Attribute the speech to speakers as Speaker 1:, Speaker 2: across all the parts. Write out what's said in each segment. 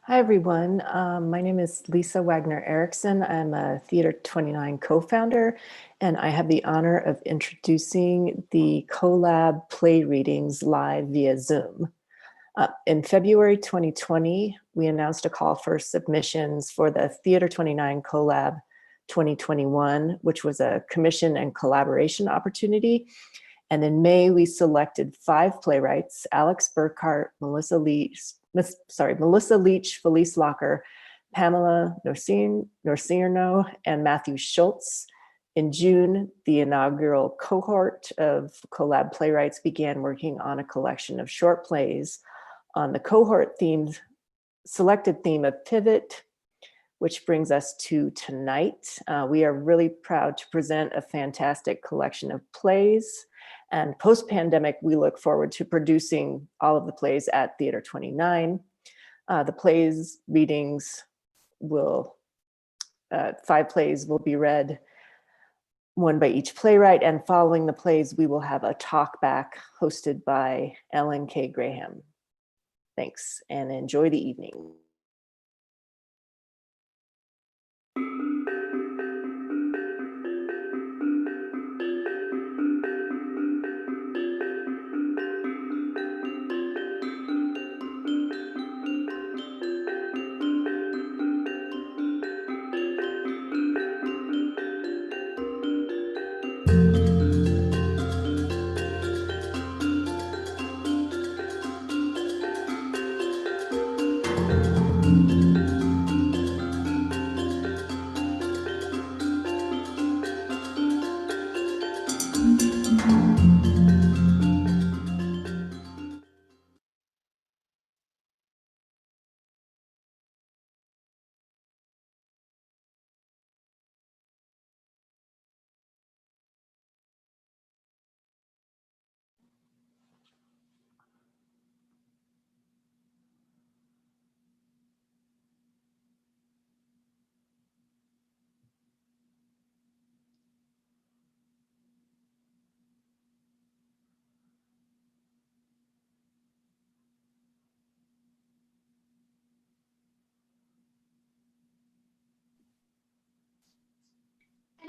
Speaker 1: Hi, everyone. My name is Lisa Wagner Erickson. I'm a Theater 29 co-founder, and I have the honor of introducing the CoLab play readings live via Zoom. In February 2020, we announced a call for submissions for the Theater 29 CoLab 2021, which was a commission and collaboration opportunity. And in May, we selected 5 playwrights: Alex Burkhart, Melissa Leach, Felice Locker, Pamela Norcierno, and Matthew Schultz. In June, the inaugural cohort of CoLab playwrights began working on a collection of short plays on the cohort selected theme of pivot, which brings us to tonight. We are really proud to present a fantastic collection of plays. And post-pandemic, we look forward to producing all of the plays at Theater 29. The plays readings will, 5 plays will be read, one by each playwright, and following the plays, we will have a talk back hosted by Ellen K. Graham. Thanks, and enjoy the evening.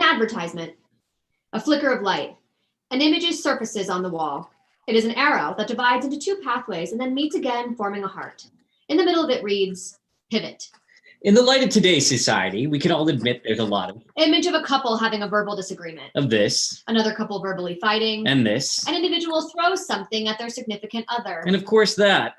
Speaker 2: An advertisement. A flicker of light. An image surfaces on the wall. It is an arrow that divides into 2 pathways and then meets again, forming a heart. In the middle of it reads, pivot.
Speaker 3: In the light of today's society, we can all admit there's a lot of
Speaker 2: image of a couple having a verbal disagreement.
Speaker 3: Of this.
Speaker 2: Another couple verbally fighting.
Speaker 3: And this.
Speaker 2: An individual throws something at their significant other.
Speaker 3: And of course that.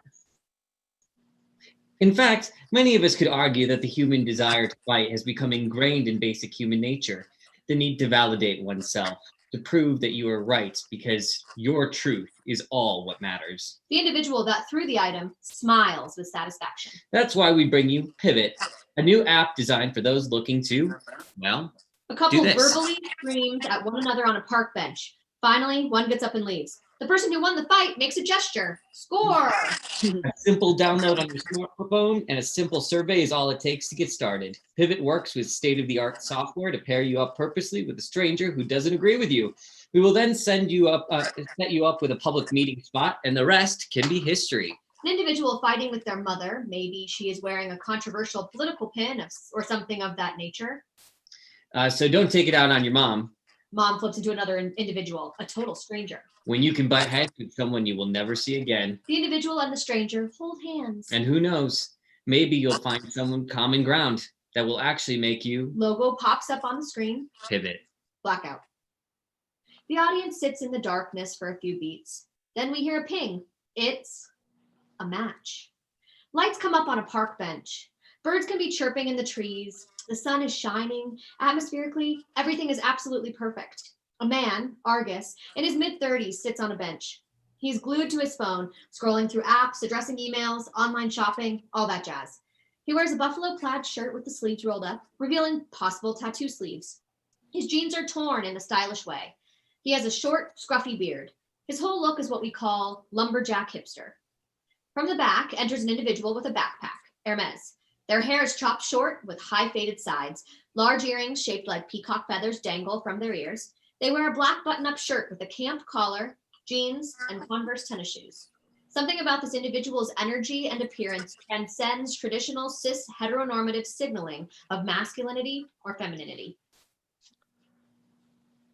Speaker 3: In fact, many of us could argue that the human desire to fight has become ingrained in basic human nature. The need to validate oneself, to prove that you are right because your truth is all what matters.
Speaker 2: The individual that threw the item smiles with satisfaction.
Speaker 3: That's why we bring you Pivot, a new app designed for those looking to, well,
Speaker 2: a couple verbally screams at one another on a park bench. Finally, one gets up and leaves. The person who won the fight makes a gesture. Score!
Speaker 3: A simple download on your smartphone and a simple survey is all it takes to get started. Pivot works with state-of-the-art software to pair you up purposely with a stranger who doesn't agree with you. We will then set you up with a public meeting spot, and the rest can be history.
Speaker 2: An individual fighting with their mother, maybe she is wearing a controversial political pin or something of that nature.
Speaker 3: So don't take it out on your mom.
Speaker 2: Mom flips into another individual, a total stranger.
Speaker 3: When you can butt heads with someone you will never see again.
Speaker 2: The individual and the stranger hold hands.
Speaker 3: And who knows, maybe you'll find someone common ground that will actually make you...
Speaker 2: Logo pops up on the screen.
Speaker 3: Pivot.
Speaker 2: Blackout. The audience sits in the darkness for a few beats. Then we hear a ping. It's a match. Lights come up on a park bench. Birds can be chirping in the trees. The sun is shining. Atmospherically, everything is absolutely perfect. A man, Argus, in his mid-30s sits on a bench. He's glued to his phone, scrolling through apps, addressing emails, online shopping, all that jazz. He wears a buffalo plaid shirt with the sleeves rolled up, revealing possible tattoo sleeves. His jeans are torn in a stylish way. He has a short, scruffy beard. His whole look is what we call lumberjack hipster. From the back enters an individual with a backpack, Hermes. Their hair is chopped short with high faded sides. Large earrings shaped like peacock feathers dangle from their ears. They wear a black button-up shirt with a camp collar, jeans, and Converse tennis shoes. Something about this individual's energy and appearance transcends traditional cis heteronormative signaling of masculinity or femininity.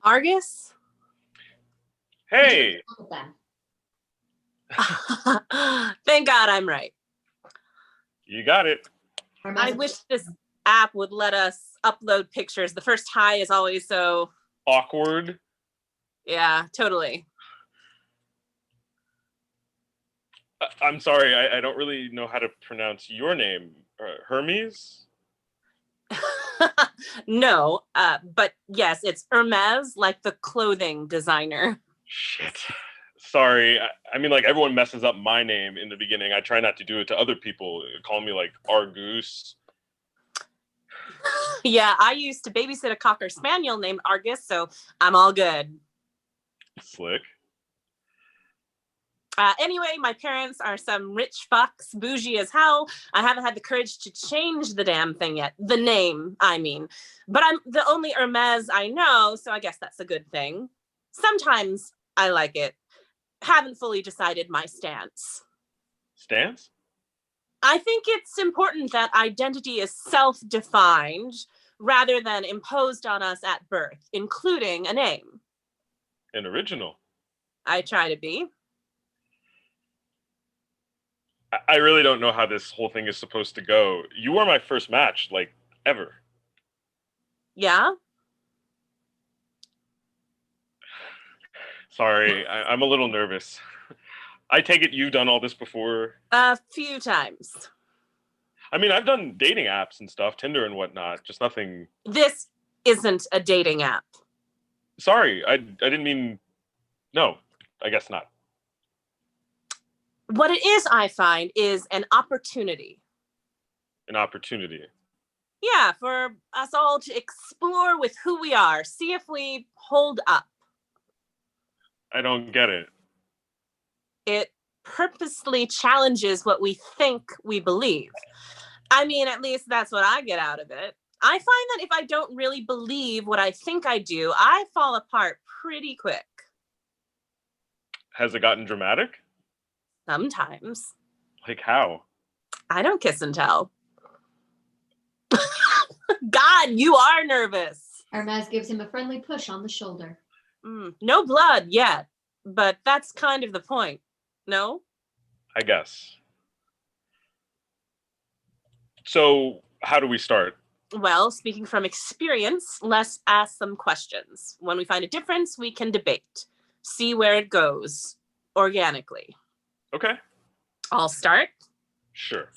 Speaker 4: Argus?
Speaker 5: Hey,
Speaker 2: Look at them.
Speaker 4: Thank God I'm right.
Speaker 5: you got it.
Speaker 2: Hermes
Speaker 4: I wish this app would let us upload pictures. The first hi is always so,
Speaker 5: Awkward.
Speaker 4: yeah, totally.
Speaker 5: I'm sorry, I don't really know how to pronounce your name. Hermes?
Speaker 4: No, but yes, it's Hermes, like the clothing designer.
Speaker 5: Shit. Sorry. I mean, like, everyone messes up my name in the beginning. I try not to do it to other people. Call me, like, Argus.
Speaker 4: Yeah, I used to babysit a Cocker Spaniel named Argus, so I'm all good.
Speaker 5: Slick.
Speaker 4: Anyway, my parents are some rich fucks, bougie as hell. I haven't had the courage to change the damn thing yet. The name, I mean. But I'm the only Hermes I know, so I guess that's a good thing. Sometimes I like it. Haven't fully decided my stance.
Speaker 5: Stance?
Speaker 4: I think it's important that identity is self-defined rather than imposed on us at birth, including a name.
Speaker 5: An original.
Speaker 4: I try to be.
Speaker 5: I really don't know how this whole thing is supposed to go. You were my first match, like, ever.
Speaker 4: Yeah?
Speaker 5: Sorry, I'm a little nervous. I take it you've done all this before.
Speaker 4: A few times.
Speaker 5: I mean, I've done dating apps and stuff, Tinder and whatnot, just nothing.
Speaker 4: This isn't a dating app.
Speaker 5: Sorry, I didn't mean. No, I guess not.
Speaker 4: What it is, I find, is an opportunity.
Speaker 5: An opportunity.
Speaker 4: Yeah, for us all to explore with who we are, see if we hold up.
Speaker 5: I don't get it.
Speaker 4: It purposely challenges what we think we believe. I mean, at least that's what I get out of it. I find that if I don't really believe what I think I do, I fall apart pretty quick.
Speaker 5: Has it gotten dramatic?
Speaker 4: Sometimes.
Speaker 5: Like how?
Speaker 4: I don't kiss and tell. God, you are nervous.
Speaker 2: Hermes gives him a friendly push on the shoulder.
Speaker 4: No blood yet, but that's kind of the point. No?
Speaker 5: I guess. So, how do we start?
Speaker 4: Well, speaking from experience, let's ask some questions. When we find a difference, we can debate, see where it goes organically.
Speaker 5: Okay.
Speaker 4: I'll start.
Speaker 5: Sure.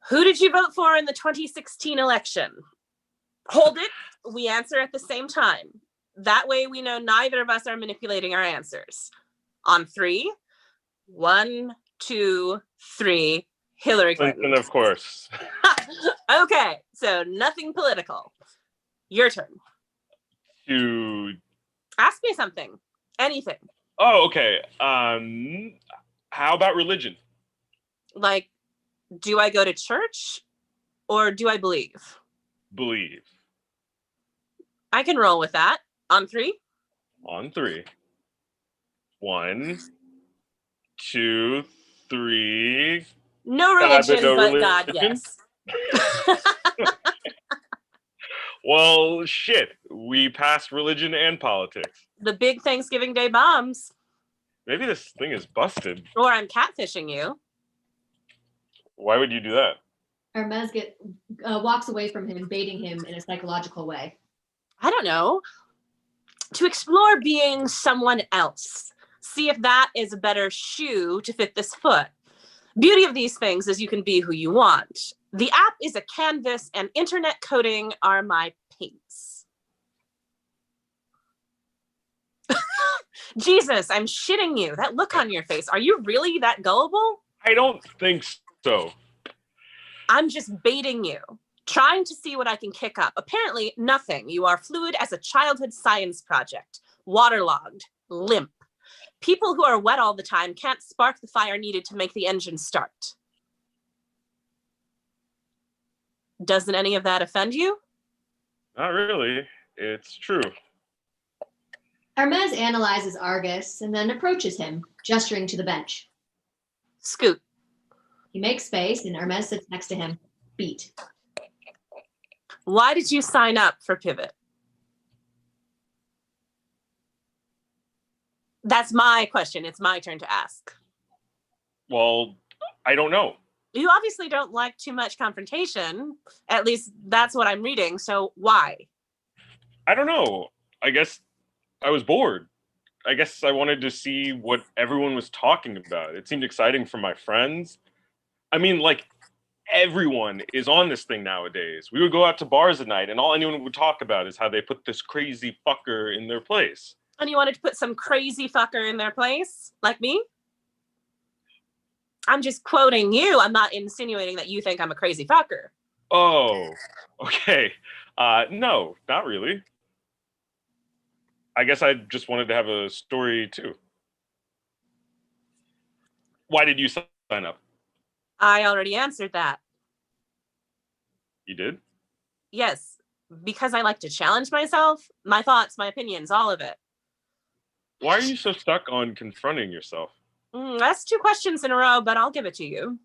Speaker 4: Who did you vote for in the 2016 election? Hold it. We answer at the same time. That way we know neither of us are manipulating our answers. On 3, 1, 2, 3, Hillary Clinton.
Speaker 5: Clinton, of course.
Speaker 4: Okay, so nothing political. Your turn.
Speaker 5: To.
Speaker 4: Ask me something. Anything.
Speaker 5: Oh, okay. How about religion?
Speaker 4: Like, do I go to church or do I believe?
Speaker 5: Believe.
Speaker 4: I can roll with that. On 3?
Speaker 5: On 3. 1, 2, 3.
Speaker 4: No
Speaker 5: God,
Speaker 4: religion,
Speaker 5: no
Speaker 4: but
Speaker 5: religion?
Speaker 4: God, yes.
Speaker 5: Well, shit. We passed religion and politics.
Speaker 4: The big Thanksgiving Day bombs.
Speaker 5: Maybe this thing is busted.
Speaker 4: Or I'm catfishing you.
Speaker 5: Why would you do that?
Speaker 2: Hermes walks away from him, baiting him in a psychological way.
Speaker 4: I don't know. To explore being someone else. See if that is a better shoe to fit this foot. Beauty of these things is you can be who you want. The app is a canvas and internet coding are my paints. Jesus, I'm shitting you. That look on your face. Are you really that gullible?
Speaker 5: I don't think so.
Speaker 4: I'm just baiting you, trying to see what I can kick up. Apparently, nothing. You are fluid as a childhood science project, waterlogged, limp. People who are wet all the time can't spark the fire needed to make the engine start. Doesn't any of that offend you?
Speaker 5: Not really. It's true.
Speaker 2: Hermes analyzes Argus and then approaches him, gesturing to the bench.
Speaker 4: Scoot.
Speaker 2: He makes space, and Hermes sits next to him. Beat.
Speaker 4: Why did you sign up for Pivot? That's my question. It's my turn to ask.
Speaker 5: Well, I don't know.
Speaker 4: You obviously don't like too much confrontation. At least that's what I'm reading. So why?
Speaker 5: I don't know. I guess I was bored. I guess I wanted to see what everyone was talking about. It seemed exciting for my friends. I mean, like, everyone is on this thing nowadays. We would go out to bars at night, and all anyone would talk about is how they put this crazy fucker in their place.
Speaker 4: And you wanted to put some crazy fucker in their place, like me? I'm just quoting you. I'm not insinuating that you think I'm a crazy fucker.
Speaker 5: Oh, okay. No, not really. I guess I just wanted to have a story too. Why did you sign up?
Speaker 4: I already answered that.
Speaker 5: You did?
Speaker 4: Yes, because I like to challenge myself, my thoughts, my opinions, all of it.
Speaker 5: Why are you so stuck on confronting yourself?
Speaker 4: That's 2 questions in a row, but I'll give it to you.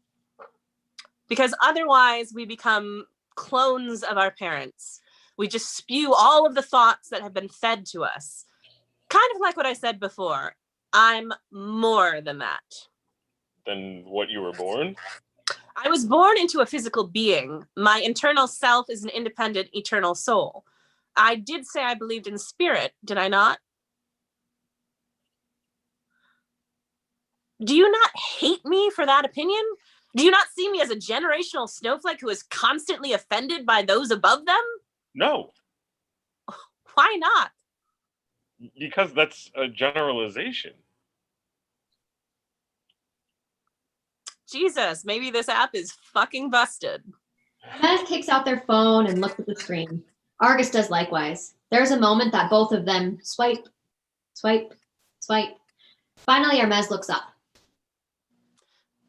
Speaker 4: Because otherwise we become clones of our parents. We just spew all of the thoughts that have been fed to us. Kind of like what I said before. I'm more than that.
Speaker 5: Than what you were born?
Speaker 4: I was born into a physical being. My internal self is an independent, eternal soul. I did say I believed in spirit, did I not? Do you not hate me for that opinion? Do you not see me as a generational snowflake who is constantly offended by those above them?
Speaker 5: No,
Speaker 4: Why not?
Speaker 5: because that's a generalization.
Speaker 4: Jesus, maybe this app is fucking busted.
Speaker 2: Hermes takes out their phone and looks at the screen. Argus does likewise. There's a moment that both of them swipe, swipe, swipe. Finally, Hermes looks up.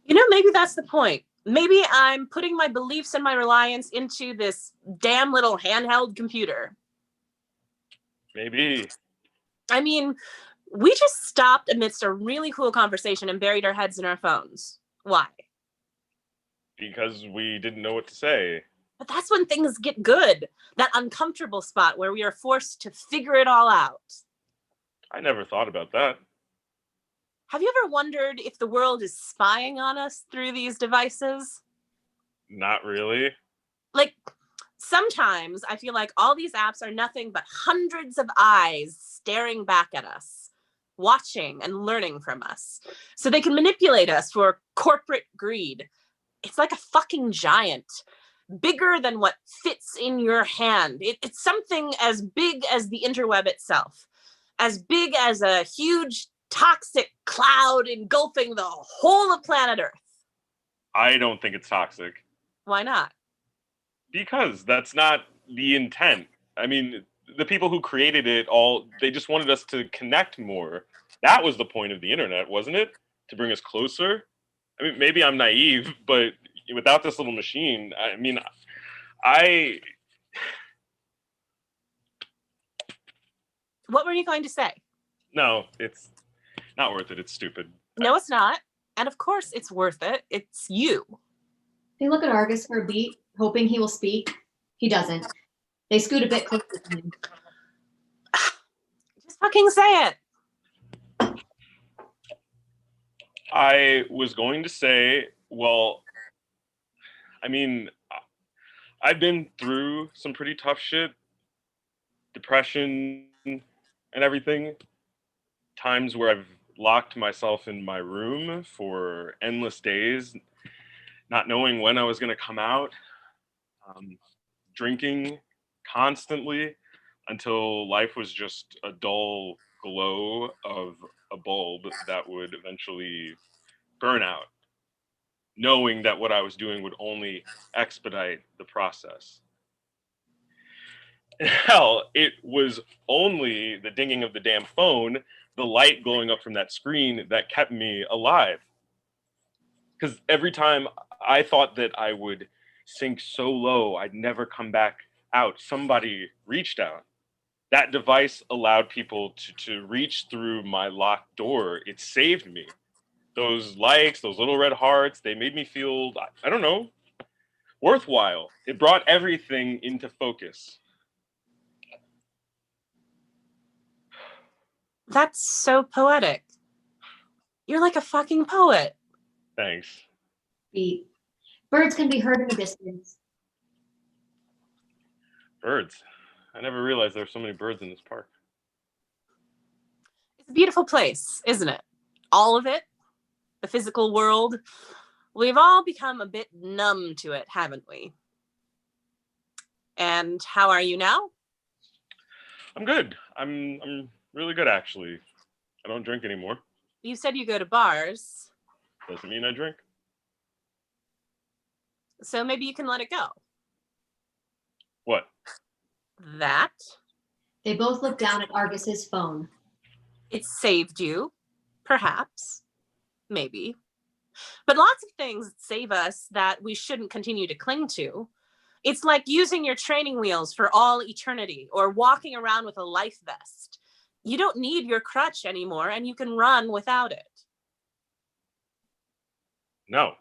Speaker 4: You know, maybe that's the point. Maybe I'm putting my beliefs and my reliance into this damn little handheld computer.
Speaker 5: Maybe.
Speaker 4: I mean, we just stopped amidst a really cool conversation and buried our heads in our phones. Why?
Speaker 5: Because we didn't know what to say.
Speaker 4: But that's when things get good. That uncomfortable spot where we are forced to figure it all out.
Speaker 5: I never thought about that.
Speaker 4: Have you ever wondered if the world is spying on us through these devices?
Speaker 5: Not really.
Speaker 4: Like, sometimes I feel like all these apps are nothing but hundreds of eyes staring back at us, watching and learning from us, so they can manipulate us for corporate greed. It's like a fucking giant, bigger than what fits in your hand. It's something as big as the interweb itself, as big as a huge toxic cloud engulfing the whole of planet Earth.
Speaker 5: I don't think it's toxic.
Speaker 4: Why not?
Speaker 5: Because that's not the intent. I mean, the people who created it they just wanted us to connect more. That was the point of the internet, wasn't it? To bring us closer. I mean, maybe I'm naive, but without this little machine,
Speaker 4: What were you going to say?
Speaker 5: No, it's not worth it. It's stupid.
Speaker 4: No, it's not. And of course it's worth it. It's you.
Speaker 2: They look at Argus for a beat, hoping he will speak. He doesn't. They scoot a bit closer to him.
Speaker 4: Just fucking say it.
Speaker 5: I was going to say, well, I mean, I've been through some pretty tough shit, depression and everything. Times where I've locked myself in my room for endless days, not knowing when I was going to come out, drinking constantly until life was just a dull glow of a bulb that would eventually burn out, knowing that what I was doing would only expedite the process. Hell, it was only the dinging of the damn phone, the light glowing up from that screen, that kept me alive. Because every time I thought that I would sink so low, I'd never come back out, somebody reached out. That device allowed people to reach through my locked door. It saved me. Those likes, those little red hearts, they made me feel, I don't know, worthwhile. It brought everything into focus.
Speaker 4: That's so poetic. You're like a fucking poet.
Speaker 5: Thanks.
Speaker 2: Beat. Birds can be heard in the distance.
Speaker 5: Birds. I never realized there were so many birds in this park.
Speaker 4: It's a beautiful place, isn't it? All of it, the physical world. We've all become a bit numb to it, haven't we? And how are you now?
Speaker 5: I'm good. I'm really good, actually. I don't drink anymore.
Speaker 4: You said you go to bars,
Speaker 5: Doesn't mean I drink.
Speaker 4: so maybe you can let it go.
Speaker 5: What?
Speaker 4: That
Speaker 2: They both look down at Argus's phone.
Speaker 4: it saved you, perhaps, maybe. But lots of things save us that we shouldn't continue to cling to. It's like using your training wheels for all eternity or walking around with a life vest. You don't need your crutch anymore and you can run without it.
Speaker 5: No.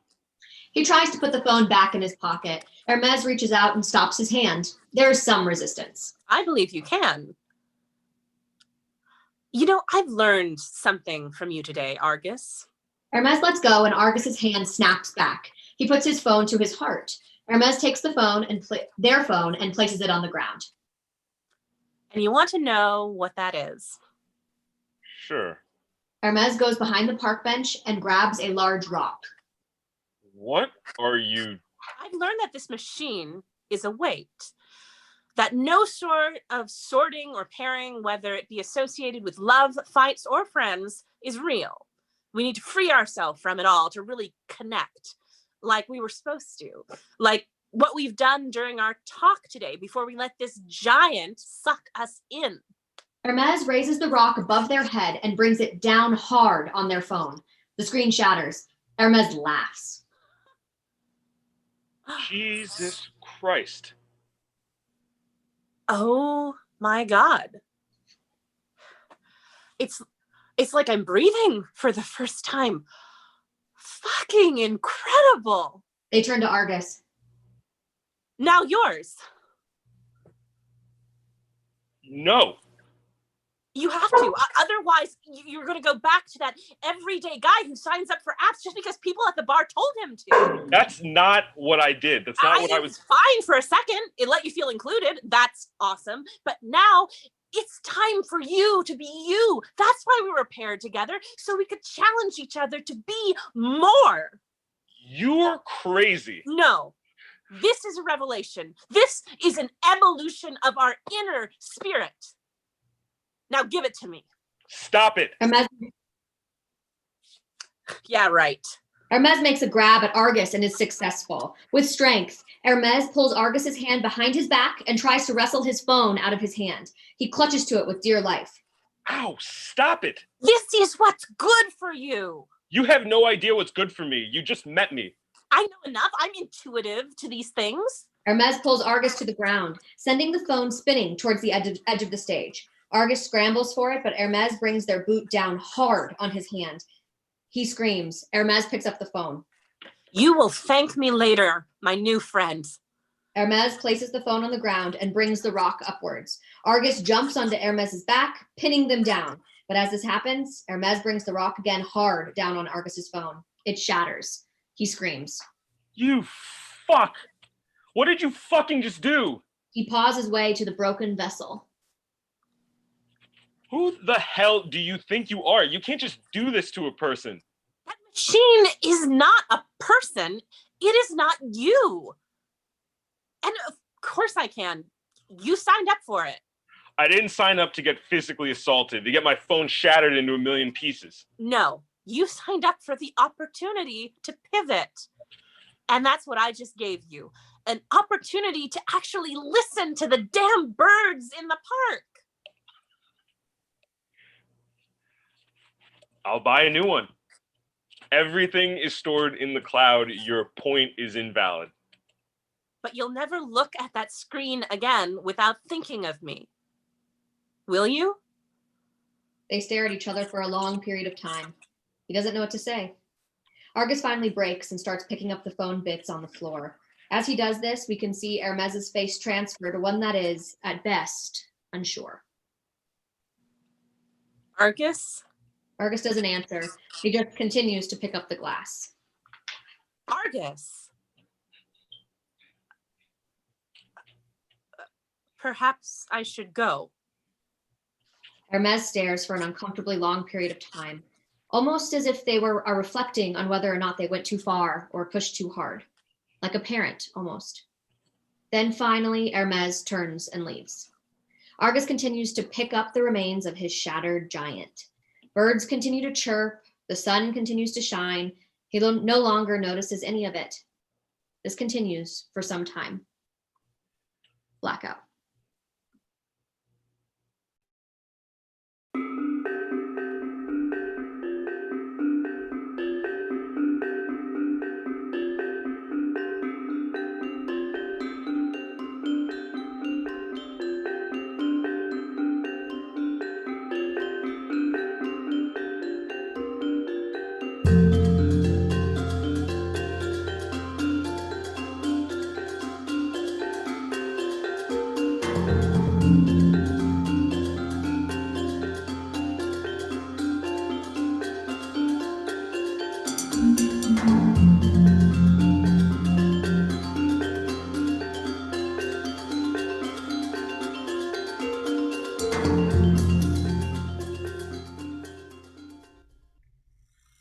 Speaker 2: He tries to put the phone back in his pocket. Hermes reaches out and stops his hand. There is some resistance.
Speaker 4: I believe you can. You know, I've learned something from you today, Argus.
Speaker 2: Hermes lets go and Argus's hand snaps back. He puts his phone to his heart. Hermes takes the phone and their phone and places it on the ground.
Speaker 4: And you want to know what that is?
Speaker 5: Sure.
Speaker 2: Hermes goes behind the park bench and grabs a large rock.
Speaker 5: What are you?
Speaker 4: I've learned that this machine is a weight. That no sort of sorting or pairing, whether it be associated with love, fights, or friends, is real. We need to free ourselves from it all to really connect like we were supposed to. Like what we've done during our talk today before we let this giant suck us in.
Speaker 2: Hermes raises the rock above their head and brings it down hard on their phone. The screen shatters. Hermes laughs.
Speaker 5: Jesus Christ.
Speaker 4: Oh my God. It's like I'm breathing for the first time. Fucking incredible.
Speaker 2: They turn to Argus.
Speaker 4: Now yours.
Speaker 5: No.
Speaker 4: You have to. Otherwise, you're going to go back to that everyday guy who signs up for apps just because people at the bar told him to.
Speaker 5: That's not what I did. That's not what I was.
Speaker 4: Fine for a second. It let you feel included. That's awesome. But now it's time for you to be you. That's why we were paired together, so we could challenge each other to be more.
Speaker 5: You're crazy.
Speaker 4: No. This is a revelation. This is an evolution of our inner spirit. Now give it to me.
Speaker 5: Stop it.
Speaker 2: Hermes
Speaker 4: Yeah, right.
Speaker 2: Hermes makes a grab at Argus and is successful. With strength, Hermes pulls Argus's hand behind his back and tries to wrestle his phone out of his hand. He clutches to it with dear life.
Speaker 5: Ow, stop it.
Speaker 4: This is what's good for you.
Speaker 5: You have no idea what's good for me. You just met me.
Speaker 4: I know enough. I'm intuitive to these things.
Speaker 2: Hermes pulls Argus to the ground, sending the phone spinning towards the edge of the stage. Argus scrambles for it, but Hermes brings their boot down hard on his hand. He screams. Hermes picks up the phone.
Speaker 4: You will thank me later, my new friend.
Speaker 2: Hermes places the phone on the ground and brings the rock upwards. Argus jumps onto Hermes's back, pinning them down. But as this happens, Hermes brings the rock again hard down on Argus's phone. It shatters. He screams.
Speaker 5: You fuck. What did you fucking just do?
Speaker 2: He paws his way to the broken vessel.
Speaker 5: Who the hell do you think you are? You can't just do this to a person.
Speaker 4: That machine is not a person. It is not you. And of course I can. You signed up for it.
Speaker 5: I didn't sign up to get physically assaulted, to get my phone shattered into a million pieces.
Speaker 4: No, you signed up for the opportunity to pivot. And that's what I just gave you. An opportunity to actually listen to the damn birds in the park.
Speaker 5: I'll buy a new one. Everything is stored in the cloud. Your point is invalid.
Speaker 4: But you'll never look at that screen again without thinking of me. Will you?
Speaker 2: They stare at each other for a long period of time. He doesn't know what to say. Argus finally breaks and starts picking up the phone bits on the floor. As he does this, we can see Hermes's face transfer to one that is, at best, unsure.
Speaker 4: Argus?
Speaker 2: Argus doesn't answer. He just continues to pick up the glass.
Speaker 4: Argus? Perhaps I should go.
Speaker 2: Hermes stares for an uncomfortably long period of time, almost as if they are reflecting on whether or not they went too far or pushed too hard, like a parent almost. Then finally, Hermes turns and leaves. Argus continues to pick up the remains of his shattered giant. Birds continue to chirp, the sun continues to shine. He no longer notices any of it. This continues for some time. Blackout.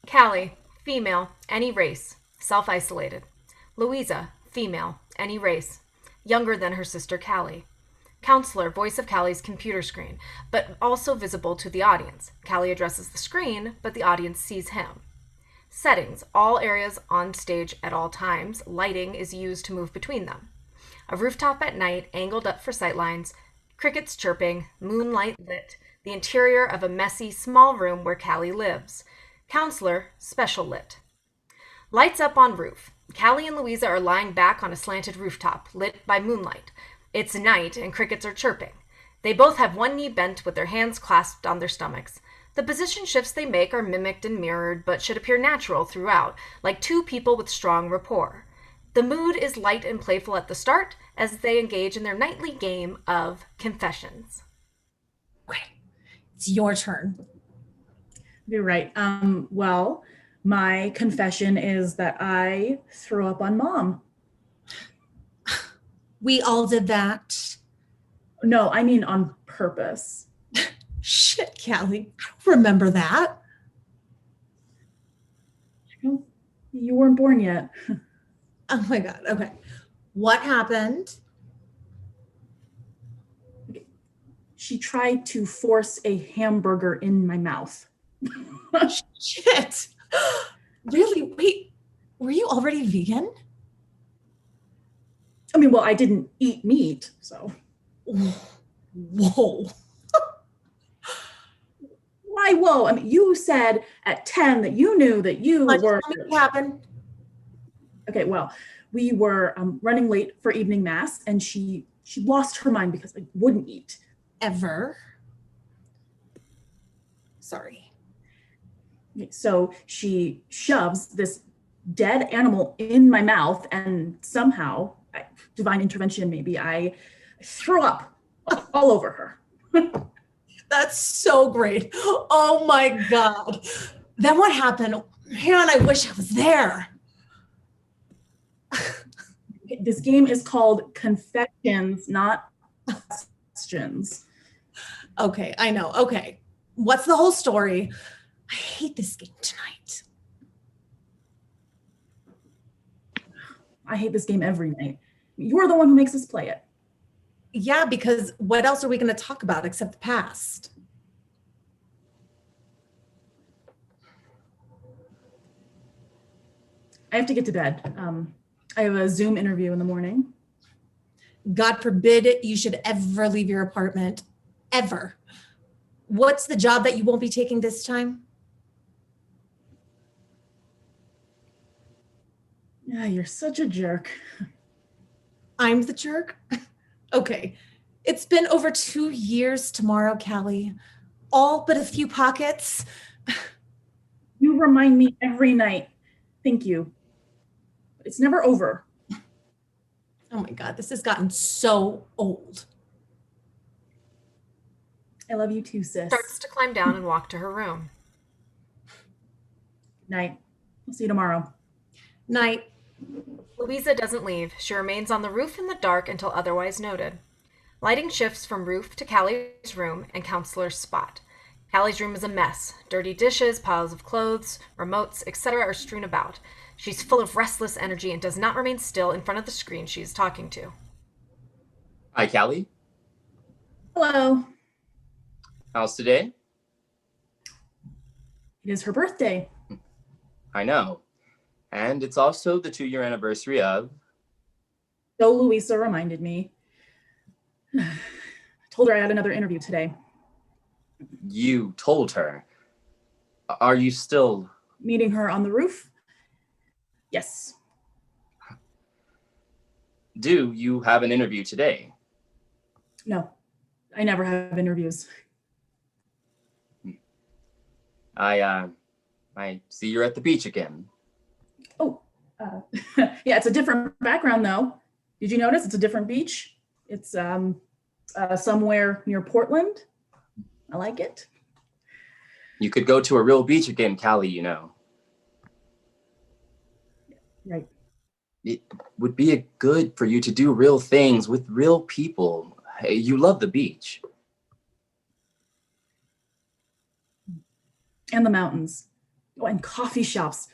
Speaker 6: Callie, female, any race, self-isolated. Louisa, female, any race, younger than her sister Callie. Counselor, voice of Callie's computer screen, but also visible to the audience. Callie addresses the screen, but the audience sees him. Settings, all areas on stage at all times. Lighting is used to move between them. A rooftop at night, angled up for sightlines, crickets chirping, moonlight lit, the interior of a messy, small room where Callie lives. Counselor, special lit. Lights up on roof. Callie and Louisa are lying back on a slanted rooftop, lit by moonlight. It's night and crickets are chirping. They both have one knee bent with their hands clasped on their stomachs. The position shifts they make are mimicked and mirrored, but should appear natural throughout, like two people with strong rapport. The mood is light and playful at the start as they engage in their nightly game of confessions.
Speaker 7: Okay, it's your turn.
Speaker 8: You're right. Well, my confession is that I threw up on Mom.
Speaker 7: We all did that.
Speaker 8: No, I mean on purpose.
Speaker 7: Shit, Callie, I don't remember that.
Speaker 8: You weren't born yet.
Speaker 7: Oh my God, okay. What happened?
Speaker 8: She tried to force a hamburger in my mouth.
Speaker 7: Shit. Really? Wait, were you already vegan?
Speaker 8: I mean, well, I didn't eat meat, so.
Speaker 7: Whoa.
Speaker 8: Why, whoa? I mean, you said at 10 that you knew that you were.
Speaker 7: Tell me what happened.
Speaker 8: Okay, well, we were running late for evening mass, and she lost her mind because I wouldn't eat.
Speaker 7: Ever? Sorry.
Speaker 8: So she shoves this dead animal in my mouth, and somehow, divine intervention maybe, I threw up all over her.
Speaker 7: That's so great. Oh my God. Then what happened? Man, I wish I was there.
Speaker 8: This game is called Confessions, not questions.
Speaker 7: Okay, I know. Okay. What's the whole story? I hate this game tonight.
Speaker 8: I hate this game every night. You're the one who makes us play it.
Speaker 7: Yeah, because what else are we going to talk about except the past?
Speaker 8: I have to get to bed. I have a Zoom interview in the morning.
Speaker 7: God forbid you should ever leave your apartment, ever. What's the job that you won't be taking this time?
Speaker 8: Yeah, you're such a jerk.
Speaker 7: I'm the jerk? Okay. It's been over 2 years tomorrow, Callie. All but a few pockets.
Speaker 8: You remind me every night. Thank you. It's never over.
Speaker 7: Oh my God, this has gotten so old.
Speaker 8: I love you too, sis.
Speaker 6: Starts to climb down and walk to her room.
Speaker 8: Night. I'll see you tomorrow.
Speaker 7: Night.
Speaker 6: Louisa doesn't leave. She remains on the roof in the dark until otherwise noted. Lighting shifts from roof to Callie's room and Counselor's spot. Callie's room is a mess. Dirty dishes, piles of clothes, remotes, etc. are strewn about. She's full of restless energy and does not remain still in front of the screen she is talking to.
Speaker 9: Hi, Callie.
Speaker 8: Hello.
Speaker 9: How's today?
Speaker 8: It is her birthday.
Speaker 9: I know. And it's also the 2-year anniversary of...
Speaker 8: So Louisa reminded me. I told her I had another interview today.
Speaker 9: You told her. Are you still...
Speaker 8: Meeting her on the roof? Yes.
Speaker 9: Do you have an interview today?
Speaker 8: No, I never have interviews.
Speaker 9: I see you're at the beach again.
Speaker 8: Oh, yeah, it's a different background though. Did you notice it's a different beach? It's somewhere near Portland. I like it.
Speaker 9: You could go to a real beach again, Callie, you know.
Speaker 8: Right.
Speaker 9: It would be good for you to do real things with real people. Hey, you love the beach.
Speaker 8: And the mountains. Oh, and coffee shops.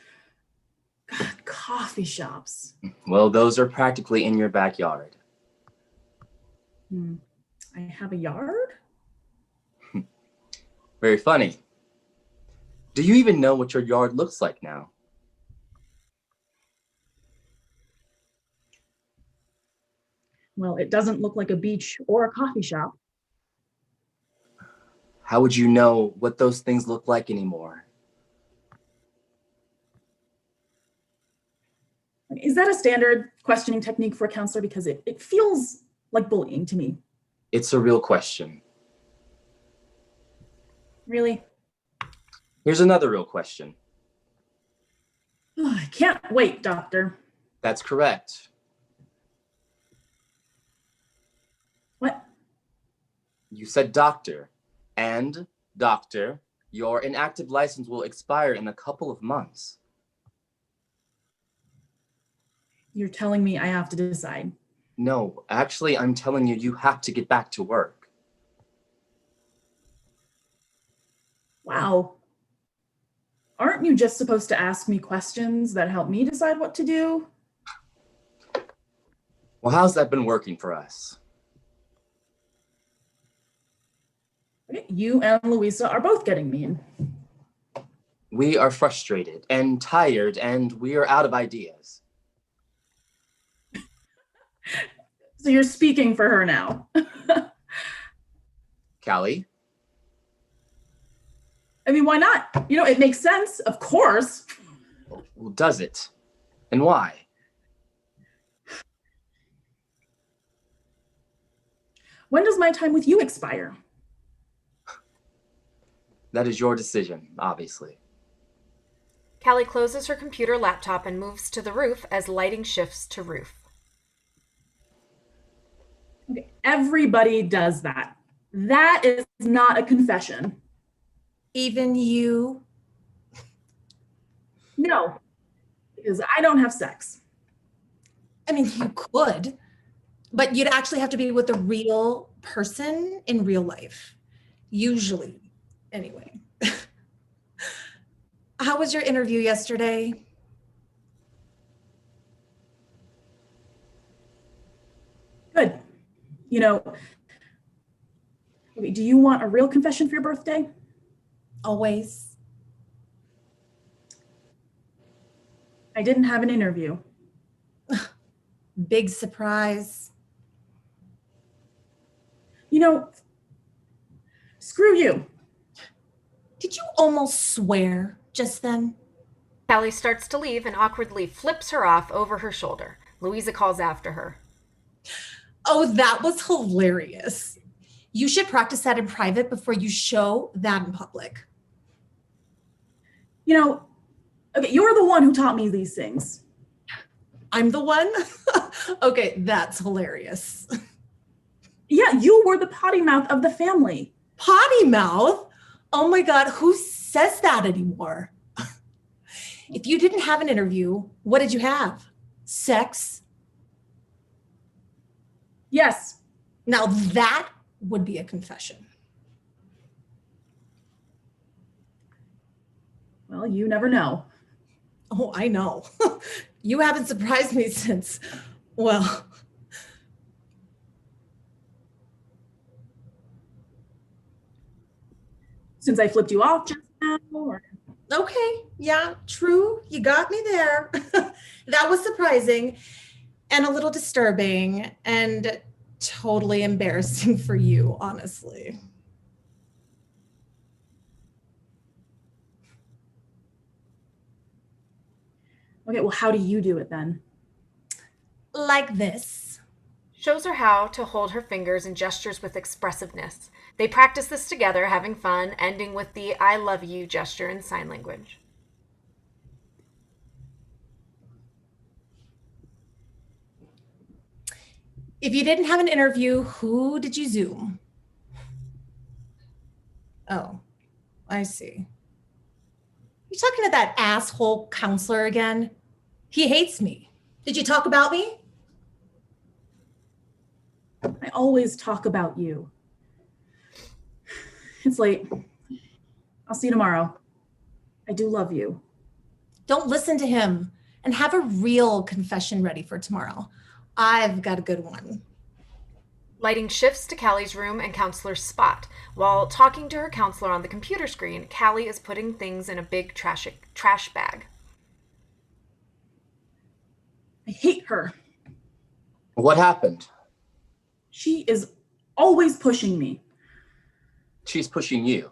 Speaker 8: God, coffee shops.
Speaker 9: Well, those are practically in your backyard.
Speaker 8: I have a yard?
Speaker 9: Very funny. Do you even know what your yard looks like now?
Speaker 8: Well, it doesn't look like a beach or a coffee shop.
Speaker 9: How would you know what those things look like anymore?
Speaker 8: Is that a standard questioning technique for a counselor? Because it feels like bullying to me.
Speaker 9: It's a real question.
Speaker 8: Really?
Speaker 9: Here's another real question.
Speaker 8: Oh, I can't wait, doctor.
Speaker 9: That's correct.
Speaker 8: What?
Speaker 9: You said doctor. And, doctor, your inactive license will expire in a couple of months.
Speaker 8: You're telling me I have to decide.
Speaker 9: No, actually, I'm telling you, you have to get back to work.
Speaker 8: Wow. Aren't you just supposed to ask me questions that help me decide what to do?
Speaker 9: Well, how's that been working for us?
Speaker 8: You and Louisa are both getting mean.
Speaker 9: We are frustrated and tired, and we are out of ideas.
Speaker 8: So you're speaking for her now.
Speaker 9: Callie?
Speaker 8: I mean, why not? You know, it makes sense, of course.
Speaker 9: Well, does it? And why?
Speaker 8: When does my time with you expire?
Speaker 9: That is your decision, obviously.
Speaker 6: Callie closes her computer laptop and moves to the roof as lighting shifts to roof.
Speaker 8: Okay, everybody does that. That is not a confession.
Speaker 7: Even you?
Speaker 8: No, because I don't have sex.
Speaker 7: I mean, you could, but you'd actually have to be with a real person in real life. Usually, anyway. How was your interview yesterday?
Speaker 8: Good. You know, okay, do you want a real confession for your birthday?
Speaker 7: Always.
Speaker 8: I didn't have an interview.
Speaker 7: Big surprise.
Speaker 8: You know, screw you.
Speaker 7: Did you almost swear just then?
Speaker 6: Callie starts to leave and awkwardly flips her off over her shoulder. Louisa calls after her.
Speaker 7: Oh, that was hilarious. You should practice that in private before you show that in public.
Speaker 8: You know, Okay, you're the one who taught me these things.
Speaker 7: I'm the one? Okay, that's hilarious.
Speaker 8: Yeah, you were the potty mouth of the family.
Speaker 7: Potty mouth? Oh my God, who says that anymore? If you didn't have an interview, what did you have? Sex?
Speaker 8: Yes.
Speaker 7: Now that would be a confession.
Speaker 8: Well, you never know.
Speaker 7: Oh, I know. You haven't surprised me since, well,
Speaker 8: Since I flipped you off just now, or
Speaker 7: okay, yeah, true. You got me there. That was surprising and a little disturbing and totally embarrassing for you, honestly.
Speaker 8: okay, well, how do you do it then?
Speaker 7: Like this.
Speaker 6: Shows her how to hold her fingers and gestures with expressiveness. They practice this together, having fun, ending with the I love you gesture in sign language.
Speaker 7: If you didn't have an interview, who did you Zoom? Oh, I see. You talking to that asshole counselor again? He hates me. Did you talk about me?
Speaker 8: I always talk about you. It's late. I'll see you tomorrow. I do love you.
Speaker 7: Don't listen to him and have a real confession ready for tomorrow. I've got a good one.
Speaker 6: Lighting shifts to Callie's room and Counselor's spot. While talking to her counselor on the computer screen, Callie is putting things in a big trash bag.
Speaker 8: I hate her.
Speaker 9: What happened?
Speaker 8: She is always pushing me.
Speaker 9: She's pushing you.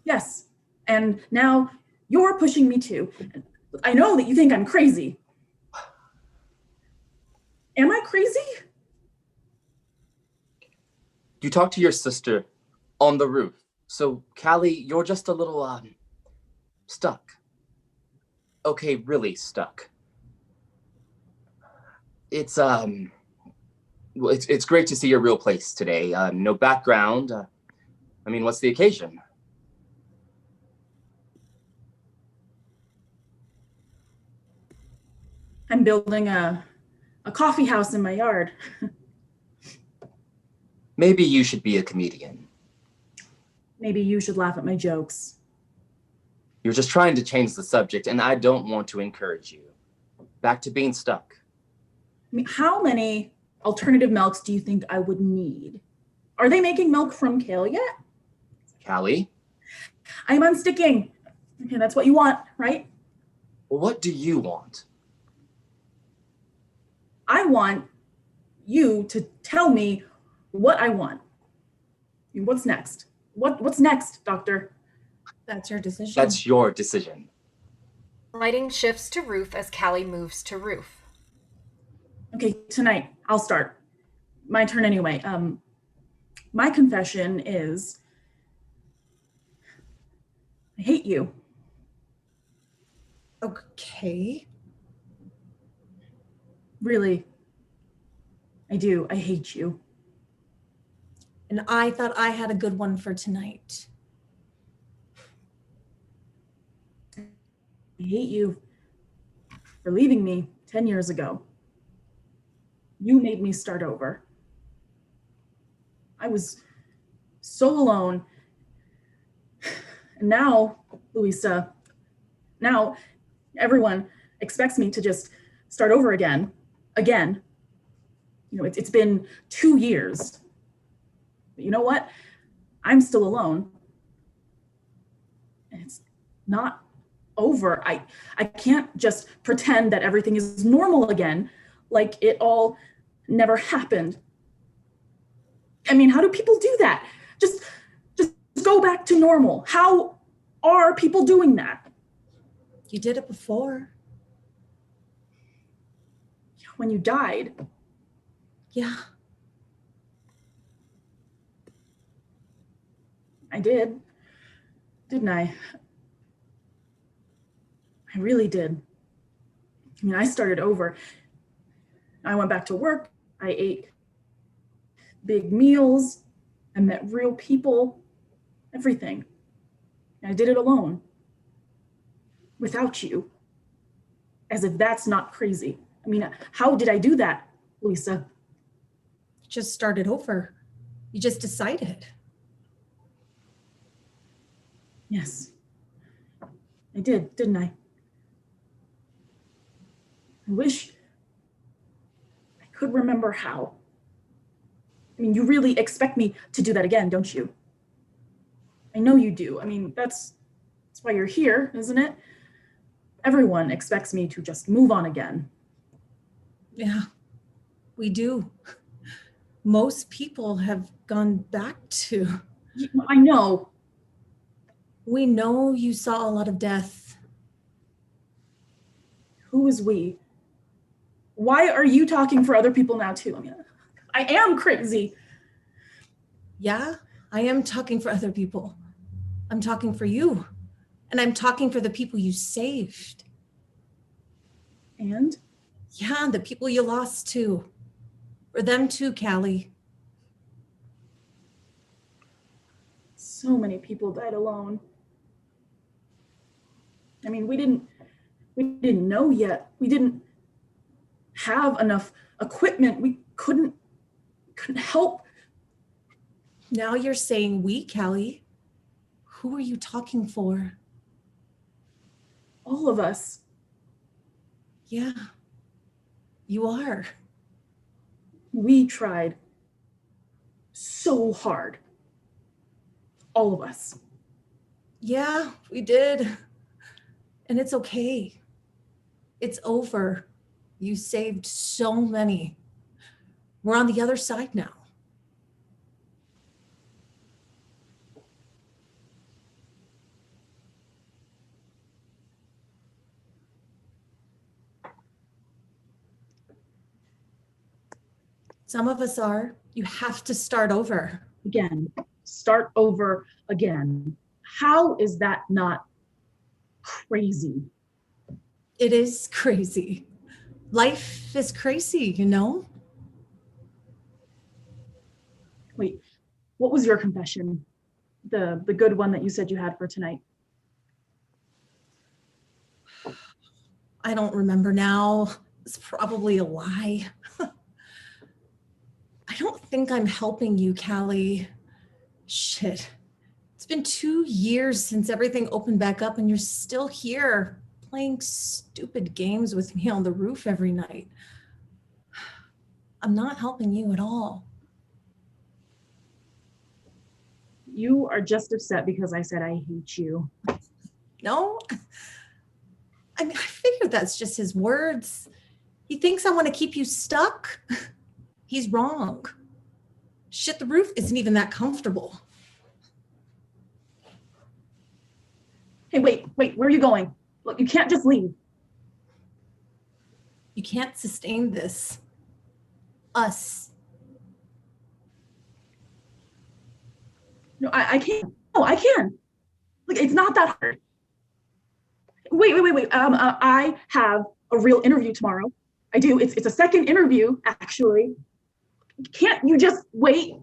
Speaker 8: Yes. And now you're pushing me too. I know that you think I'm crazy. Am I crazy?
Speaker 9: You talked to your sister on the roof. So, Callie, you're just a little, stuck. Okay, really stuck. It's, well, it's great to see your real place today. No background. I mean, what's the occasion?
Speaker 8: I'm building a coffee house in my yard.
Speaker 9: Maybe you should be a comedian.
Speaker 8: Maybe you should laugh at my jokes.
Speaker 9: You're just trying to change the subject, and I don't want to encourage you. Back to being stuck.
Speaker 8: I mean, how many alternative milks do you think I would need? Are they making milk from kale yet?
Speaker 9: Callie,
Speaker 8: I'm unsticking. Okay, that's what you want, right?
Speaker 9: what do you want?
Speaker 8: I want you to tell me what I want. I mean, what's next? What's next, doctor?
Speaker 7: That's your decision.
Speaker 9: That's your decision.
Speaker 6: Lighting shifts to roof as Callie moves to roof.
Speaker 8: Okay, tonight I'll start. My turn anyway. My confession is I hate you.
Speaker 7: Okay.
Speaker 8: Really. I do. I hate you.
Speaker 7: And I thought I had a good one for tonight.
Speaker 8: I hate you for leaving me 10 years ago. You made me start over. I was so alone. And now, Louisa, now everyone expects me to just start over again. You know, it's been 2 years. But you know what? I'm still alone. And it's not over. I can't just pretend that everything is normal again, like it all never happened. I mean, how do people do that? Just go back to normal. How are people doing that?
Speaker 7: You did it before.
Speaker 8: When you died,
Speaker 7: Yeah.
Speaker 8: I did, didn't I? I really did. I mean, I started over. I went back to work. I ate big meals. I met real people, everything. And I did it alone, without you. As if that's not crazy. I mean, how did I do that, Louisa?
Speaker 7: Just started over. You just decided.
Speaker 8: Yes, I did, didn't I? I wish I could remember how. I mean, you really expect me to do that again, don't you? I know you do. I mean, that's why you're here, isn't it? Everyone expects me to just move on again.
Speaker 7: Yeah, we do. Most people have gone back to.
Speaker 8: I know.
Speaker 7: We know you saw a lot of death.
Speaker 8: Who is we? Why are you talking for other people now too? I mean, I am crazy.
Speaker 7: Yeah, I am talking for other people. I'm talking for you. And I'm talking for the people you saved.
Speaker 8: And?
Speaker 7: Yeah, the people you lost too. For them too, Callie.
Speaker 8: So many people died alone. I mean, we didn't know yet. We didn't have enough equipment. We couldn't help.
Speaker 7: Now you're saying we, Callie. Who are you talking for?
Speaker 8: All of us.
Speaker 7: Yeah, you are.
Speaker 8: We tried so hard. All of us.
Speaker 7: Yeah, we did. And it's okay. It's over. You saved so many. We're on the other side now. Some of us are. You have to start over.
Speaker 8: Again. Start over again. How is that not crazy?
Speaker 7: It is crazy. Life is crazy, you know?
Speaker 8: Wait, what was your confession? The good one that you said you had for tonight?
Speaker 7: I don't remember now. It's probably a lie. I don't think I'm helping you, Callie. Shit. It's been 2 years since everything opened back up and you're still here playing stupid games with me on the roof every night. I'm not helping you at all.
Speaker 8: You are just upset because I said I hate you.
Speaker 7: No? I mean, I figured that's just his words. He thinks I want to keep you stuck. He's wrong. Shit, the roof isn't even that comfortable.
Speaker 8: Hey, wait, where are you going? Look, you can't just leave.
Speaker 7: You can't sustain this. Us.
Speaker 8: No, I can't. No, I can. Like, it's not that hard. Wait. I have a real interview tomorrow. I do. It's a second interview, actually. Can't you just wait?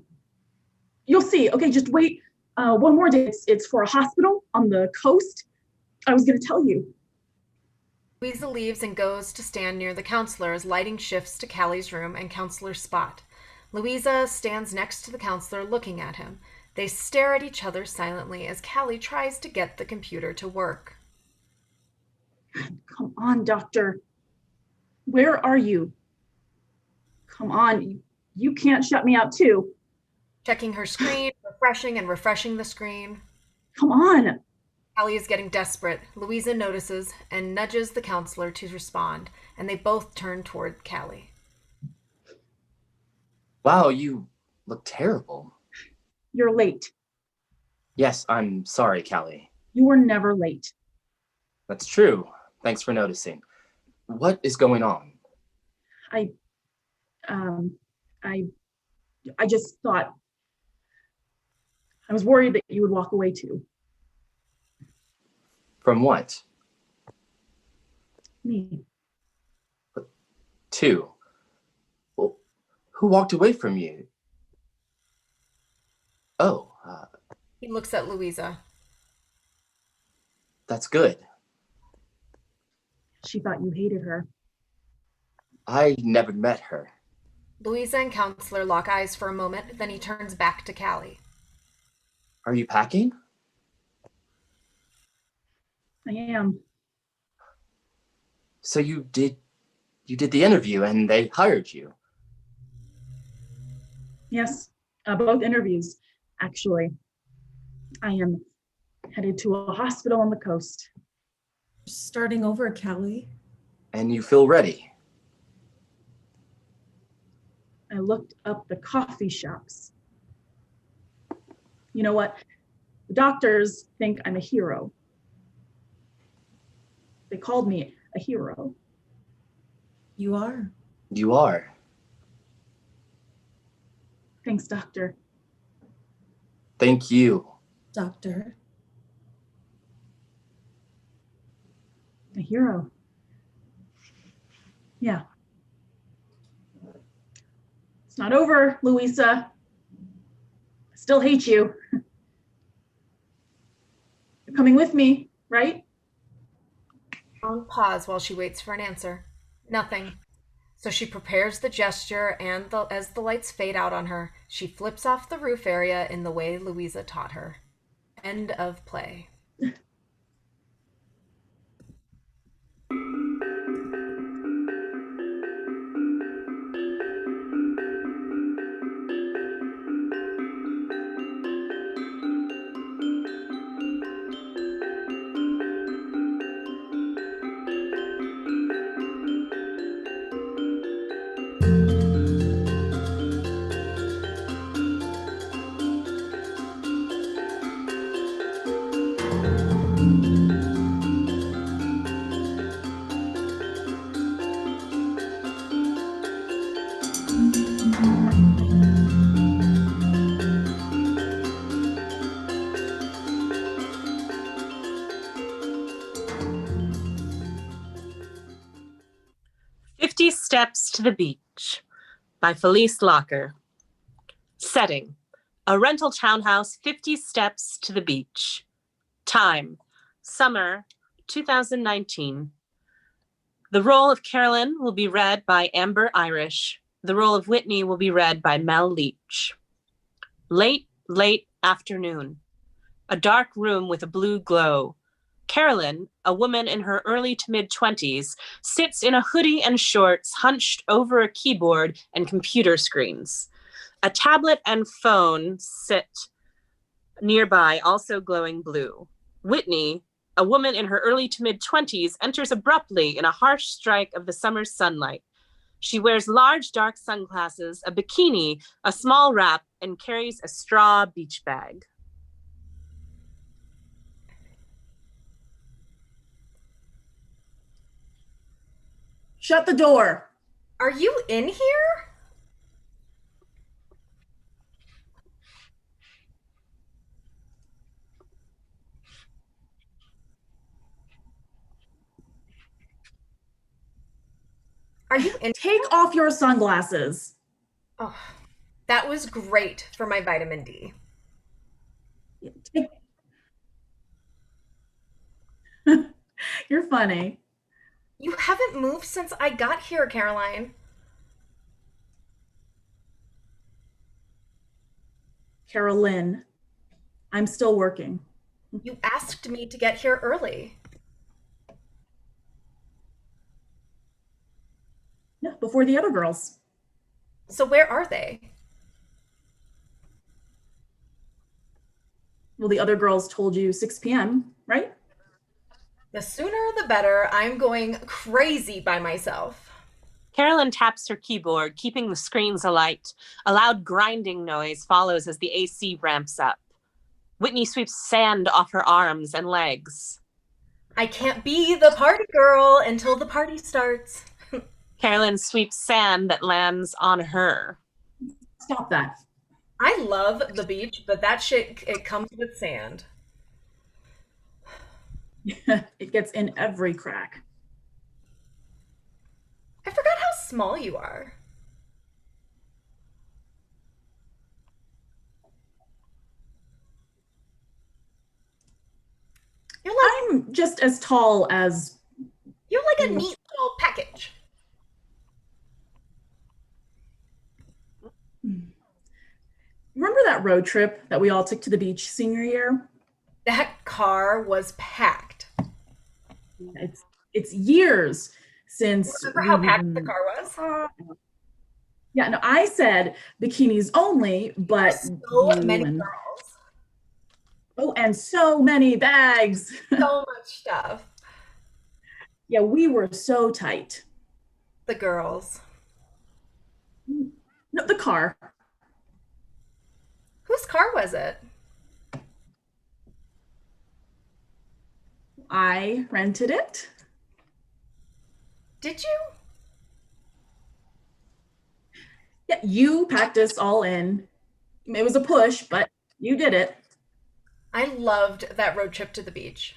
Speaker 8: You'll see. Okay, just wait one more day. It's for a hospital on the coast. I was going to tell you.
Speaker 6: Louisa leaves and goes to stand near the counselor as lighting shifts to Callie's room and counselor's spot. Louisa stands next to the counselor looking at him. They stare at each other silently as Callie tries to get the computer to work.
Speaker 8: Come on, doctor. Where are you? Come on. You can't shut me out too.
Speaker 6: Checking her screen, refreshing the screen.
Speaker 8: Come on.
Speaker 6: Callie is getting desperate. Louisa notices and nudges the counselor to respond, and they both turn toward Callie.
Speaker 9: Wow, you look terrible.
Speaker 8: You're late.
Speaker 9: Yes, I'm sorry, Callie.
Speaker 8: You were never late.
Speaker 9: That's true. Thanks for noticing. What is going on?
Speaker 8: I just thought, I was worried that you would walk away too.
Speaker 9: From what?
Speaker 8: Me.
Speaker 9: 2. Well, who walked away from you? Oh,
Speaker 6: He looks at Louisa.
Speaker 9: that's good.
Speaker 8: She thought you hated her.
Speaker 9: I never met her.
Speaker 6: Louisa and Counselor lock eyes for a moment, then he turns back to Callie.
Speaker 9: Are you packing?
Speaker 8: I am.
Speaker 9: So you did the interview and they hired you?
Speaker 8: Yes, both interviews, actually. I am headed to a hospital on the coast.
Speaker 7: Starting over, Callie.
Speaker 9: And you feel ready?
Speaker 8: I looked up the coffee shops. You know what? The doctors think I'm a hero. They called me a hero.
Speaker 7: You are.
Speaker 9: You are.
Speaker 8: Thanks, doctor.
Speaker 9: Thank you.
Speaker 7: Doctor.
Speaker 8: A hero. Yeah. It's not over, Louisa. I still hate you. You're coming with me, right?
Speaker 6: Long pause while she waits for an answer. Nothing. So she prepares the gesture, and as the lights fade out on her, she flips off the roof area in the way Louisa taught her. End of play.
Speaker 4: "50 Steps to the Beach" by Felice Locker. Setting: a rental townhouse 50 steps to the beach. Time: summer 2019. The role of Carolyn will be read by Amber Irish. The role of Whitney will be read by Mel Leach. Late afternoon. A dark room with a blue glow. Carolyn, a woman in her early to mid-20s, sits in a hoodie and shorts, hunched over a keyboard and computer screens. A tablet and phone sit nearby, also glowing blue. Whitney, a woman in her early to mid-20s, enters abruptly in a harsh strike of the summer's sunlight. She wears large dark sunglasses, a bikini, a small wrap, and carries a straw beach bag.
Speaker 8: Shut the door.
Speaker 6: Are you in here? Are you in?
Speaker 8: Take off your sunglasses.
Speaker 6: Oh, that was great for my vitamin D.
Speaker 8: You're funny.
Speaker 6: You haven't moved since I got here, Caroline.
Speaker 8: Carolyn, I'm still working.
Speaker 6: You asked me to get here early.
Speaker 8: Yeah, before the other girls.
Speaker 6: So where are they?
Speaker 8: Well, the other girls told you 6 p.m., right?
Speaker 6: The sooner the better. I'm going crazy by myself.
Speaker 4: Carolyn taps her keyboard, keeping the screens alight. A loud grinding noise follows as the AC ramps up. Whitney sweeps sand off her arms and legs.
Speaker 6: I can't be the party girl until the party starts.
Speaker 4: Carolyn sweeps sand that lands on her.
Speaker 8: Stop that.
Speaker 6: I love the beach, but that shit, it comes with sand.
Speaker 8: It gets in every crack.
Speaker 6: I forgot how small you are.
Speaker 8: I'm just as tall as.
Speaker 6: You're like a neat little package.
Speaker 8: Remember that road trip that we all took to the beach senior year?
Speaker 6: That car was packed.
Speaker 8: It's years since
Speaker 6: Remember
Speaker 8: we
Speaker 6: how packed the
Speaker 8: even.
Speaker 6: car was?
Speaker 8: Yeah, no, I said bikinis only, but
Speaker 6: So
Speaker 8: you
Speaker 6: many
Speaker 8: and
Speaker 6: girls.
Speaker 8: oh, and so many bags.
Speaker 6: So much stuff.
Speaker 8: Yeah, we were so tight.
Speaker 6: The girls.
Speaker 8: No, the car.
Speaker 6: Whose car was it?
Speaker 8: I rented it.
Speaker 6: Did you?
Speaker 8: Yeah, you packed us all in. It was a push, but you did it.
Speaker 6: I loved that road trip to the beach.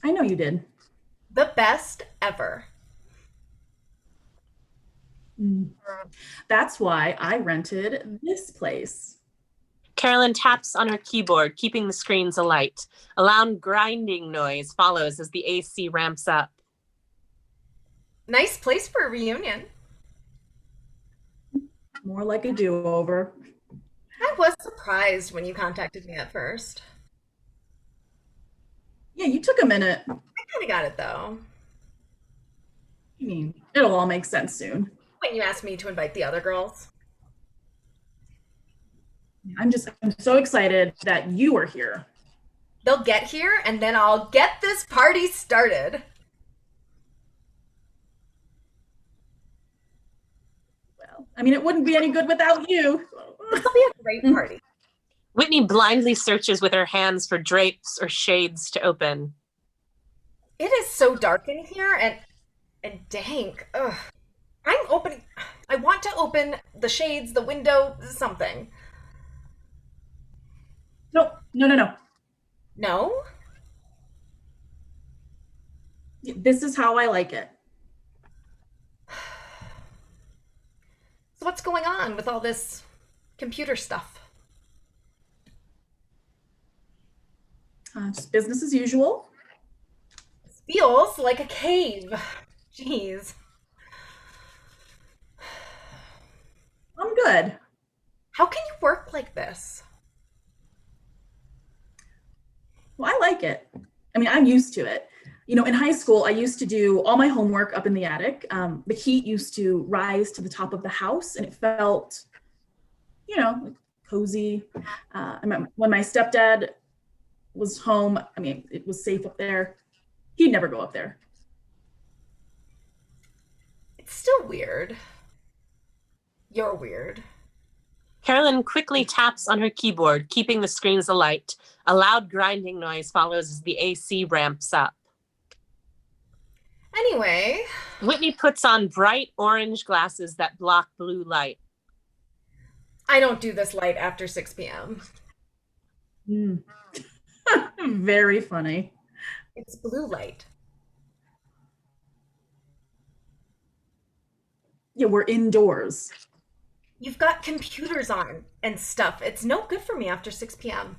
Speaker 8: I know you did.
Speaker 6: The best ever.
Speaker 8: That's why I rented this place.
Speaker 4: Carolyn taps on her keyboard, keeping the screens alight. A loud grinding noise follows as the AC ramps up.
Speaker 6: Nice place for a reunion.
Speaker 8: More like a do-over.
Speaker 6: I was surprised when you contacted me at first.
Speaker 8: Yeah, you took a minute.
Speaker 6: I kind of got it though.
Speaker 8: I mean, it'll all make sense soon.
Speaker 6: When you asked me to invite the other girls.
Speaker 8: I'm so excited that you are here.
Speaker 6: They'll get here and then I'll get this party started.
Speaker 8: Well, I mean, it wouldn't be any good without you.
Speaker 6: It'll be a great party.
Speaker 4: Whitney blindly searches with her hands for drapes or shades to open.
Speaker 6: It is so dark in here and dank. Ugh. I want to open the shades, the window, something.
Speaker 8: No.
Speaker 6: No?
Speaker 8: This is how I like it.
Speaker 6: So what's going on with all this computer stuff?
Speaker 8: Just business as usual.
Speaker 6: Feels like a cave. Jeez.
Speaker 8: I'm good.
Speaker 6: How can you work like this?
Speaker 8: Well, I like it. I mean, I'm used to it. You know, in high school, I used to do all my homework up in the attic. The heat used to rise to the top of the house, and it felt, cozy. When my stepdad was home, I mean, it was safe up there. He'd never go up there.
Speaker 6: It's still weird. You're weird.
Speaker 4: Carolyn quickly taps on her keyboard, keeping the screens alight. A loud grinding noise follows as the AC ramps up.
Speaker 6: Anyway.
Speaker 4: Whitney puts on bright orange glasses that block blue light.
Speaker 6: I don't do this light after 6 p.m.
Speaker 8: Very funny.
Speaker 6: It's blue light.
Speaker 8: Yeah, we're indoors.
Speaker 6: You've got computers on and stuff. It's no good for me after 6 p.m.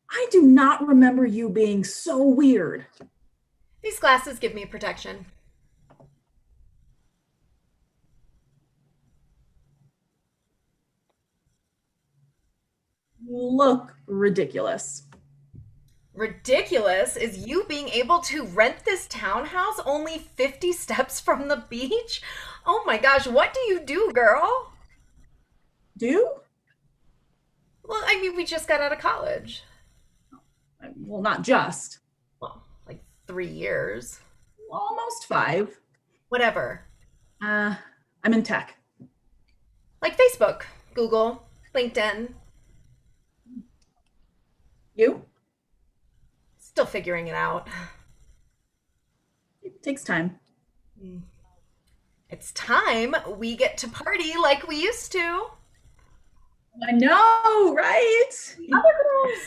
Speaker 8: I do not remember you being so weird.
Speaker 6: These glasses give me protection.
Speaker 8: You look ridiculous.
Speaker 6: Ridiculous is you being able to rent this townhouse only 50 steps from the beach? Oh my gosh, what do you do, girl?
Speaker 8: Do?
Speaker 6: Well, I mean, we just got out of college.
Speaker 8: Well, not just.
Speaker 6: Well, like 3 years.
Speaker 8: Almost 5.
Speaker 6: Whatever.
Speaker 8: I'm in tech.
Speaker 6: Like Facebook, Google, LinkedIn.
Speaker 8: You?
Speaker 6: Still figuring it out.
Speaker 8: It takes time.
Speaker 6: It's time we get to party like we used to.
Speaker 8: I know, right?
Speaker 6: Other girls.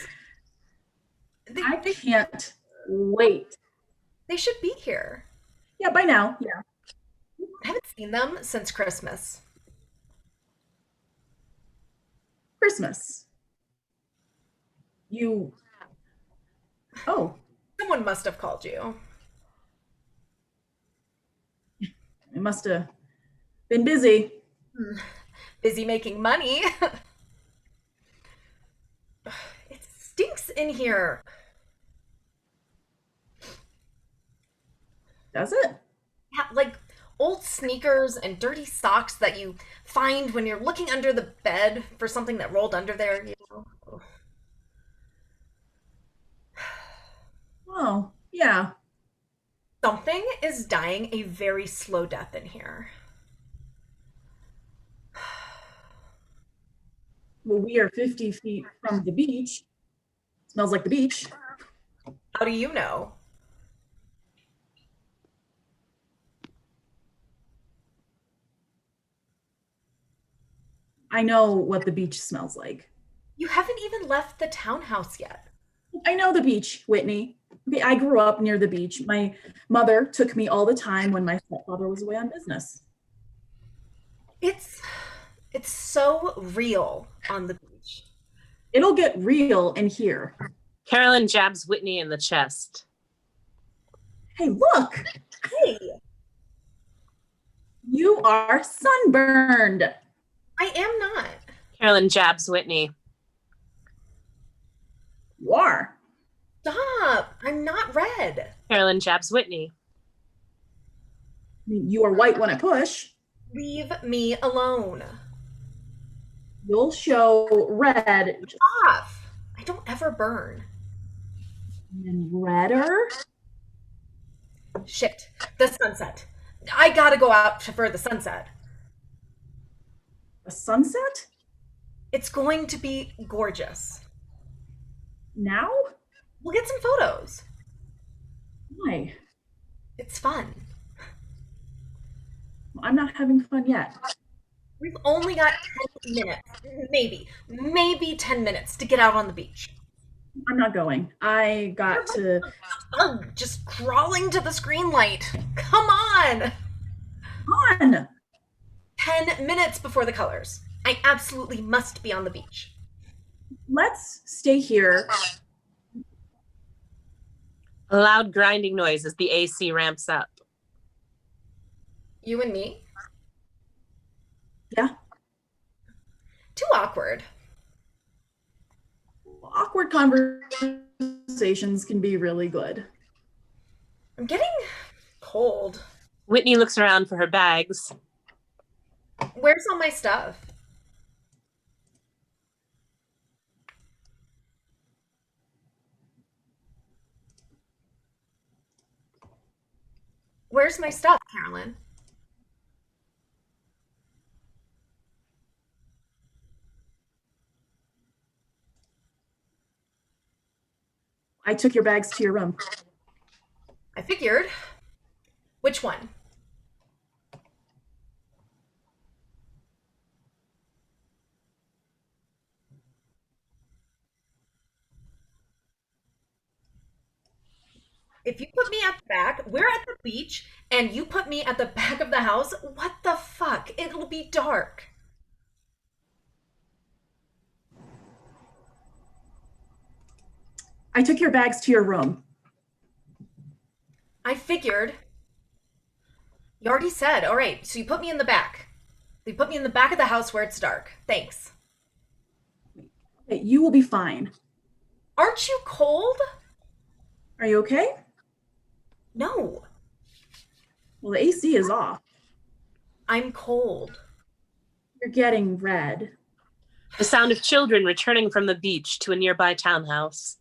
Speaker 8: I can't wait.
Speaker 6: They should be here.
Speaker 8: Yeah, by now. Yeah.
Speaker 6: I haven't seen them since Christmas.
Speaker 8: Christmas. You. Oh,
Speaker 6: Someone must have called you.
Speaker 8: it must have been busy.
Speaker 6: Busy making money. It stinks in here.
Speaker 8: Does it?
Speaker 6: Yeah, like old sneakers and dirty socks that you find when you're looking under the bed for something that rolled under there, you know?
Speaker 8: Oh, yeah.
Speaker 6: Something is dying a very slow death in here.
Speaker 8: Well, we are 50 feet from the beach. Smells like the beach.
Speaker 6: How do you know?
Speaker 8: I know what the beach smells like.
Speaker 6: You haven't even left the townhouse yet.
Speaker 8: I know the beach, Whitney. Okay, I grew up near the beach. My mother took me all the time when my stepfather was away on business.
Speaker 6: It's so real on the beach.
Speaker 8: It'll get real in here.
Speaker 4: Carolyn jabs Whitney in the chest.
Speaker 8: Hey, look!
Speaker 6: Hey,
Speaker 8: You are sunburned.
Speaker 6: I am not.
Speaker 4: Carolyn jabs Whitney.
Speaker 8: You are.
Speaker 6: Stop. I'm not red.
Speaker 4: Carolyn jabs Whitney.
Speaker 8: I mean, you are white when I push.
Speaker 6: Leave me alone.
Speaker 8: You'll show red
Speaker 6: Off. I don't ever burn.
Speaker 8: and redder.
Speaker 6: Shit. The sunset. I gotta go out for the sunset.
Speaker 8: A sunset?
Speaker 6: It's going to be gorgeous.
Speaker 8: Now?
Speaker 6: We'll get some photos.
Speaker 8: Why?
Speaker 6: It's fun.
Speaker 8: I'm not having fun yet.
Speaker 6: We've only got 10 minutes. Maybe 10 minutes to get out on the beach.
Speaker 8: I'm not going. I got to.
Speaker 6: Ugh, just crawling to the screen light. Come on.
Speaker 8: On!
Speaker 6: 10 minutes before the colors. I absolutely must be on the beach.
Speaker 8: Let's stay here.
Speaker 4: A loud grinding noise as the AC ramps up.
Speaker 6: You and me?
Speaker 8: Yeah.
Speaker 6: Too awkward.
Speaker 8: Awkward conversations can be really good.
Speaker 6: I'm getting cold.
Speaker 4: Whitney looks around for her bags.
Speaker 6: Where's all my stuff? Where's my stuff, Carolyn?
Speaker 8: I took your bags to your room.
Speaker 6: I figured. Which one? If you put me at the back, we're at the beach, and you put me at the back of the house, what the fuck? It'll be dark.
Speaker 8: I took your bags to your room.
Speaker 6: I figured. You already said, all right, so you put me in the back. You put me in the back of the house where it's dark. Thanks.
Speaker 8: Okay, you will be fine.
Speaker 6: Aren't you cold?
Speaker 8: Are you okay?
Speaker 6: No,
Speaker 8: Well, the AC is off.
Speaker 6: I'm cold.
Speaker 8: You're getting red.
Speaker 4: The sound of children returning from the beach to a nearby townhouse.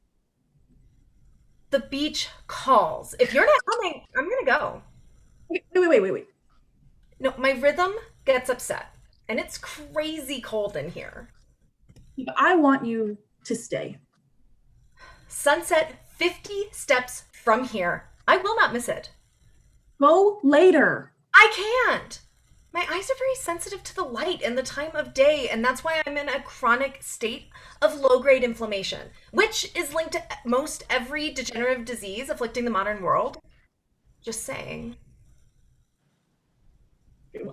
Speaker 6: The beach calls. If you're not coming, I'm gonna go.
Speaker 8: Wait.
Speaker 6: No, my rhythm gets upset, and it's crazy cold in here.
Speaker 8: I want you to stay.
Speaker 6: Sunset 50 steps from here. I will not miss it.
Speaker 8: Go later.
Speaker 6: I can't. My eyes are very sensitive to the light and the time of day, and that's why I'm in a chronic state of low-grade inflammation, which is linked to most every degenerative disease afflicting the modern world. Just saying.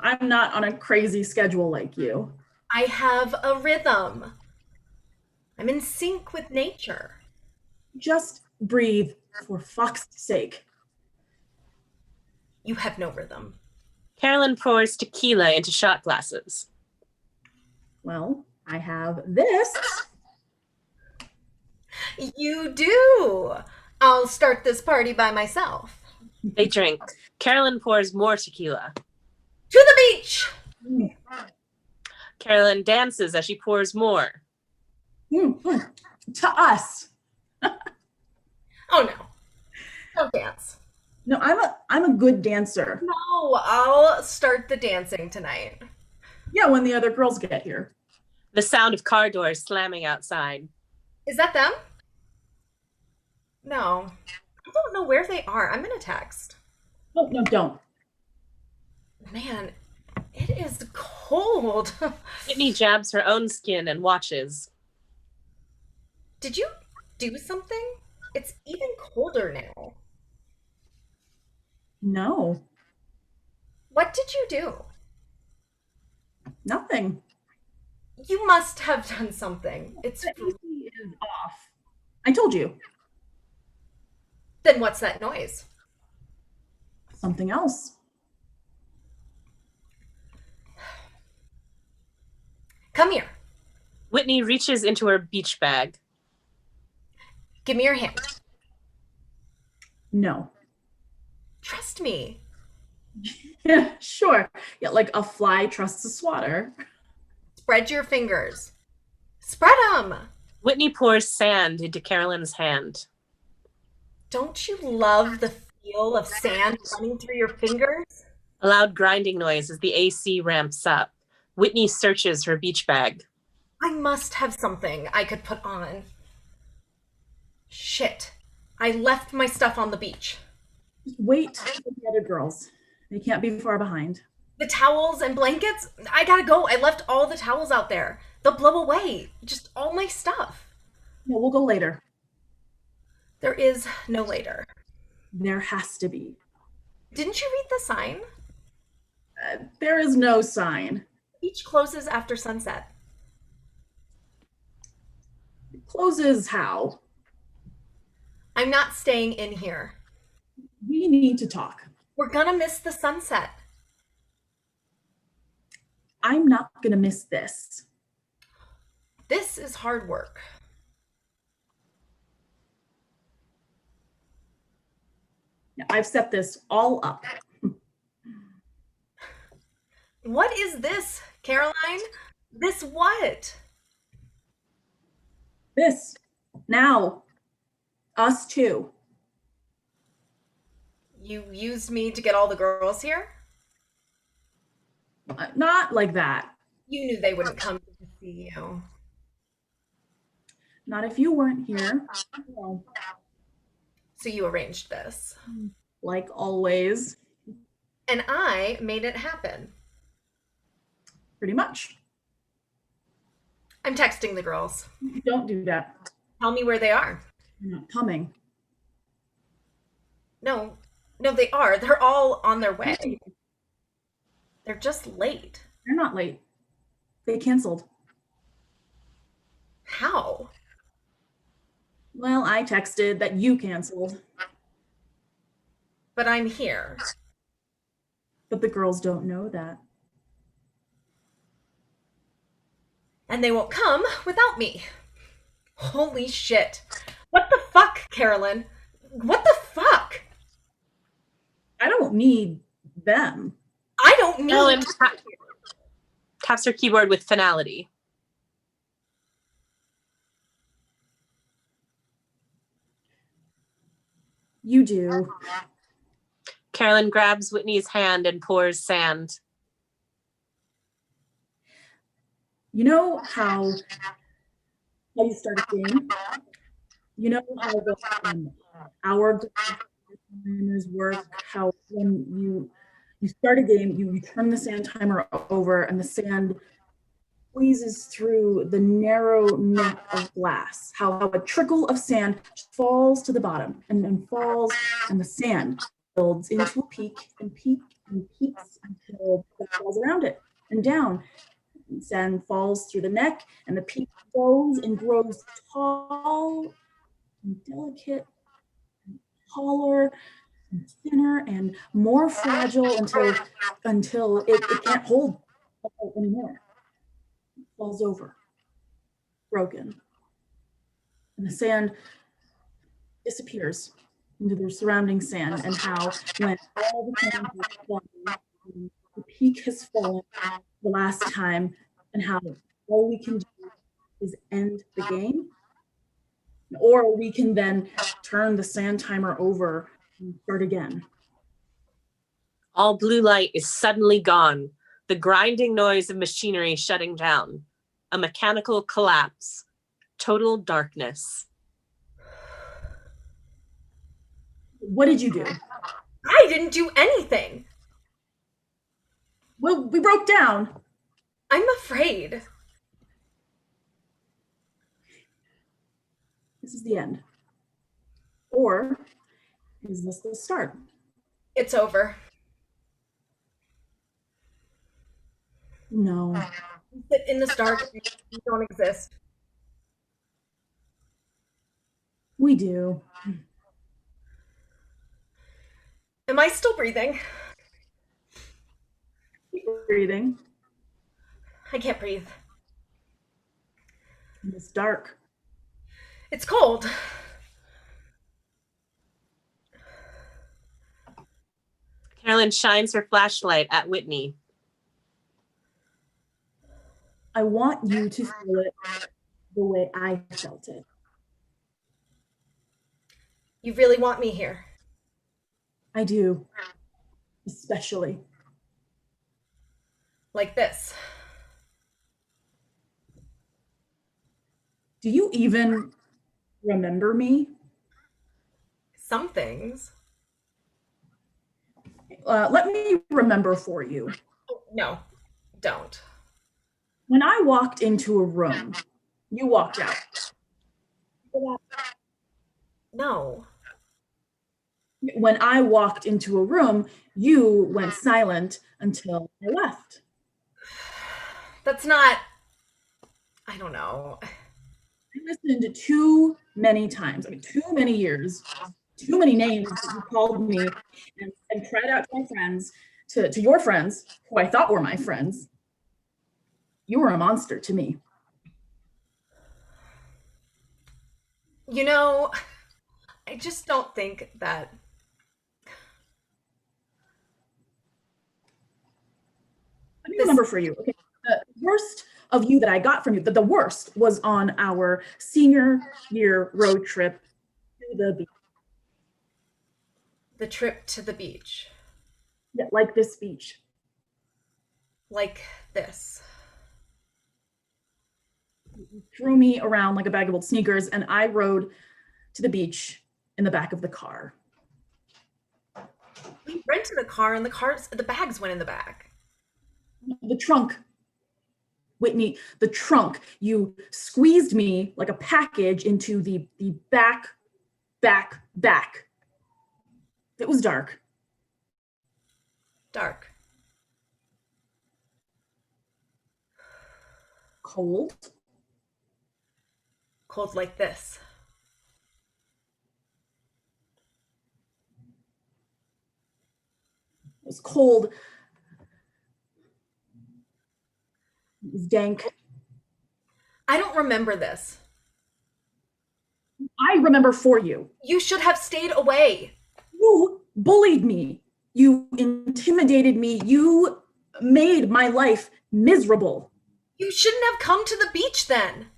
Speaker 8: I'm not on a crazy schedule like you.
Speaker 6: I have a rhythm. I'm in sync with nature.
Speaker 8: Just breathe, for fuck's sake.
Speaker 6: You have no rhythm.
Speaker 4: Carolyn pours tequila into shot glasses.
Speaker 8: Well, I have this.
Speaker 6: You do. I'll start this party by myself.
Speaker 4: They drink. Carolyn pours more tequila.
Speaker 6: To the beach!
Speaker 4: Carolyn dances as she pours more.
Speaker 8: To us.
Speaker 6: Oh no. Don't dance.
Speaker 8: No, I'm a good dancer.
Speaker 6: No, I'll start the dancing tonight.
Speaker 8: Yeah, when the other girls get here.
Speaker 4: The sound of car doors slamming outside.
Speaker 6: Is that them? No. I don't know where they are. I'm gonna text.
Speaker 8: Oh, no, don't.
Speaker 6: Man, it is cold.
Speaker 4: Whitney jabs her own skin and watches.
Speaker 6: Did you do something? It's even colder now.
Speaker 8: No,
Speaker 6: What did you do?
Speaker 8: nothing.
Speaker 6: You must have done something. It's
Speaker 8: The AC is off. I told you.
Speaker 6: Then what's that noise?
Speaker 8: Something else.
Speaker 6: Come here.
Speaker 4: Whitney reaches into her beach bag.
Speaker 6: Give me your hand.
Speaker 8: No.
Speaker 6: Trust me.
Speaker 8: Yeah, sure. Yeah, like a fly trusts a swatter.
Speaker 6: Spread your fingers. Spread them.
Speaker 4: Whitney pours sand into Carolyn's hand.
Speaker 6: Don't you love the feel of sand running through your fingers?
Speaker 4: A loud grinding noise as the AC ramps up. Whitney searches her beach bag.
Speaker 6: I must have something I could put on. Shit. I left my stuff on the beach.
Speaker 8: Wait for the other girls. They can't be far behind.
Speaker 6: The towels and blankets? I gotta go. I left all the towels out there. They'll blow away. Just all my stuff.
Speaker 8: No, we'll go later.
Speaker 6: There is no later.
Speaker 8: There has to be.
Speaker 6: Didn't you read the sign?
Speaker 8: There is no sign.
Speaker 6: Beach closes after sunset.
Speaker 8: It closes how?
Speaker 6: I'm not staying in here.
Speaker 8: We need to talk.
Speaker 6: We're gonna miss the sunset.
Speaker 8: I'm not gonna miss this.
Speaker 6: This is hard work.
Speaker 8: I've set this all up.
Speaker 6: What is this, Caroline? This what?
Speaker 8: This. Now. Us too.
Speaker 6: You used me to get all the girls here?
Speaker 8: Not like that.
Speaker 6: You knew they wouldn't come to see you.
Speaker 8: Not if you weren't here. Well,
Speaker 6: So you arranged this.
Speaker 8: like always.
Speaker 6: And I made it happen.
Speaker 8: Pretty much.
Speaker 6: I'm texting the girls.
Speaker 8: Don't do that.
Speaker 6: Tell me where they are.
Speaker 8: You're not coming.
Speaker 6: No, they are. They're all on their way. They're just late.
Speaker 8: They're not late. They canceled.
Speaker 6: How?
Speaker 8: Well, I texted that you canceled,
Speaker 6: But I'm here.
Speaker 8: but the girls don't know that.
Speaker 6: And they won't come without me. Holy shit. What the fuck, Carolyn? What the fuck?
Speaker 8: I don't need them.
Speaker 6: I don't need.
Speaker 4: Carolyn taps her keyboard with finality.
Speaker 8: You do.
Speaker 4: Carolyn grabs Whitney's hand and pours sand.
Speaker 8: You know how you start a game? You know how the hour timers work, how when You start a game, you turn the sand timer over, and the sand squeezes through the narrow neck of glass. How a trickle of sand falls to the bottom and falls, and the sand builds into a peak and peaks until it falls around it and down. And sand falls through the neck, and the peak grows and grows tall and delicate, and taller and thinner and more fragile until it can't hold anymore. It falls over, broken. And the sand disappears into the surrounding sand, and how when all the sand has fallen, the peak has fallen the last time, and how all we can do is end the game, or we can then turn the sand timer over and start again.
Speaker 4: All blue light is suddenly gone. The grinding noise of machinery shutting down. A mechanical collapse. Total darkness.
Speaker 8: What did you do?
Speaker 6: I didn't do anything.
Speaker 8: Well, we broke down.
Speaker 6: I'm afraid.
Speaker 8: This is the end. Or is this the start?
Speaker 6: It's over.
Speaker 8: No.
Speaker 6: You sit in this dark. You don't exist.
Speaker 8: We do.
Speaker 6: Am I still breathing?
Speaker 8: Keep breathing.
Speaker 6: I can't breathe.
Speaker 8: It's dark.
Speaker 6: It's cold.
Speaker 4: Carolyn shines her flashlight at Whitney.
Speaker 8: I want you to feel it the way I felt it.
Speaker 6: You really want me here?
Speaker 8: I do. Especially.
Speaker 6: Like this.
Speaker 8: Do you even remember me?
Speaker 6: Some things.
Speaker 8: Let me remember for you.
Speaker 6: Oh, no, don't.
Speaker 8: When I walked into a room, you walked out.
Speaker 6: No.
Speaker 8: When I walked into a room, you went silent until I left.
Speaker 6: That's not. I don't know.
Speaker 8: I listened too many times, too many years, too many names that you called me and cried out to my friends, to your friends, who I thought were my friends. You were a monster to me.
Speaker 6: You know, I just don't think that.
Speaker 8: Let me remember for you. Okay, the worst of you that I got from you, the worst was on our senior year road trip to the beach.
Speaker 6: The trip to the beach.
Speaker 8: Yeah, like this beach.
Speaker 6: Like this.
Speaker 8: You threw me around like a bag of old sneakers, and I rode to the beach in the back of the car.
Speaker 6: We rented a car, and the bags went in the back.
Speaker 8: The trunk. Whitney, the trunk. You squeezed me like a package into the back. It was dark.
Speaker 6: Dark.
Speaker 8: Cold.
Speaker 6: Cold like this.
Speaker 8: It was cold. It was dank.
Speaker 6: I don't remember this.
Speaker 8: I remember for you.
Speaker 6: You should have stayed away.
Speaker 8: You bullied me. You intimidated me. You made my life miserable.
Speaker 6: You shouldn't have come to the beach then.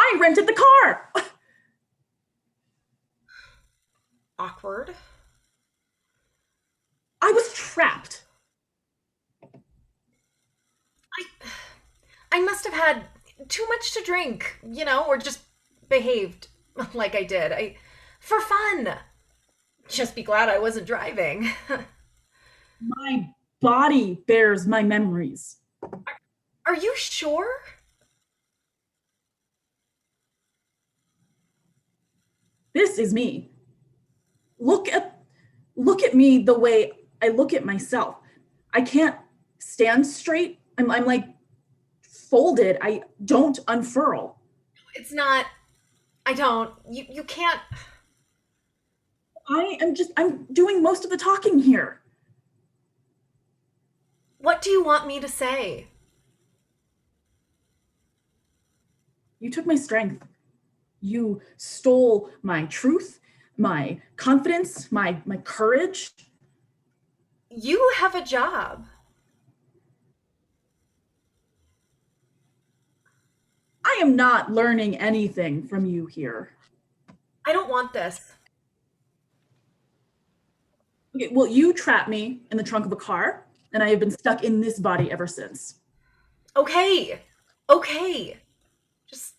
Speaker 8: I rented the car.
Speaker 6: Awkward.
Speaker 8: I was trapped.
Speaker 6: I must have had too much to drink, or just behaved like I did. For fun. Just be glad I wasn't driving.
Speaker 8: My body bears my memories.
Speaker 6: Are you sure?
Speaker 8: This is me. Look at me the way I look at myself. I can't stand straight. I'm like folded. I don't unfurl.
Speaker 6: It's not. I don't. You can't.
Speaker 8: I'm doing most of the talking here.
Speaker 6: What do you want me to say?
Speaker 8: You took my strength. You stole my truth, my confidence, my courage.
Speaker 6: You have a job.
Speaker 8: I am not learning anything from you here.
Speaker 6: I don't want this.
Speaker 8: Okay, well, you trapped me in the trunk of a car, and I have been stuck in this body ever since.
Speaker 6: Okay. Okay. Just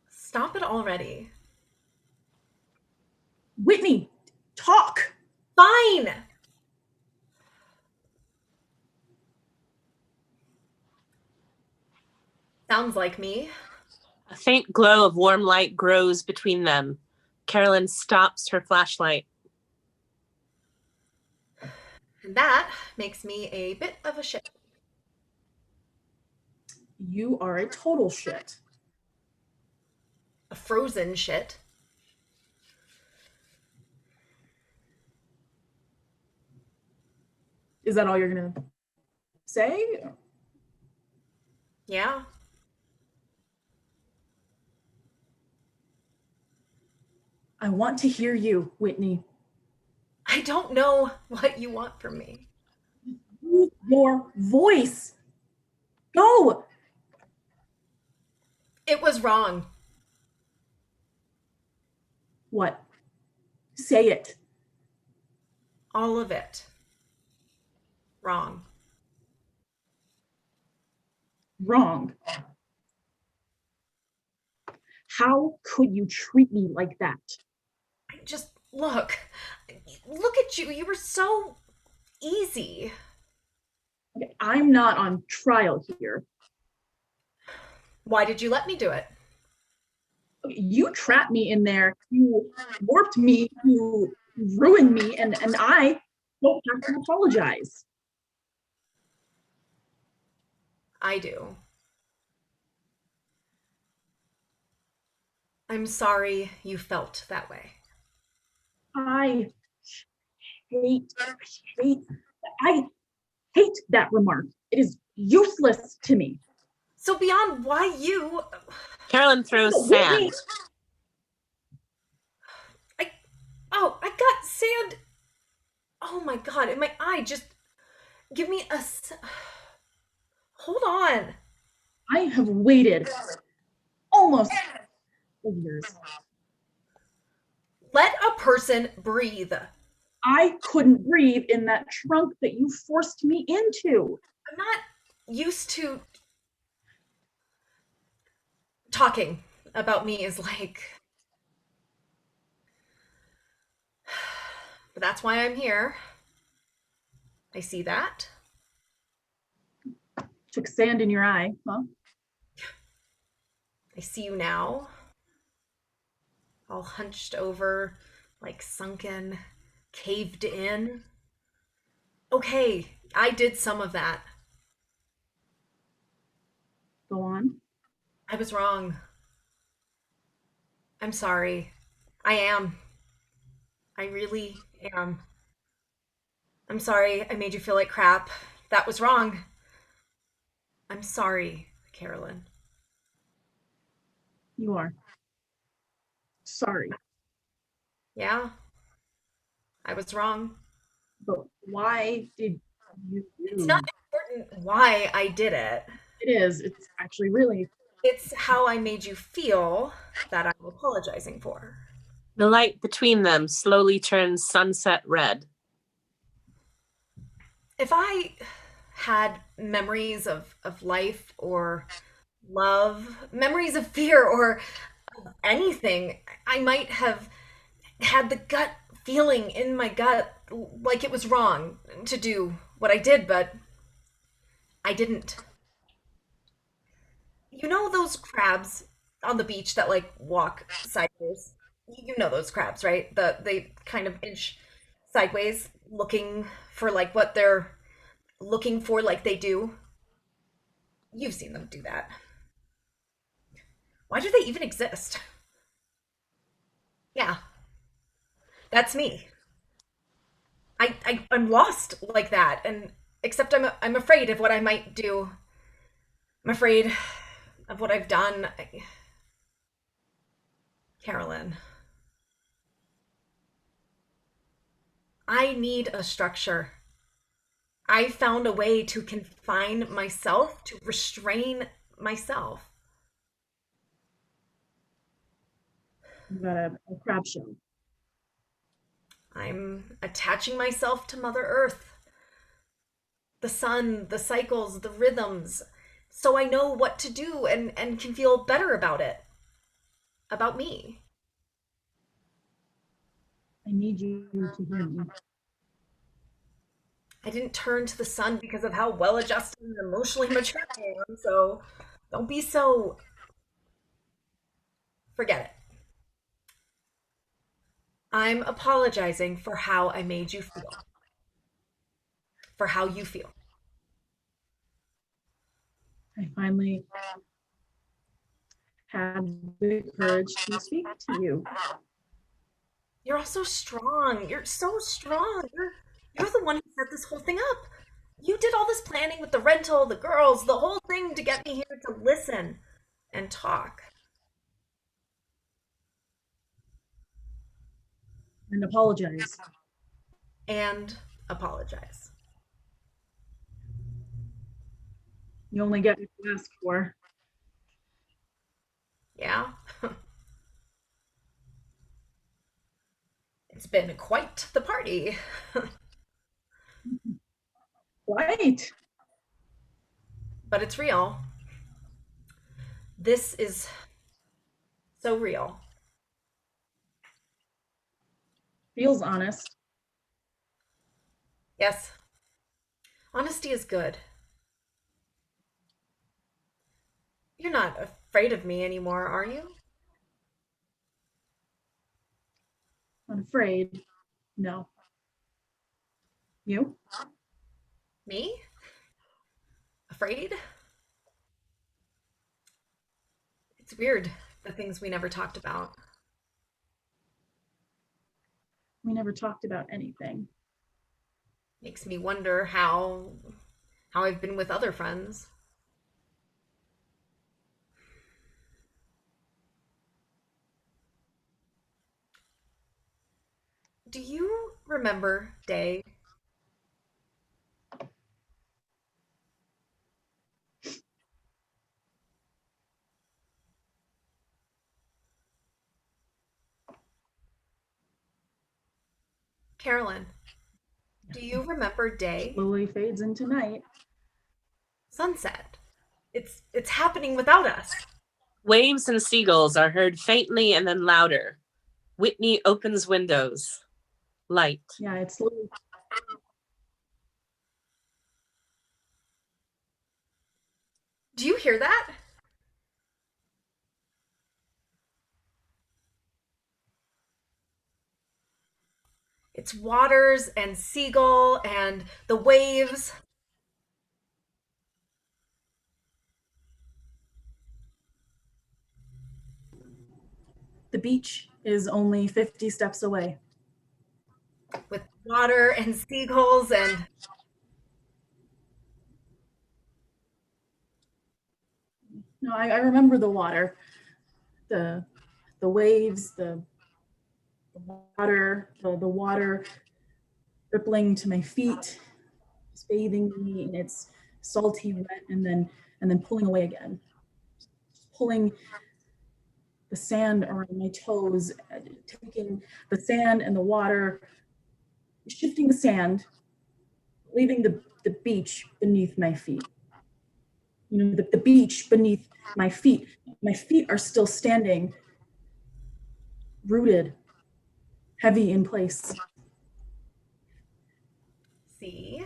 Speaker 6: stop it already.
Speaker 8: Whitney, talk.
Speaker 6: Fine. Sounds like me.
Speaker 4: A faint glow of warm light grows between them. Carolyn stops her flashlight.
Speaker 6: And that makes me a bit of a shit.
Speaker 8: You are a total shit.
Speaker 6: A frozen shit.
Speaker 8: Is that all you're gonna say?
Speaker 6: Yeah.
Speaker 8: I want to hear you, Whitney.
Speaker 6: I don't know what you want from me.
Speaker 8: Use your voice. Go.
Speaker 6: It was wrong.
Speaker 8: What? Say it.
Speaker 6: All of it. Wrong.
Speaker 8: Wrong. How could you treat me like that?
Speaker 6: Just look. Look at you. You were so easy.
Speaker 8: Okay, I'm not on trial here.
Speaker 6: Why did you let me do it?
Speaker 8: Okay, you trapped me in there. You warped me. You ruined me, and I don't have to apologize.
Speaker 6: I do. I'm sorry you felt that way.
Speaker 8: I hate, I hate that remark. It is useless to me.
Speaker 6: So beyond why you...
Speaker 4: Carolyn throws
Speaker 8: Whitney.
Speaker 4: sand.
Speaker 6: I got sand. Oh my God, in my eye. Just give me a... Hold on.
Speaker 8: I have waited almost years.
Speaker 6: Let a person breathe.
Speaker 8: I couldn't breathe in that trunk that you forced me into.
Speaker 6: I'm not used to talking about me is like... But that's why I'm here. I see that.
Speaker 8: Took sand in your eye, huh?
Speaker 6: I see you now. All hunched over, like sunken, caved in. Okay, I did some of that.
Speaker 8: Go on.
Speaker 6: I was wrong. I'm sorry. I am. I really am. I'm sorry I made you feel like crap. That was wrong. I'm sorry, Carolyn.
Speaker 8: You are. Sorry.
Speaker 6: Yeah, I was wrong.
Speaker 8: But why did you do?
Speaker 6: It's not important why I did it.
Speaker 8: It is. It's actually really.
Speaker 6: It's how I made you feel that I'm apologizing for.
Speaker 4: The light between them slowly turns sunset red.
Speaker 6: If I had memories of life or love, memories of fear or anything, I might have had the gut feeling in my gut like it was wrong to do what I did, but I didn't. You know those crabs on the beach that like walk sideways? You know those crabs, right? They kind of inch sideways looking for like what they're looking for like they do. You've seen them do that. Why do they even exist? Yeah, that's me. I'm lost like that, and except I'm afraid of what I might do. I'm afraid of what I've done. Carolyn, I need a structure. I found a way to confine myself, to restrain myself.
Speaker 8: You got a crab show.
Speaker 6: I'm attaching myself to Mother Earth, the sun, the cycles, the rhythms, so I know what to do and can feel better about it, about me.
Speaker 8: I need you to hear me.
Speaker 6: I didn't turn to the sun because of how well adjusted and emotionally mature I am, so don't be so. Forget it. I'm apologizing for how I made you feel, for how you feel.
Speaker 8: I finally had the courage to speak to you.
Speaker 6: You're also strong. You're so strong. You're the one who set this whole thing up. You did all this planning with the rental, the girls, the whole thing to get me here to listen and talk.
Speaker 8: And apologize.
Speaker 6: And apologize.
Speaker 8: You only get what you ask for.
Speaker 6: Yeah? It's been quite the party.
Speaker 8: Right.
Speaker 6: But it's real. This is so real.
Speaker 8: Feels honest.
Speaker 6: Yes. Honesty is good. You're not afraid of me anymore, are you?
Speaker 8: Not afraid. No. You?
Speaker 6: Me? Afraid? It's weird, the things we never talked about.
Speaker 8: We never talked about anything.
Speaker 6: Makes me wonder how I've been with other friends. Do you remember Day? Carolyn, do you remember Day?
Speaker 8: Slowly fades into night.
Speaker 6: Sunset. It's happening without us.
Speaker 4: Waves and seagulls are heard faintly and then louder. Whitney opens windows. Light.
Speaker 8: Yeah, it's slowly.
Speaker 6: Do you hear that? It's waters and seagull and the waves.
Speaker 8: The beach is only 50 steps away.
Speaker 6: With water and seagulls and
Speaker 8: No, I remember the water, the waves, the water rippling to my feet, just bathing me in its salty wet, and then pulling away again, just pulling the sand around my toes, taking the sand and the water, shifting the sand, leaving the beach beneath my feet. You know, the beach beneath my feet. My feet are still standing, rooted, heavy in place.
Speaker 6: See?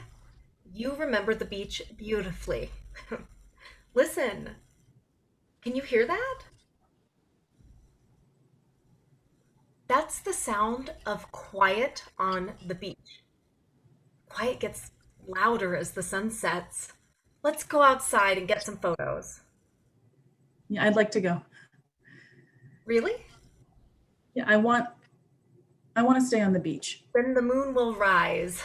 Speaker 6: You remember the beach beautifully. Listen. Can you hear that? That's the sound of quiet on the beach. Quiet gets louder as the sun sets. Let's go outside and get some photos.
Speaker 8: Yeah, I'd like to go.
Speaker 6: Really?
Speaker 8: Yeah, I want to stay on the beach.
Speaker 6: Then the moon will rise.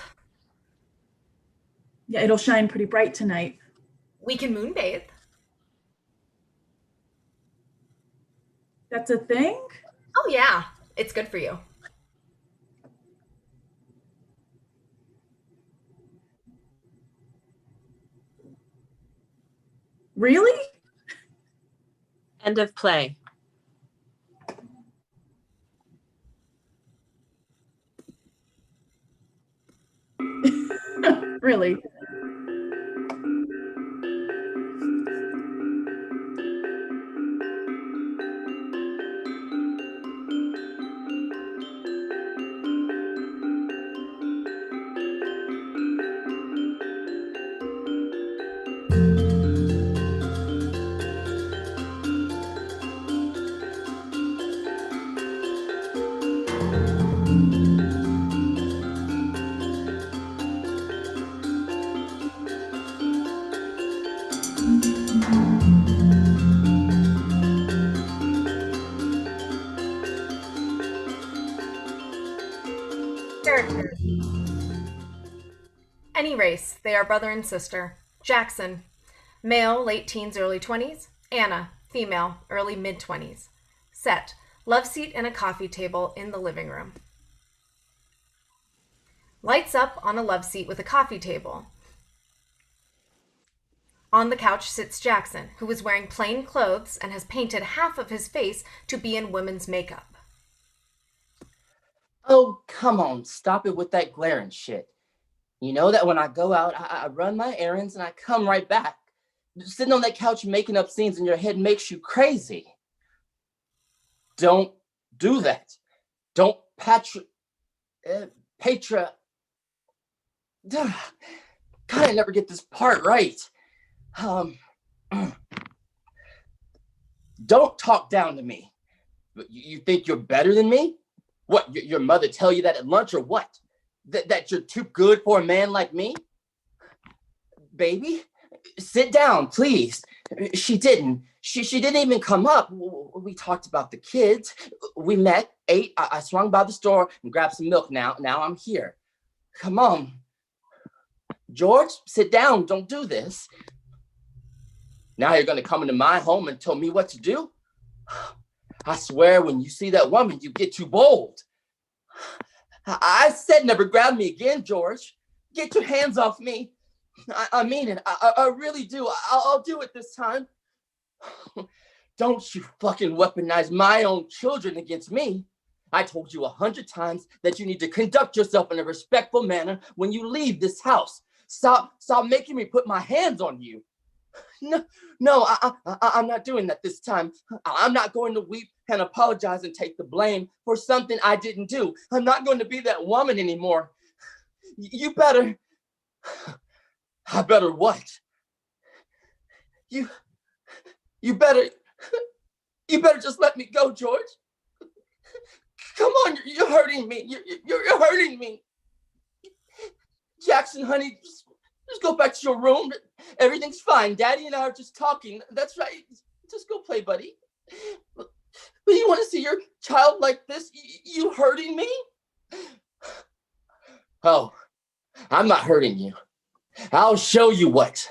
Speaker 8: Yeah, it'll shine pretty bright tonight.
Speaker 6: We can moonbathe.
Speaker 8: That's a thing?
Speaker 6: Oh yeah, it's good for you.
Speaker 8: Really?
Speaker 4: End of play.
Speaker 8: Really?
Speaker 6: Characters. Any race, they are brother and sister. Jackson, male, late teens, early 20s. Anna, female, early mid 20s. Set, love seat and a coffee table in the living room. Lights up on a love seat with a coffee table. On the couch sits Jackson, who is wearing plain clothes and has painted half of his face to be in women's makeup.
Speaker 9: Oh, come on, stop it with that glaring shit. You know that when I go out, I run my errands and I come right back. Sitting on that couch making up scenes in your head makes you crazy. Don't do that. Don't God, I never get this part right. Don't talk down to me. You think you're better than me? What, your mother tell you that at lunch or what? That you're too good for a man like me? Baby, sit down, please. She didn't. She didn't even come up. We talked about the kids. We met, ate. I swung by the store and grabbed some milk. Now I'm here. Come on. George, sit down. Don't do this. Now you're going to come into my home and tell me what to do? I swear when you see that woman, you get too bold. I said never grab me again, George. Get your hands off me. I mean it. I really do. I'll do it this time. Don't you fucking weaponize my own children against me. I told you 100 times that you need to conduct yourself in a respectful manner when you leave this house. Stop making me put my hands on you. No, I'm not doing that this time. I'm not going to weep and apologize and take the blame for something I didn't do. I'm not going to be that woman anymore. You better. I better what? You better just let me go, George. Come on, you're hurting me. You're hurting me. Jackson, honey, just go back to your room. Everything's fine. Daddy and I are just talking. That's right. Just go play, buddy. But you want to see your child like this? You hurting me? Oh, I'm not hurting you. I'll show you what.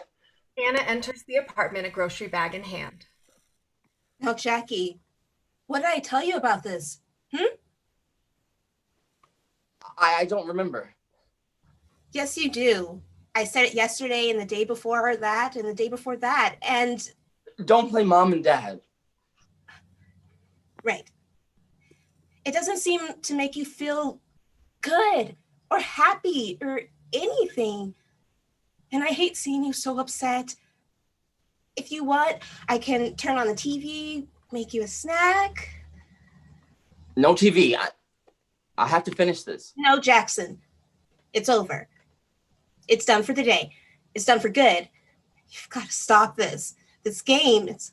Speaker 6: Anna enters the apartment, a grocery bag in hand.
Speaker 10: Now, Jackie, what did I tell you about this?
Speaker 9: I don't remember.
Speaker 10: Yes, you do. I said it yesterday and the day before that and the day before that. And
Speaker 9: don't play mom and dad.
Speaker 10: Right. It doesn't seem to make you feel good or happy or anything. And I hate seeing you so upset. If you want, I can turn on the TV, make you a snack.
Speaker 9: No TV. I have to finish this.
Speaker 10: No, Jackson. It's over. It's done for the day. It's done for good. You've got to stop this. This game, it's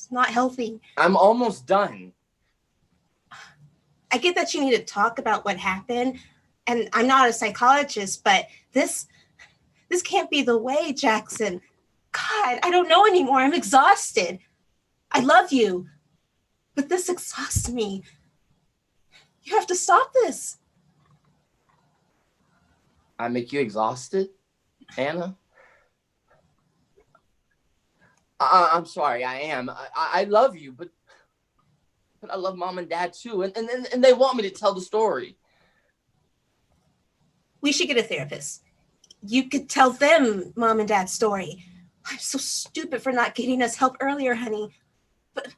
Speaker 10: not healthy.
Speaker 9: I'm almost done.
Speaker 10: I get that you need to talk about what happened, and I'm not a psychologist, but this can't be the way, Jackson. God, I don't know anymore. I'm exhausted. I love you, but this exhausts me. You have to stop this.
Speaker 9: I make you exhausted, Anna? I'm sorry, I am. I love you, but I love Mom and Dad too, and they want me to tell the story.
Speaker 10: We should get a therapist. You could tell them Mom and Dad's story. I'm so stupid for not getting us help earlier, honey. But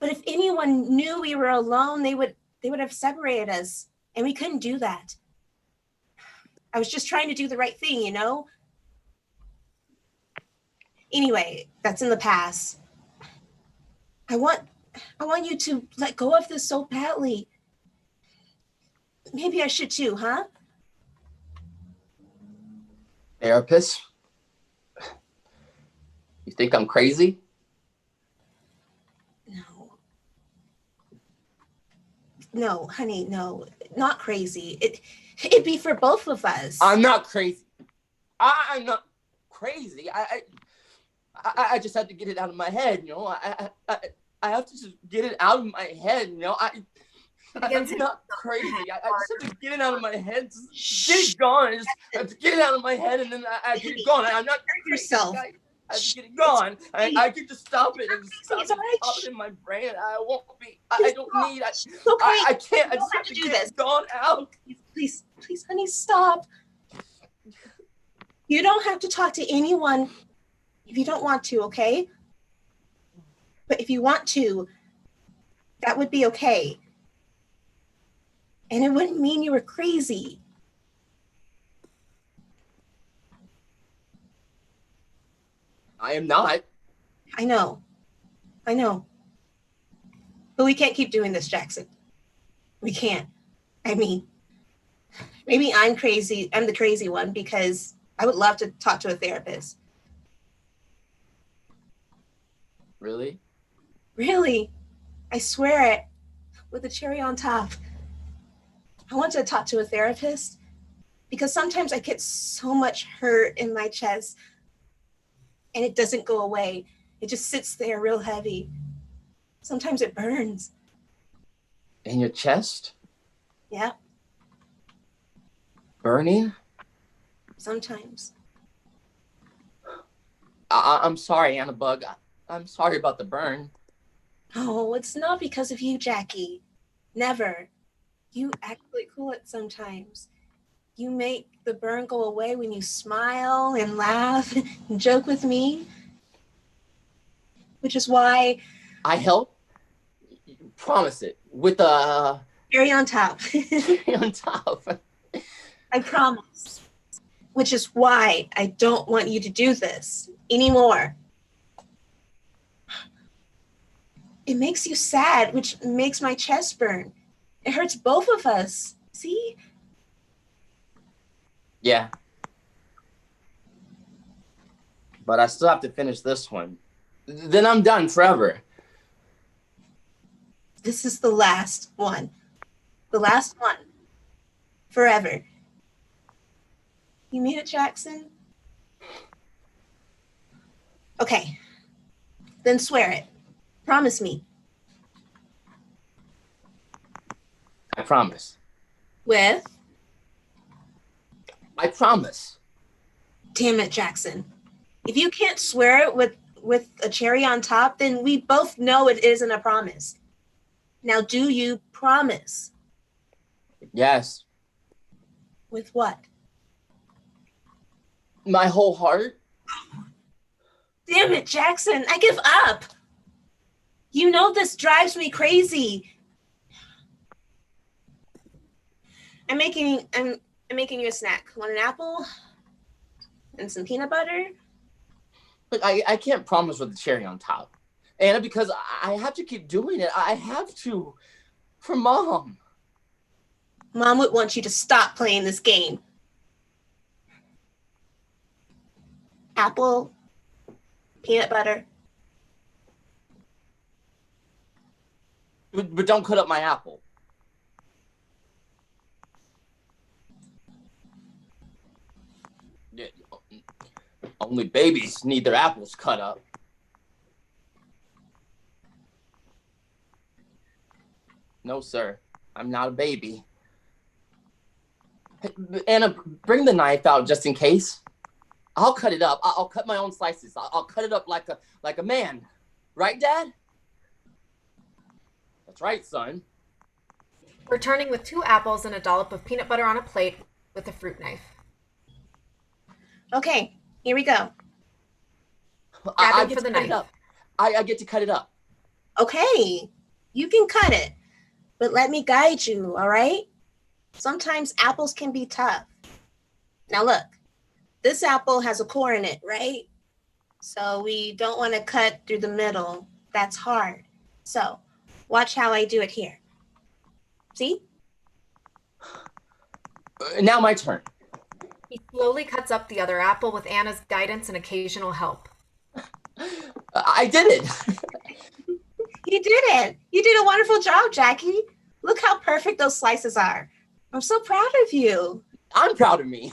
Speaker 10: if anyone knew we were alone, they would have separated us, and we couldn't do that. I was just trying to do the right thing, you know? Anyway, that's in the past. I want you to let go of this so badly. Maybe I should too, huh?
Speaker 9: Therapist? You think I'm crazy?
Speaker 10: No, honey, no, not crazy. It'd be for both of us.
Speaker 9: I'm not crazy. I'm not crazy. I just had to get it out of my head, you know. I have to just get it out of my head, you know. I'm not crazy. I just have to get it out of my head. Just get it gone. I just have to get it out of my head, and then I get it gone. I'm not
Speaker 10: yourself.
Speaker 9: I have to get it gone. I can just stop it and stop it in my brain. I won't be. I don't need. I can't. I just have to get it gone out.
Speaker 10: Please, honey, stop. You don't have to talk to anyone if you don't want to, okay? But if you want to, that would be okay. And it wouldn't mean you were crazy.
Speaker 9: I am not.
Speaker 10: I know. But we can't keep doing this, Jackson. We can't. I mean, maybe I'm crazy. I'm the crazy one because I would love to talk to a therapist.
Speaker 9: Really?
Speaker 10: Really? I swear it. With a cherry on top. I want to talk to a therapist because sometimes I get so much hurt in my chest and it doesn't go away. It just sits there real heavy. Sometimes it burns.
Speaker 9: In your chest?
Speaker 10: Yeah,
Speaker 9: Burning?
Speaker 10: sometimes.
Speaker 9: I'm sorry, Anna Bug. I'm sorry about the burn.
Speaker 10: Oh, it's not because of you, Jackie. Never. You act really cool at sometimes. You make the burn go away when you smile and laugh and joke with me. Which is why
Speaker 9: I help? Promise it. With a
Speaker 10: cherry on top.
Speaker 9: cherry on top.
Speaker 10: I promise. Which is why I don't want you to do this anymore. It makes you sad, which makes my chest burn. It hurts both of us. See?
Speaker 9: Yeah. But I still have to finish this one. Then I'm done forever.
Speaker 10: This is the last one. The last one. Forever. You mean it, Jackson? Okay. Then swear it. Promise me.
Speaker 9: I promise.
Speaker 10: With?
Speaker 9: I promise.
Speaker 10: Damn it, Jackson. If you can't swear it with a cherry on top, then we both know it isn't a promise. Now, do you promise?
Speaker 9: Yes.
Speaker 10: With what?
Speaker 9: My whole heart?
Speaker 10: Damn it, Jackson. I give up. You know this drives me crazy. I'm making you a snack. Want an apple? And some peanut butter?
Speaker 9: Look, I can't promise with the cherry on top. Anna, because I have to keep doing it. I have to. For Mom.
Speaker 10: Mom would want you to stop playing this game. Apple, peanut butter.
Speaker 9: But don't cut up my apple. Yeah, only babies need their apples cut up. No, sir. I'm not a baby. Hey, Anna, bring the knife out just in case. I'll cut it up. I'll cut my own slices. I'll cut it up like a man. Right, Dad? That's right, son.
Speaker 6: Returning with 2 apples and a dollop of peanut butter on a plate with a fruit knife.
Speaker 10: Okay, here we go.
Speaker 6: Grabbing for the knife.
Speaker 9: I get to cut it up.
Speaker 10: Okay, you can cut it, but let me guide you, all right? Sometimes apples can be tough. Now look, this apple has a core in it, right? So we don't want to cut through the middle. That's hard. So watch how I do it here. See?
Speaker 9: Now my turn.
Speaker 6: He slowly cuts up the other apple with Anna's guidance and occasional help.
Speaker 9: I did it.
Speaker 10: You did it. You did a wonderful job, Jackie. Look how perfect those slices are. I'm so proud of you.
Speaker 9: I'm proud of me.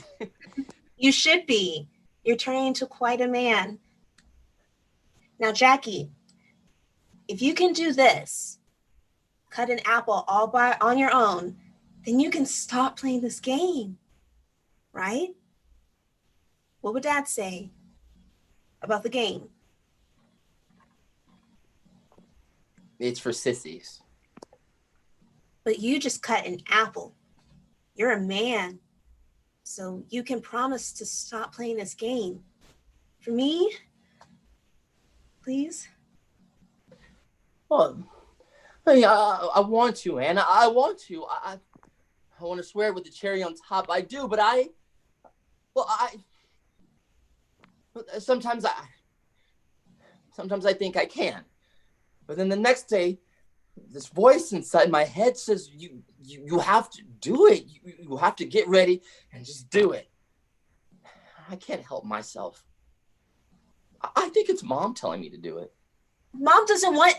Speaker 10: You should be. You're turning into quite a man. Now, Jackie, if you can do this, cut an apple all on your own, then you can stop playing this game, right? What would Dad say about the game?
Speaker 9: It's for sissies.
Speaker 10: But you just cut an apple. You're a man. So you can promise to stop playing this game. For me, please?
Speaker 9: Well, I want to, Anna. I want to. I want to swear with the cherry on top. I do, but sometimes I think I can. But then the next day, this voice inside my head says, you have to do it. You have to get ready and just do it. I can't help myself. I think it's Mom telling me to do it.
Speaker 10: Mom doesn't want...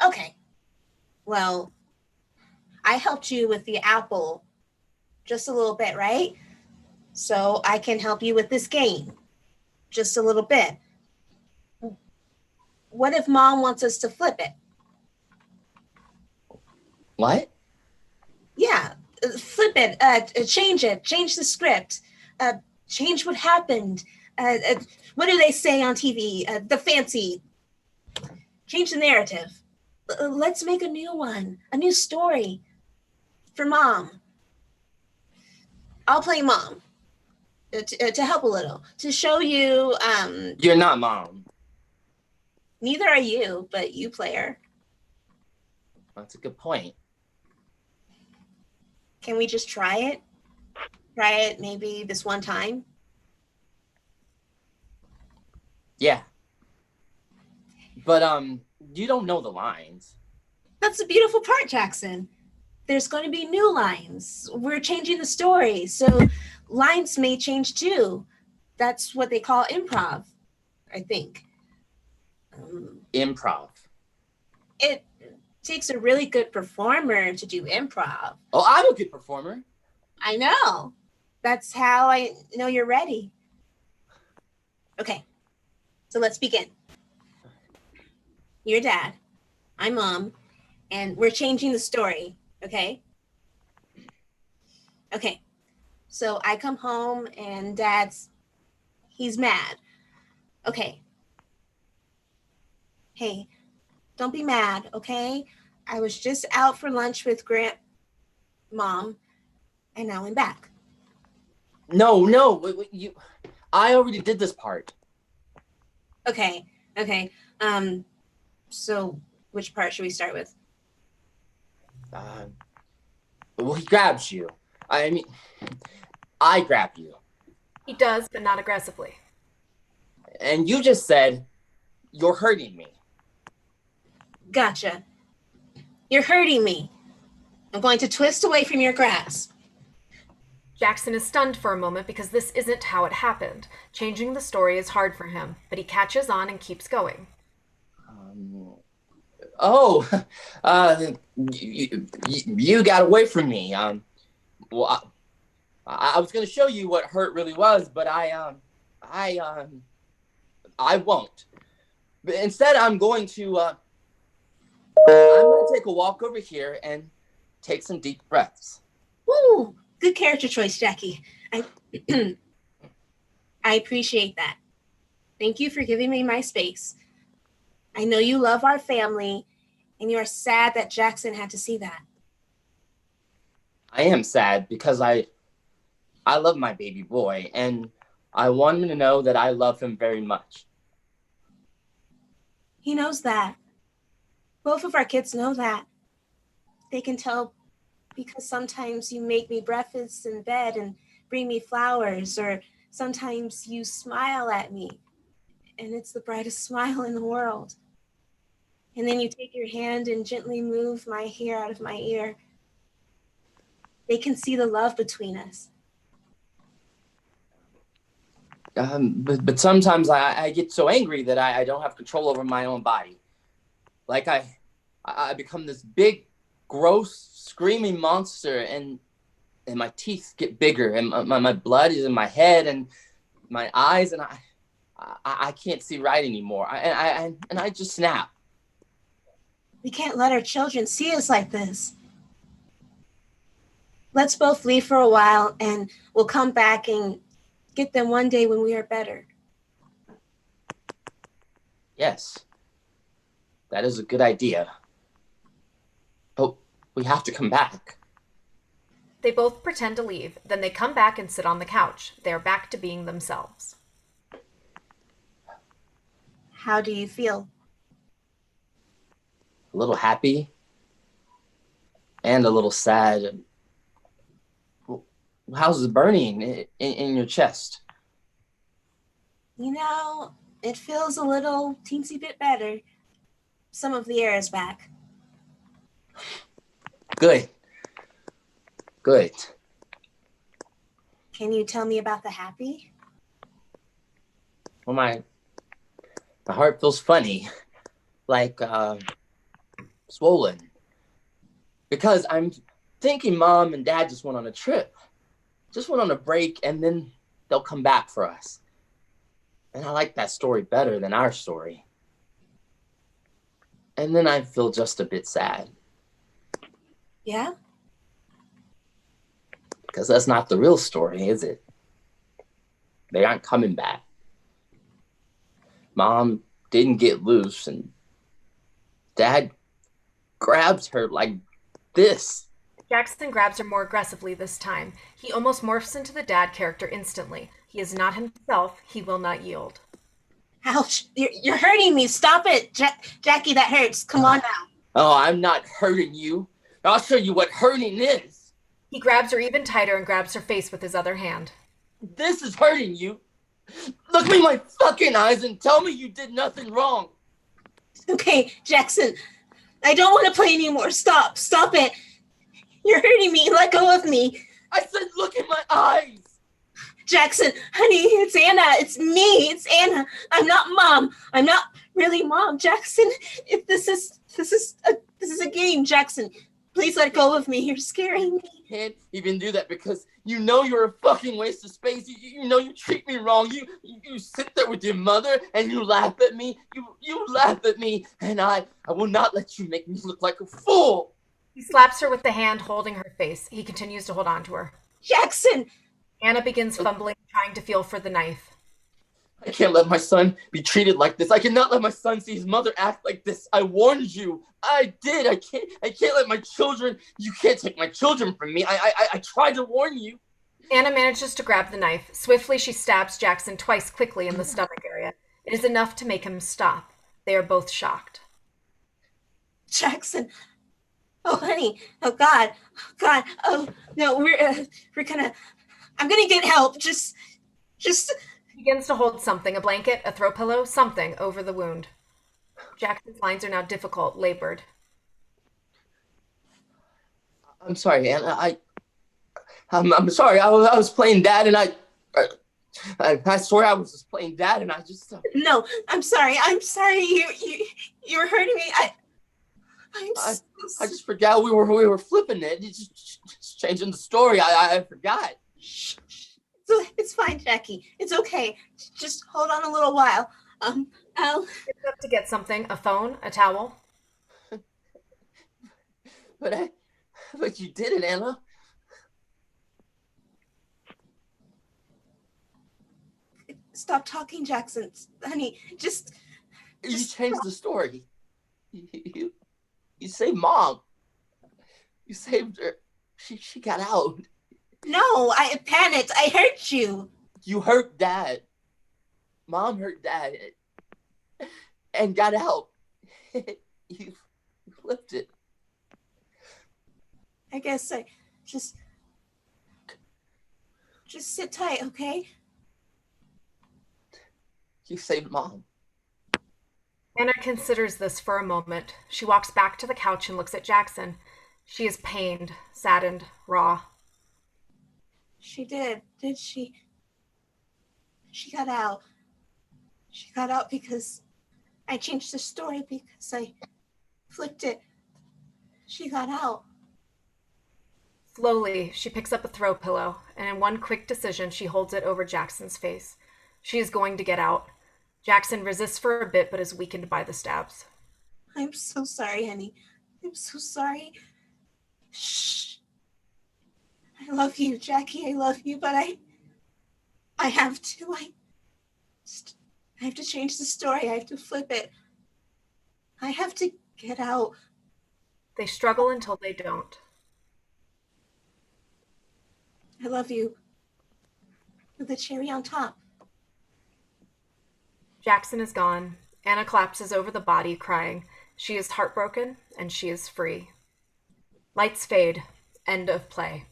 Speaker 10: Okay. Well, I helped you with the apple just a little bit, right? So I can help you with this game just a little bit. What if Mom wants us to flip it?
Speaker 9: What?
Speaker 10: Yeah, flip it, change the script, change what happened. What do they say on TV? The fancy. Change the narrative. Let's make a new one, a new story for Mom. I'll play Mom to help a little, to show you.
Speaker 9: You're not Mom.
Speaker 10: Neither are you, but you play her.
Speaker 9: That's a good point.
Speaker 10: Can we just try it? Try it maybe this one time?
Speaker 9: Yeah. But you don't know the lines.
Speaker 10: That's the beautiful part, Jackson. There's going to be new lines. We're changing the story, so lines may change too. That's what they call improv, I think.
Speaker 9: Improv.
Speaker 10: It takes a really good performer to do improv.
Speaker 9: Oh, I'm a good performer.
Speaker 10: I know. That's how I know you're ready. Okay, so let's begin. You're Dad, I'm Mom, and we're changing the story, okay? Okay, so I come home and he's mad. Okay. Hey, don't be mad, okay? I was just out for lunch with Mom, and now I'm back.
Speaker 9: No, wait, I already did this part.
Speaker 10: Okay. So which part should we start with?
Speaker 9: Well, he grabs you. I mean, I grab you.
Speaker 6: He does, but not aggressively.
Speaker 9: And you just said, you're hurting me.
Speaker 10: Gotcha. You're hurting me. I'm going to twist away from your grasp.
Speaker 6: Jackson is stunned for a moment because this isn't how it happened. Changing the story is hard for him, but he catches on and keeps going.
Speaker 9: Oh, you got away from me. Well, I was going to show you what hurt really was, but I won't. But instead, I'm going to take a walk over here and take some deep breaths.
Speaker 10: Woo! Good character choice, Jackie. I appreciate that. Thank you for giving me my space. I know you love our family, and you are sad that Jackson had to see that.
Speaker 9: I am sad because I love my baby boy, and I want him to know that I love him very much.
Speaker 10: He knows that. Both of our kids know that. They can tell because sometimes you make me breakfast in bed and bring me flowers, or sometimes you smile at me, and it's the brightest smile in the world. And then you take your hand and gently move my hair out of my ear. They can see the love between us.
Speaker 9: But sometimes I get so angry that I don't have control over my own body. Like I become this big, gross, screaming monster, and my teeth get bigger, and my blood is in my head and my eyes, and I can't see right anymore. And I just snap.
Speaker 10: We can't let our children see us like this. Let's both leave for a while, and we'll come back and get them one day when we are better.
Speaker 9: Yes, that is a good idea. But we have to come back.
Speaker 6: They both pretend to leave, then they come back and sit on the couch. They are back to being themselves.
Speaker 10: How do you feel?
Speaker 9: A little happy and a little sad. How's the burning in your chest?
Speaker 10: You know, it feels a little teensy bit better. Some of the air is back.
Speaker 9: Good. Good.
Speaker 10: Can you tell me about the happy?
Speaker 9: Well, my heart feels funny, like swollen, because I'm thinking Mom and Dad just went on a trip, just went on a break, and then they'll come back for us. And I like that story better than our story. And then I feel just a bit sad.
Speaker 10: Yeah?
Speaker 9: Because that's not the real story, is it? They aren't coming back. Mom didn't get loose, and Dad grabs her like this.
Speaker 6: Jackson grabs her more aggressively this time. He almost morphs into the dad character instantly. He is not himself. He will not yield.
Speaker 10: Ouch, you're hurting me. Stop it. Jackie, that hurts. Come on now.
Speaker 9: Oh, I'm not hurting you. I'll show you what hurting is.
Speaker 6: He grabs her even tighter and grabs her face with his other hand.
Speaker 9: This is hurting you. Look me in my fucking eyes and tell me you did nothing wrong.
Speaker 10: Okay, Jackson, I don't want to play anymore. Stop it. You're hurting me. Let go of me.
Speaker 9: I said look in my eyes.
Speaker 10: Jackson, honey, it's Anna. It's me. It's Anna. I'm not Mom. I'm not really Mom. Jackson, if this is a game, Jackson. Please let go of me. You're scaring me.
Speaker 9: Can't even do that because you know you're a fucking waste of space. You know you treat me wrong. You sit there with your mother and you laugh at me. You laugh at me, and I will not let you make me look like a fool.
Speaker 6: He slaps her with the hand holding her face. He continues to hold on to her.
Speaker 10: Jackson!
Speaker 6: Anna begins fumbling, trying to feel for the knife.
Speaker 9: I can't let my son be treated like this. I cannot let my son see his mother act like this. I warned you. I did. I can't let my children. You can't take my children from me. I tried to warn you.
Speaker 6: Anna manages to grab the knife. Swiftly, she stabs Jackson twice quickly in the stomach area. It is enough to make him stop. They are both shocked.
Speaker 10: Jackson. Oh, honey. Oh, God. Oh, God. Oh, no, we're gonna, I'm gonna get help. Just.
Speaker 6: He begins to hold something, a blanket, a throw pillow, something over the wound. Jackson's lines are now difficult, labored.
Speaker 9: I'm sorry, Anna. I'm sorry. I was playing dad, and I swear I was just playing dad, and I just.
Speaker 10: No, I'm sorry. I'm sorry. You were hurting me.
Speaker 9: I just forgot we were flipping it. Just changing the story. I forgot.
Speaker 10: Shh. It's fine, Jackie. It's okay. Just hold on a little while. I'll
Speaker 6: Gets up to get something, a phone, a towel.
Speaker 9: But you did it, Anna.
Speaker 10: stop talking, Jackson. Honey, just
Speaker 9: You changed the story. You saved Mom. You saved her. She got out.
Speaker 10: No, I panicked. I hurt you.
Speaker 9: You hurt Dad. Mom hurt Dad. And got out. You flipped it.
Speaker 10: I guess I just sit tight, okay?
Speaker 9: You saved Mom.
Speaker 6: Anna considers this for a moment. She walks back to the couch and looks at Jackson. She is pained, saddened, raw.
Speaker 10: She did she? She got out. She got out because I changed the story, because I flipped it. She got out.
Speaker 6: Slowly, she picks up a throw pillow, and in one quick decision, she holds it over Jackson's face. She is going to get out. Jackson resists for a bit, but is weakened by the stabs.
Speaker 10: I'm so sorry, honey. I'm so sorry. Shh. I love you, Jackie. I love you, but I have to. I have to change the story. I have to flip it. I have to get out.
Speaker 6: They struggle until they don't.
Speaker 10: I love you. With the cherry on top.
Speaker 6: Jackson is gone. Anna collapses over the body, crying. She is heartbroken, and she is free. Lights fade. End of play.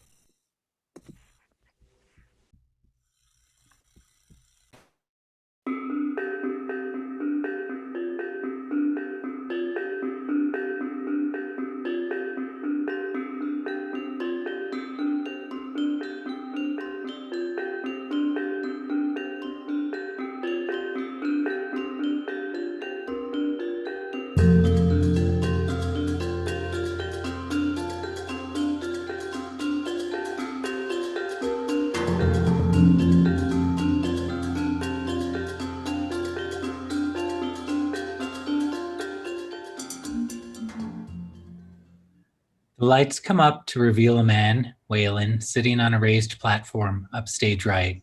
Speaker 11: The lights come up to reveal a man, Waylon, sitting on a raised platform upstage right.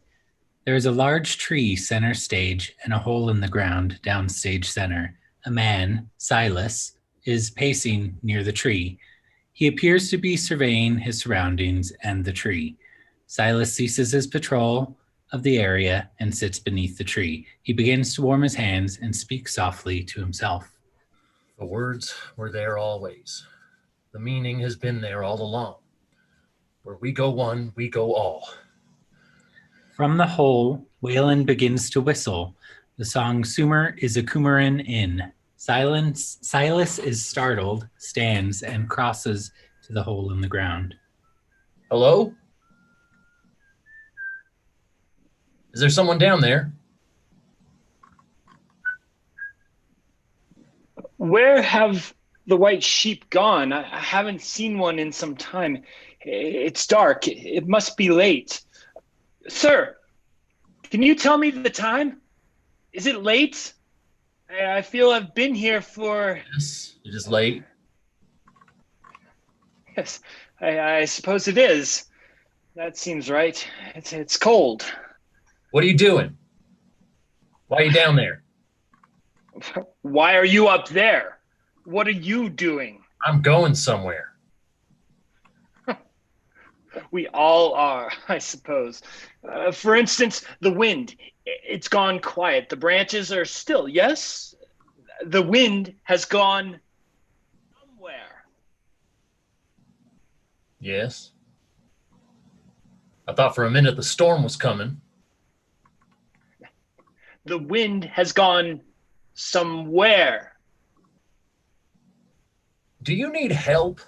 Speaker 11: There is a large tree center stage and a hole in the ground downstage center. A man, Silas, is pacing near the tree. He appears to be surveying his surroundings and the tree. Silas ceases his patrol of the area and sits beneath the tree. He begins to warm his hands and speaks softly to himself.
Speaker 12: The words were there always. The meaning has been there all along. Where we go one, we go all.
Speaker 11: From the hole, Waylon begins to whistle. The song Sumer is a Coumarin Inn. Silas is startled, stands, and crosses to the hole in the ground.
Speaker 12: Hello? Is there someone down there?
Speaker 13: Where have the white sheep gone? I haven't seen one in some time. It's dark. It must be late. Sir, can you tell me the time? Is it late? I feel I've been here for...
Speaker 12: Yes, it is late.
Speaker 13: Yes, I suppose it is. That seems right. It's cold.
Speaker 12: What are you doing? Why are you down there?
Speaker 13: Why are you up there? What are you doing?
Speaker 12: I'm going somewhere.
Speaker 13: We all are, I suppose. For instance, the wind. It's gone quiet. The branches are still, yes? The wind has gone somewhere.
Speaker 12: Yes. I thought for a minute the storm was coming.
Speaker 13: The wind has gone somewhere.
Speaker 12: Do you need help?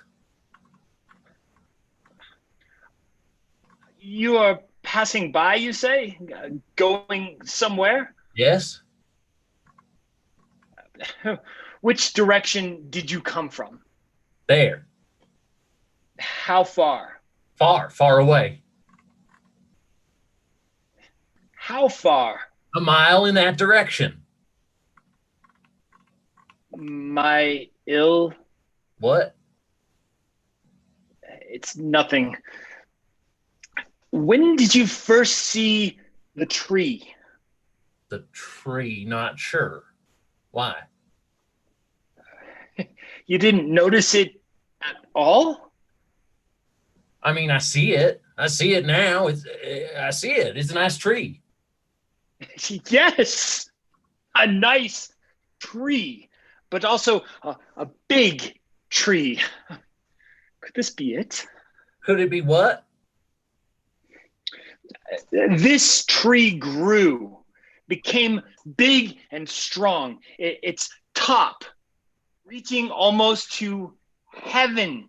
Speaker 13: You are passing by, you say? Going somewhere?
Speaker 12: Yes?
Speaker 13: Which direction did you come from?
Speaker 12: There.
Speaker 13: How far?
Speaker 12: Far, far away.
Speaker 13: How far?
Speaker 12: A mile in that direction.
Speaker 13: My ill?
Speaker 12: What?
Speaker 13: It's nothing. When did you first see the tree?
Speaker 12: The tree, not sure. Why?
Speaker 13: You didn't notice it at all?
Speaker 12: I mean, I see it. I see it now. I see it. It's a nice tree.
Speaker 13: Yes, a nice tree, but also a big tree. Could this be it?
Speaker 12: Could it be what?
Speaker 13: This tree grew, became big and strong. Its top reaching almost to heaven,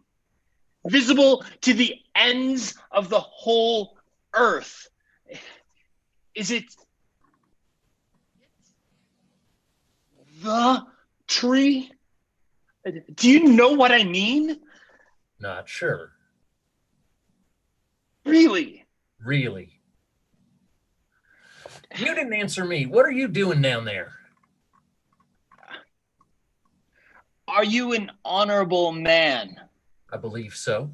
Speaker 13: visible to the ends of the whole earth. Is it the tree? Do you know what I mean?
Speaker 12: Not sure.
Speaker 13: Really?
Speaker 12: Really. You didn't answer me. What are you doing down there?
Speaker 13: Are you an honorable man?
Speaker 12: I believe so.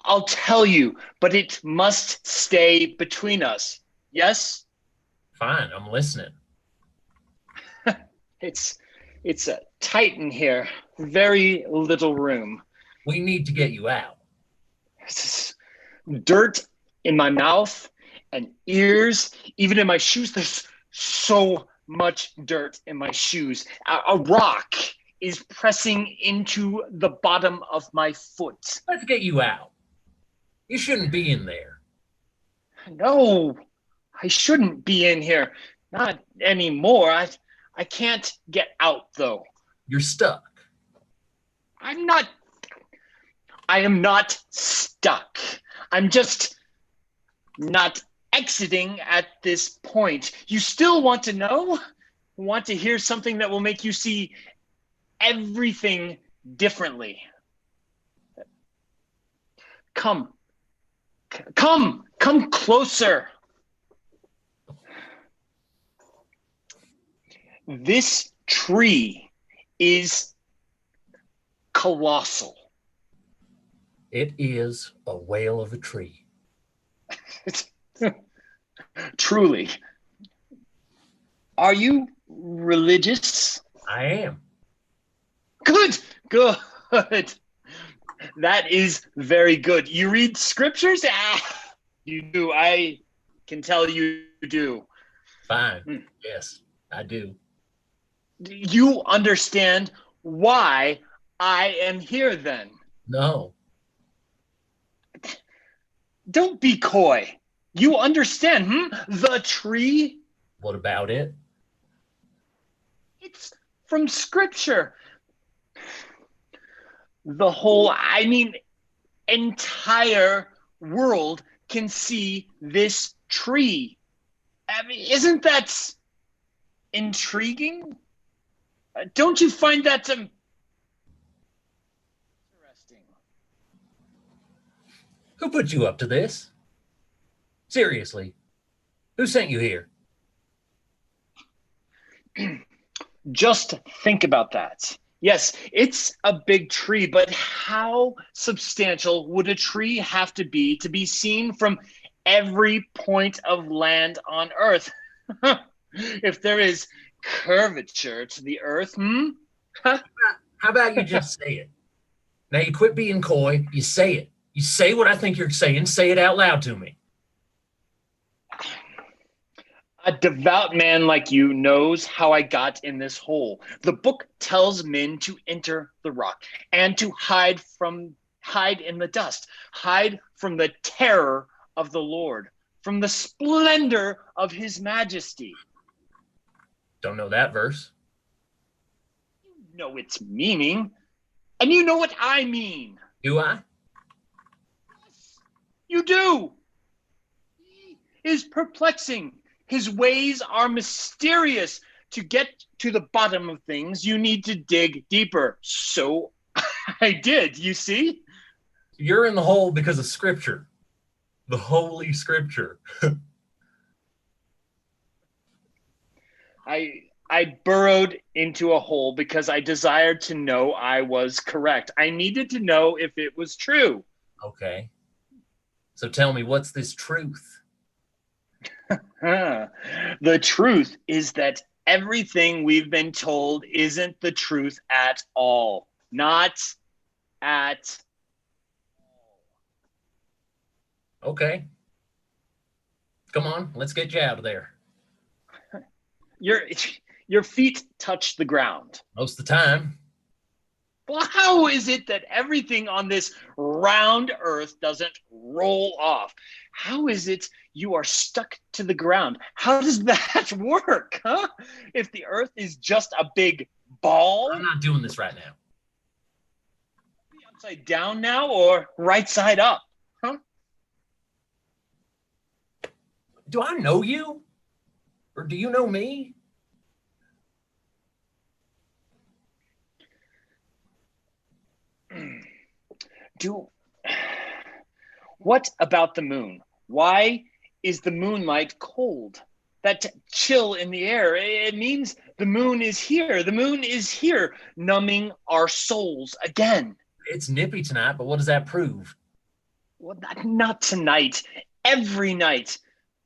Speaker 13: I'll tell you, but it must stay between us. Yes?
Speaker 12: Fine, I'm listening.
Speaker 13: It's tight in here. Very little room.
Speaker 12: We need to get you out.
Speaker 13: Dirt in my mouth and ears, even in my shoes. There's so much dirt in my shoes. A rock is pressing into the bottom of my foot.
Speaker 12: Let's get you out. You shouldn't be in there.
Speaker 13: No, I shouldn't be in here. Not anymore. I can't get out, though.
Speaker 12: You're stuck.
Speaker 13: I am not stuck. I'm just not exiting at this point. You still want to know? Want to hear something that will make you see everything differently? Come closer. This tree is colossal.
Speaker 12: It is a whale of a tree.
Speaker 13: Truly. Are you religious?
Speaker 12: I am.
Speaker 13: Good. That is very good. You read scriptures? You do. I can tell you do.
Speaker 12: Fine. Yes, I do.
Speaker 13: Do you understand why I am here then?
Speaker 12: No.
Speaker 13: Don't be coy. You understand, The tree?
Speaker 12: What about it?
Speaker 13: It's from scripture. The whole, entire world can see this tree. I mean, isn't that intriguing? Don't you find that interesting?
Speaker 12: Who put you up to this? Seriously, who sent you here?
Speaker 13: Just think about that. Yes, it's a big tree, but how substantial would a tree have to be seen from every point of land on Earth? If there is curvature to the Earth,
Speaker 12: How about you just say it? Now you quit being coy, you say it. You say what I think you're saying, say it out loud to me.
Speaker 13: A devout man like you knows how I got in this hole. The book tells men to enter the rock and to hide in the dust, hide from the terror of the Lord, from the splendor of his majesty.
Speaker 12: Don't know that verse.
Speaker 13: You know its meaning, and you know what I mean.
Speaker 12: Do I?
Speaker 13: You do. He is perplexing. His ways are mysterious. To get to the bottom of things, you need to dig deeper. So I did, you see?
Speaker 12: You're in the hole because of scripture. The holy scripture.
Speaker 13: I burrowed into a hole because I desired to know I was correct. I needed to know if it was true.
Speaker 12: Okay. So tell me, what's this truth?
Speaker 13: The truth is that everything we've been told isn't the truth at all. Not at all.
Speaker 12: Okay. Come on, let's get you out of there.
Speaker 13: Your feet touch the ground.
Speaker 12: Most of the time.
Speaker 13: Well, how is it that everything on this round earth doesn't roll off? How is it you are stuck to the ground? How does that work, huh? If the earth is just a big ball?
Speaker 12: I'm not doing this right now.
Speaker 13: Upside down now or right side up, huh?
Speaker 12: Do I know you? Or do you know me?
Speaker 13: What about the moon? Why is the moonlight cold? That chill in the air, it means the moon is here. The moon is here, numbing our souls again.
Speaker 12: It's nippy tonight, but what does that prove?
Speaker 13: Well, not tonight. Every night.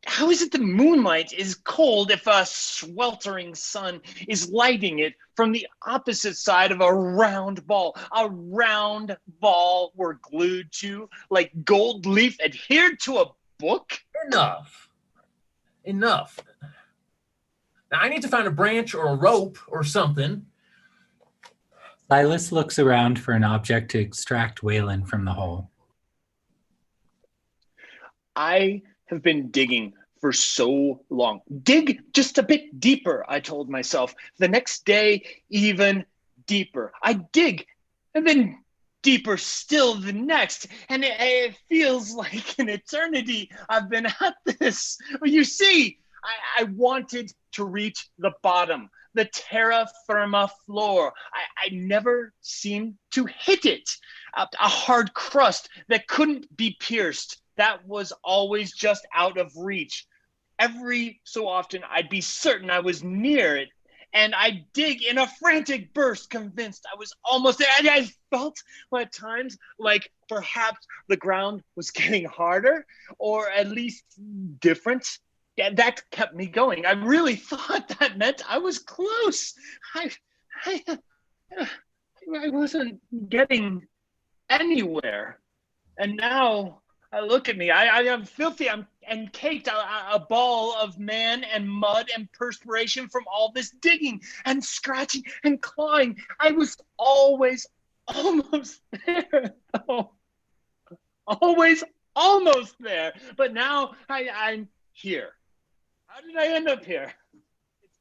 Speaker 13: How is it the moonlight is cold if a sweltering sun is lighting it from the opposite side of a round ball? A round ball we're glued to like gold leaf adhered to a book?
Speaker 12: Enough. Enough. Now I need to find a branch or a rope or something.
Speaker 11: Silas looks around for an object to extract Waylon from the hole.
Speaker 13: I have been digging for so long. Dig just a bit deeper, I told myself. The next day, even deeper. I dig, and then deeper still the next. And it feels like an eternity I've been at this. You see, I wanted to reach the bottom, the terra firma floor. I never seemed to hit it. A hard crust that couldn't be pierced. That was always just out of reach. Every so often, I'd be certain I was near it, and I'd dig in a frantic burst, convinced I was almost there. And I felt at times like perhaps the ground was getting harder, or at least different. Yeah, that kept me going. I really thought that meant I was close. I wasn't getting anywhere, and now. Look at me. I am filthy. I'm caked, a ball of man and mud and perspiration from all this digging and scratching and clawing. I was always almost there, though. Always almost there. But now I'm here. How did I end up here?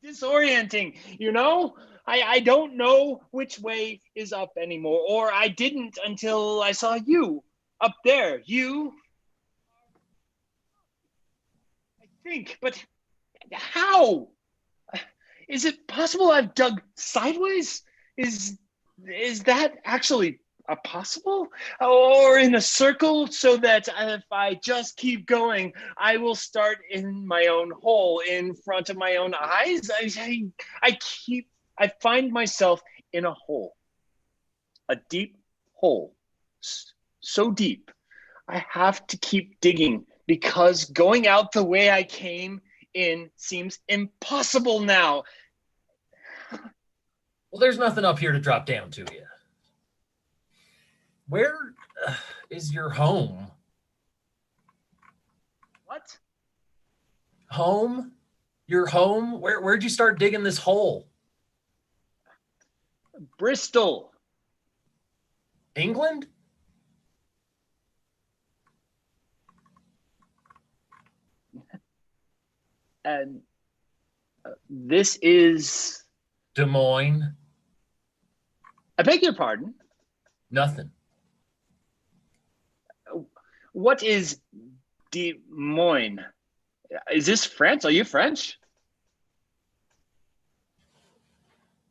Speaker 13: It's disorienting, you know? I don't know which way is up anymore, or I didn't until I saw you. Up there, you. I think, but how? Is it possible I've dug sideways? Is that actually possible? Or in a circle so that if I just keep going, I will start in my own hole in front of my own eyes? I find myself in a hole, a deep hole. So deep, I have to keep digging because going out the way I came in seems impossible now.
Speaker 12: Well, there's nothing up here to drop down to you. Where is your home?
Speaker 13: What?
Speaker 12: Home? Your home? Where'd you start digging this hole?
Speaker 13: Bristol.
Speaker 12: England?
Speaker 13: And this is
Speaker 12: Des Moines.
Speaker 13: I beg your pardon.
Speaker 12: Nothing.
Speaker 13: What is Des Moines? Is this France? Are you French?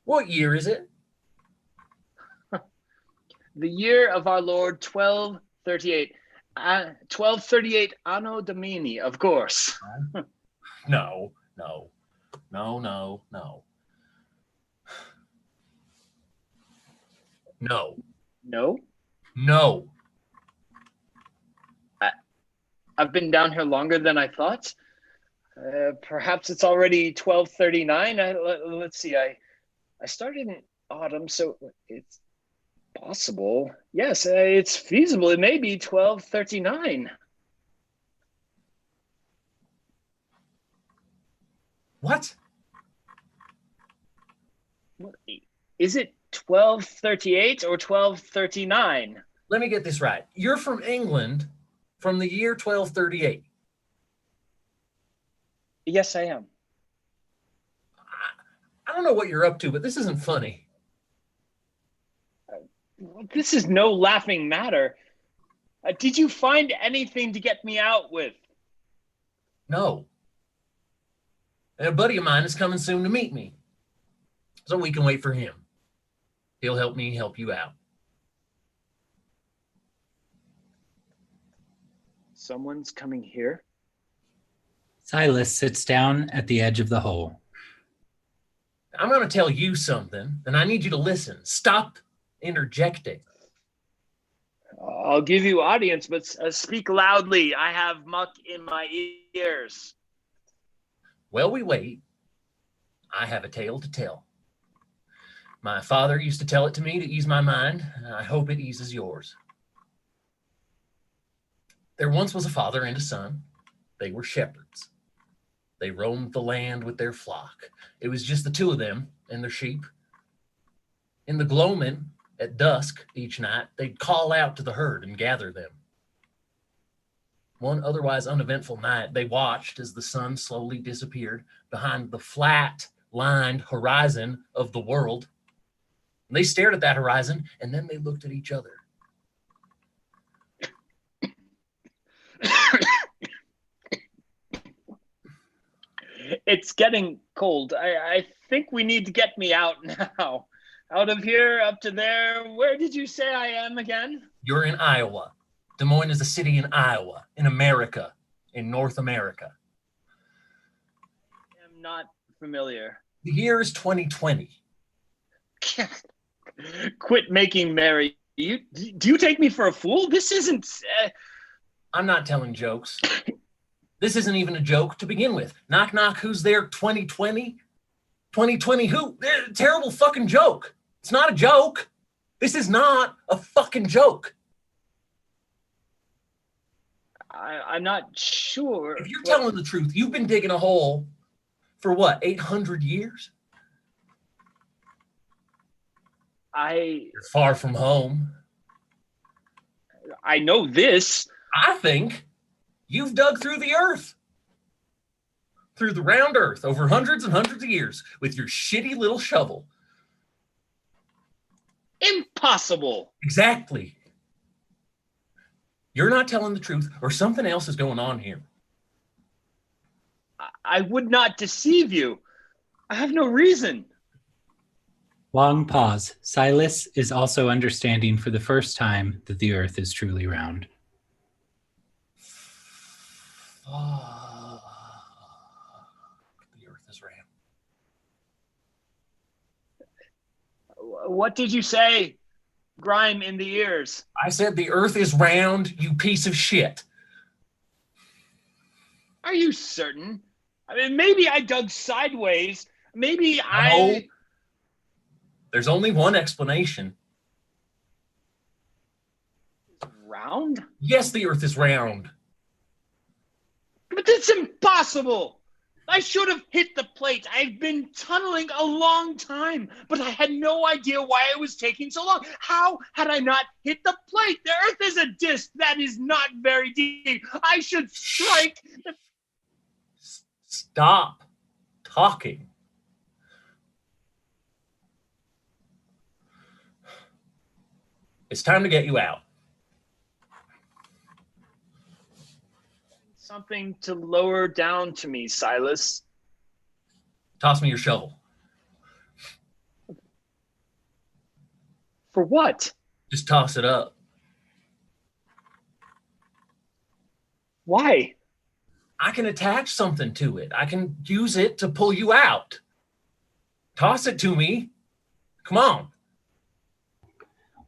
Speaker 12: What year is it?
Speaker 13: The year of our Lord 1238. 1238 Anno Domini, of course.
Speaker 12: No, no, no, no, no. No.
Speaker 13: No?
Speaker 12: No.
Speaker 13: I've been down here longer than I thought. Perhaps it's already 1239. Let's see. I started in autumn, so it's possible. Yes, it's feasible. It may be 1239.
Speaker 12: What?
Speaker 13: Is it 1238 or 1239?
Speaker 12: Let me get this right. You're from England from the year 1238.
Speaker 13: Yes, I am.
Speaker 12: I don't know what you're up to, but this isn't funny.
Speaker 13: This is no laughing matter. Did you find anything to get me out with?
Speaker 12: No. And a buddy of mine is coming soon to meet me, so we can wait for him. He'll help me help you out.
Speaker 13: Someone's coming here?
Speaker 11: Silas sits down at the edge of the hole.
Speaker 12: I'm going to tell you something, and I need you to listen. Stop interjecting.
Speaker 13: I'll give you audience, but speak loudly. I have muck in my ears.
Speaker 12: While we wait, I have a tale to tell. My father used to tell it to me to ease my mind, and I hope it eases yours. There once was a father and a son. They were shepherds. They roamed the land with their flock. It was just the two of them and their sheep. In the gloaming, at dusk each night, they'd call out to the herd and gather them. One otherwise uneventful night, they watched as the sun slowly disappeared behind the flat-lined horizon of the world. And they stared at that horizon, and then they looked at each other.
Speaker 13: It's getting cold. I think we need to get me out now. Out of here, up to there. Where did you say I am again?
Speaker 12: You're in Iowa. Des Moines is a city in Iowa, in America, in North America.
Speaker 13: I'm not familiar.
Speaker 12: The year is 2020.
Speaker 13: Quit making merry. Do you take me for a fool? This isn't...
Speaker 12: I'm not telling jokes. This isn't even a joke to begin with. Knock, knock, who's there? 2020? 2020 who? Terrible fucking joke. It's not a joke. This is not a fucking joke.
Speaker 13: I'm not sure.
Speaker 12: If you're telling the truth, you've been digging a hole for what, 800 years? You're far from home.
Speaker 13: I know this.
Speaker 12: I think you've dug through the earth. Through the round earth over hundreds and hundreds of years with your shitty little shovel.
Speaker 13: Impossible.
Speaker 12: Exactly. You're not telling the truth, or something else is going on here.
Speaker 13: I would not deceive you. I have no reason.
Speaker 11: Long pause. Silas is also understanding for the first time that the earth is truly round.
Speaker 12: The earth is round.
Speaker 13: What did you say? Grime in the ears.
Speaker 12: I said the earth is round, you piece of shit.
Speaker 13: Are you certain? I mean, maybe I dug sideways. Maybe
Speaker 12: No. There's only one explanation.
Speaker 13: Round?
Speaker 12: Yes, the earth is round.
Speaker 13: But it's impossible. I should have hit the plate. I've been tunneling a long time, but I had no idea why it was taking so long. How had I not hit the plate? The earth is a disc that is not very deep. I should strike.
Speaker 12: Stop talking. It's time to get you out.
Speaker 13: something to lower down to me, Silas.
Speaker 12: Toss me your shovel.
Speaker 13: For what?
Speaker 12: Just toss it up.
Speaker 13: Why?
Speaker 12: I can attach something to it. I can use it to pull you out. Toss it to me. Come on.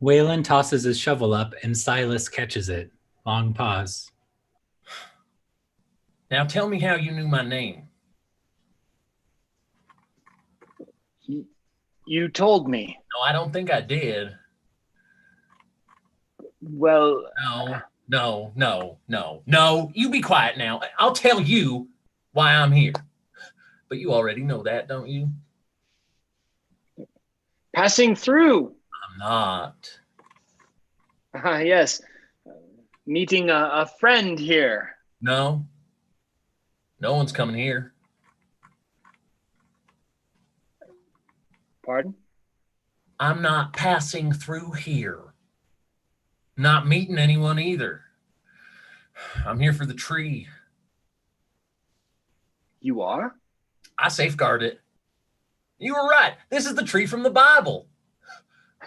Speaker 11: Waylon tosses his shovel up and Silas catches it. Long pause.
Speaker 12: Now tell me how you knew my name.
Speaker 13: You told me.
Speaker 12: No, I don't think I did.
Speaker 13: Well,
Speaker 12: No, you be quiet now. I'll tell you why I'm here. But you already know that, don't you?
Speaker 13: passing through.
Speaker 12: I'm not.
Speaker 13: Yes. Meeting a friend here.
Speaker 12: No. No one's coming here.
Speaker 13: Pardon?
Speaker 12: I'm not passing through here. Not meeting anyone either. I'm here for the tree.
Speaker 13: You are?
Speaker 12: I safeguard it. You were right. This is the tree from the Bible.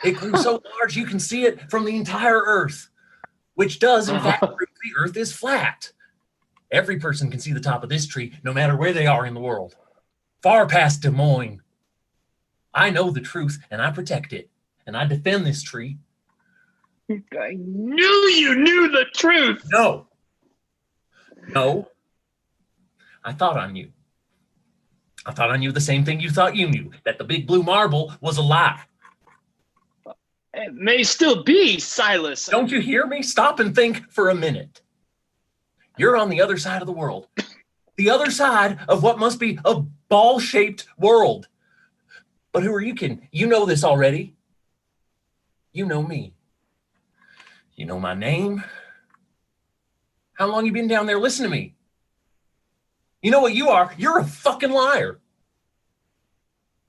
Speaker 12: It grew so large you can see it from the entire earth, which does in fact prove the earth is flat. Every person can see the top of this tree, no matter where they are in the world. Far past Des Moines. I know the truth, and I protect it, and I defend this tree.
Speaker 13: I knew you knew the truth.
Speaker 12: No. I thought I knew. I thought I knew the same thing you thought you knew, that the big blue marble was a lie.
Speaker 13: It may still be, Silas.
Speaker 12: Don't you hear me? Stop and think for a minute. You're on the other side of the world. The other side of what must be a ball-shaped world. But who are you kidding? You know this already. You know me. You know my name. How long you been down there? Listen to me. You know what you are? You're a fucking liar.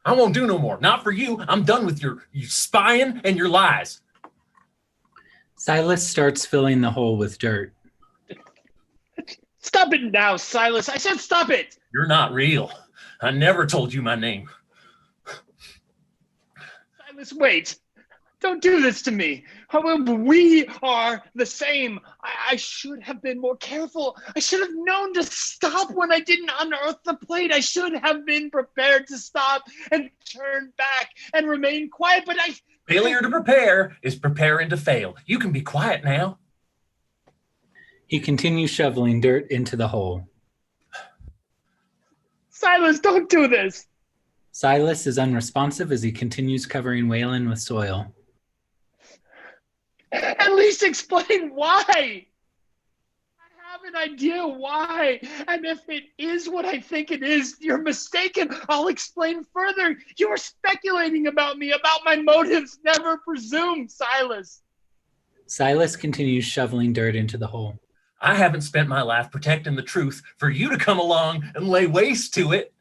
Speaker 12: I won't do no more. Not for you. I'm done with your spying and your lies.
Speaker 11: Silas starts filling the hole with dirt.
Speaker 13: Stop it now, Silas. I said stop it.
Speaker 12: You're not real. I never told you my name.
Speaker 13: Silas, wait. Don't do this to me. However, we are the same. I should have been more careful. I should have known to stop when I didn't unearth the plate. I should have been prepared to stop and turn back and remain quiet, but
Speaker 12: Failure to prepare is preparing to fail. You can be quiet now.
Speaker 11: He continues shoveling dirt into the hole.
Speaker 13: Silas, don't do this.
Speaker 11: Silas is unresponsive as he continues covering Waylon with soil.
Speaker 13: At least explain why. I have an idea why. And if it is what I think it is, you're mistaken. I'll explain further. You are speculating about me, about my motives. Never presume, Silas.
Speaker 11: Silas continues shoveling dirt into the hole.
Speaker 12: I haven't spent my life protecting the truth for you to come along and lay waste to it.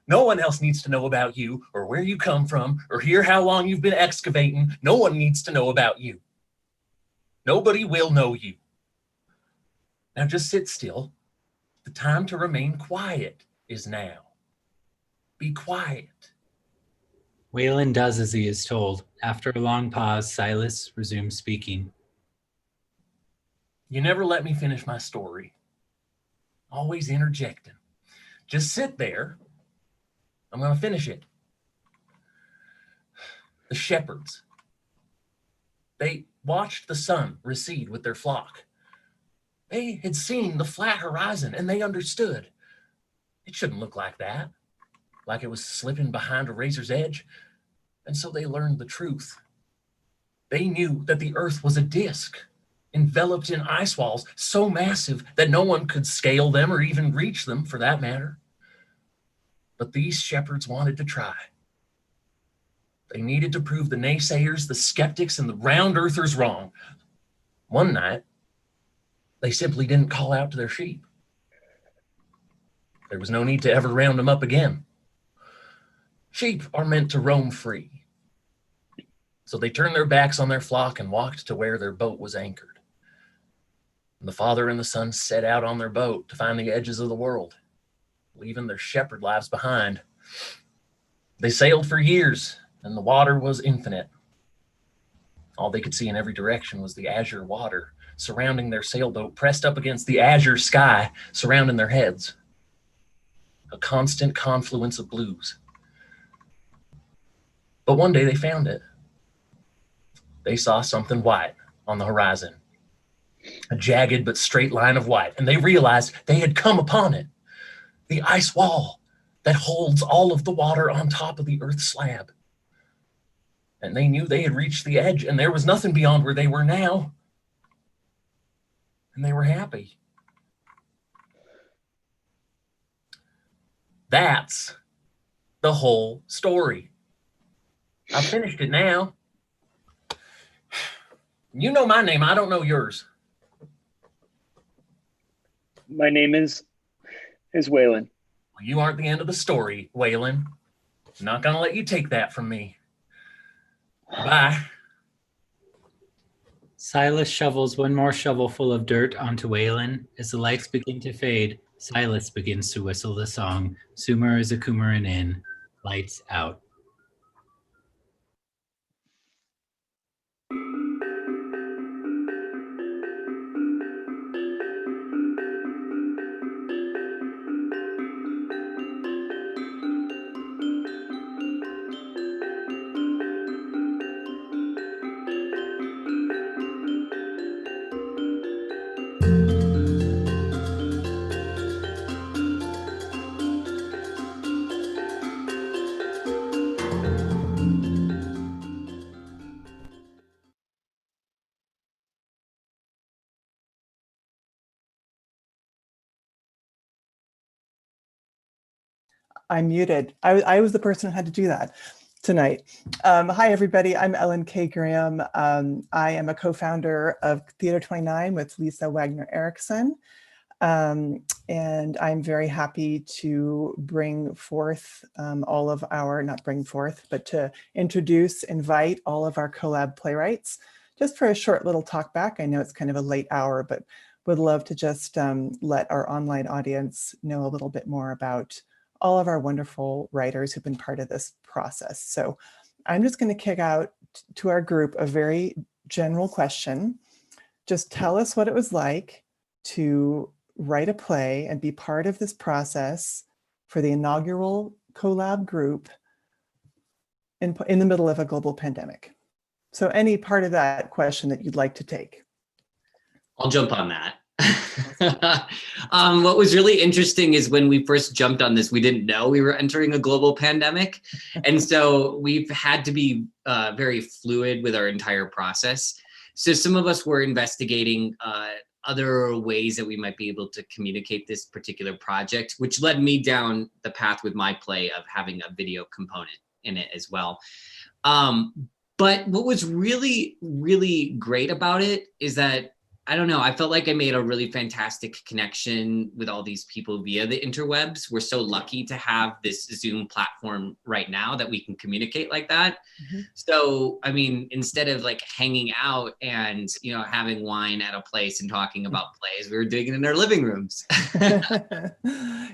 Speaker 12: No one else needs to know about you or where you come from or hear how long you've been excavating. No one needs to know about you. Nobody will know you. Now just sit still. The time to remain quiet is now. Be quiet.
Speaker 11: Waylon does as he is told. After a long pause, Silas resumes speaking.
Speaker 12: You never let me finish my story. Always interjecting. Just sit there. I'm going to finish it. The shepherds. They watched the sun recede with their flock. They had seen the flat horizon and they understood. It shouldn't look like that, like it was slipping behind a razor's edge. And so they learned the truth. They knew that the earth was a disk, enveloped in ice walls so massive that no one could scale them or even reach them for that matter. But these shepherds wanted to try. They needed to prove the naysayers, the skeptics, and the round earthers wrong. One night, they simply didn't call out to their sheep. There was no need to ever round them up again. Sheep are meant to roam free. So they turned their backs on their flock and walked to where their boat was anchored. The father and the son set out on their boat to find the edges of the world, leaving their shepherd lives behind. They sailed for years, and the water was infinite. All they could see in every direction was the azure water surrounding their sailboat, pressed up against the azure sky surrounding their heads. A constant confluence of blues. But one day they found it. They saw something white on the horizon, a jagged but straight line of white, and they realized they had come upon it, the ice wall that holds all of the water on top of the Earth slab. And they knew they had reached the edge, and there was nothing beyond where they were now. And they were happy. That's the whole story. I finished it now. You know my name. I don't know yours.
Speaker 13: My name is Waylon.
Speaker 12: Well, you aren't the end of the story, Waylon. I'm not going to let you take that from me. Bye.
Speaker 11: Silas shovels one more shovelful of dirt onto Waylon. As the lights begin to fade, Silas begins to whistle the song, Sumer is a Coomerin' in, lights out.
Speaker 14: I'm muted. I was the person who had to do that tonight. Hi, everybody. I'm Ellen K. Graham. I am a co-founder of Theater 29 with Lisa Wagner Erickson. And I'm very happy to bring forth all of our, not bring forth, but to invite all of our CoLab playwrights just for a short little talk back. I know it's kind of a late hour, but would love to just let our online audience know a little bit more about all of our wonderful writers who've been part of this process. So I'm just going to kick out to our group a very general question. Just tell us what it was like to write a play and be part of this process for the inaugural CoLab group in the middle of a global pandemic. So any part of that question that you'd like to take.
Speaker 3: I'll jump on that. What was really interesting is when we first jumped on this, we didn't know we were entering a global pandemic. And so we've had to be very fluid with our entire process. So some of us were investigating other ways that we might be able to communicate this particular project, which led me down the path with my play of having a video component in it as well. But what was really, really great about it is that, I don't know, I felt like I made a really fantastic connection with all these people via the interwebs. We're so lucky to have this Zoom platform right now that we can communicate like that. Mm-hmm. So, I mean, instead of like hanging out and, you know, having wine at a place and talking about plays, we were doing it in our living rooms.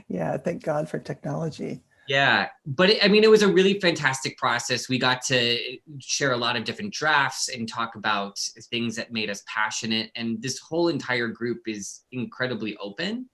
Speaker 14: Yeah, thank God for technology.
Speaker 3: Yeah, but it was a really fantastic process. We got to share a lot of different drafts and talk about things that made us passionate. And this whole entire group is incredibly open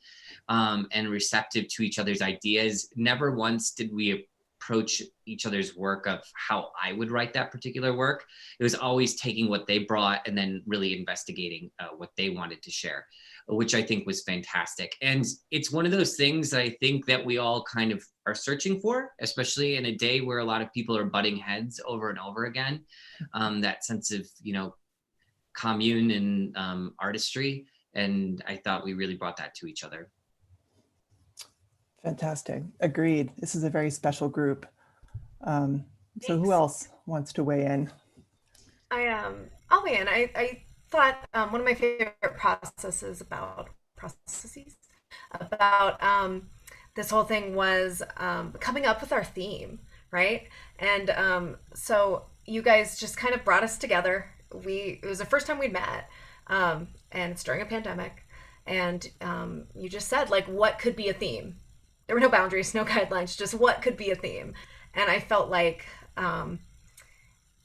Speaker 3: and receptive to each other's ideas. Never once did we approach each other's work of how I would write that particular work. It was always taking what they brought and then really investigating what they wanted to share, which I think was fantastic. And it's one of those things that I think that we all kind of are searching for, especially in a day where a lot of people are butting heads over and over again. That sense of, you know, commune and artistry. And I thought we really brought that to each other.
Speaker 14: Fantastic. Agreed. This is a very special group. So who else wants to weigh in?
Speaker 6: I'll weigh in. I thought one of my favorite processes about this whole thing was coming up with our theme, right? And so you guys just kind of brought us together. It was the first time we'd met. and it's during a pandemic. And you just said, like, what could be a theme? There were no boundaries, no guidelines, just what could be a theme. And I felt like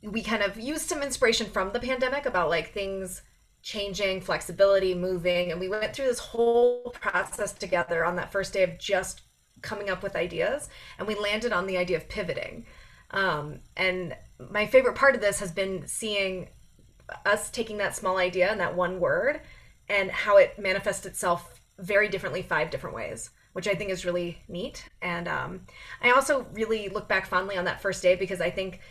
Speaker 6: we kind of used some inspiration from the pandemic about like things changing, flexibility, moving. And we went through this whole process together on that first day of just coming up with ideas. And we landed on the idea of pivoting. And my favorite part of this has been seeing us taking that small idea and that one word and how it manifests itself very differently, 5 different ways, which I think is really neat. And I also really look back fondly on that first day because I think,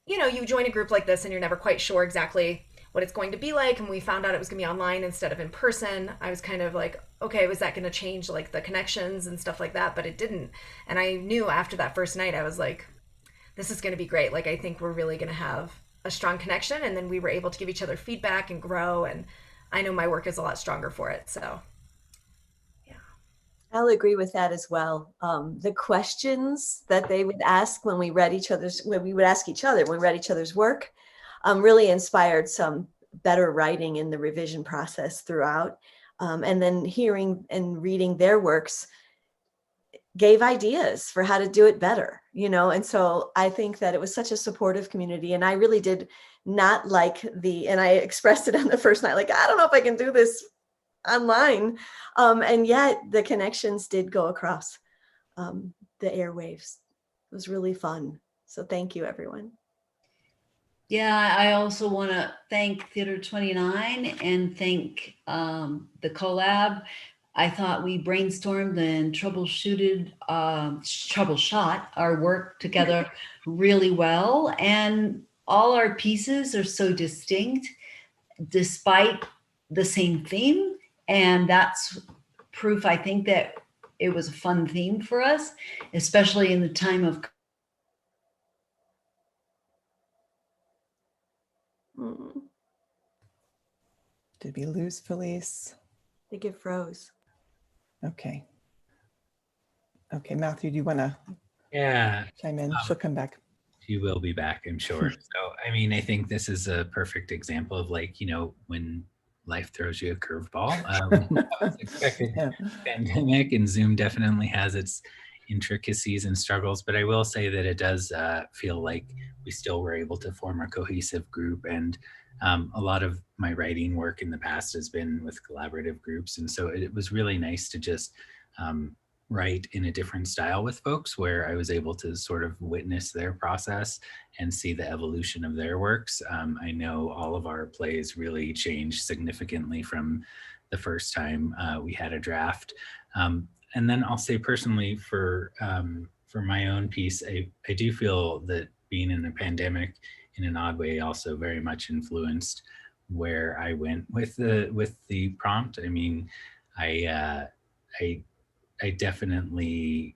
Speaker 6: you know, you join a group like this and you're never quite sure exactly what it's going to be like. And we found out it was going to be online instead of in person. I was kind of like, okay, was that going to change like the connections and stuff like that? But it didn't. And I knew after that first night, I was like, this is going to be great. Like, I think we're really going to have a strong connection. And then we were able to give each other feedback and grow. And I know my work is a lot stronger for it. So
Speaker 15: I'll agree with that as well. The questions that they would ask when we read when we would ask each other when we read each other's work, really inspired some better writing in the revision process throughout. And then hearing and reading their works gave ideas for how to do it better, you know? And so I think that it was such a supportive community, and I really did not like and I expressed it on the first night, like, I don't know if I can do this online. And yet the connections did go across the airwaves. It was really fun. So thank you, everyone.
Speaker 16: Yeah, I also want to thank Theater 29 and thank the CoLab. I thought we brainstormed and troubleshot our work together really well. And all our pieces are so distinct despite the same theme. And that's proof, I think, that it was a fun theme for us, especially in the time of.
Speaker 14: Did we lose Felice?
Speaker 15: I think it froze.
Speaker 14: Okay. Okay, Matthew, do you want to chime in? She'll come back.
Speaker 11: She will be back, I'm sure. So, I mean, I think this is a perfect example of, like, you know, when life throws you a curveball. I was expecting pandemic, and Zoom definitely has its intricacies and struggles, but I will say that it does feel like we still were able to form a cohesive group. And a lot of my writing work in the past has been with collaborative groups. And so it was really nice to just write in a different style with folks, where I was able to sort of witness their process and see the evolution of their works. I know all of our plays really changed significantly from the first time we had a draft. And then I'll say personally, for my own piece, I do feel that being in a pandemic in an odd way also very much influenced where I went with the prompt. I mean, I definitely,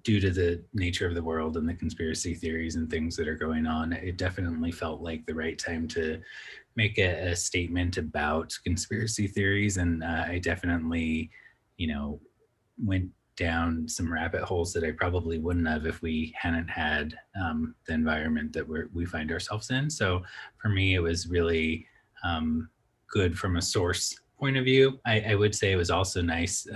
Speaker 11: due to the nature of the world and the conspiracy theories and things that are going on, it definitely felt like the right time to make a statement about conspiracy theories. And I definitely, you know, went down some rabbit holes that I probably wouldn't have if we hadn't had the environment that we find ourselves in. So for me, it was really good from a source point of view. I would say it was also nice.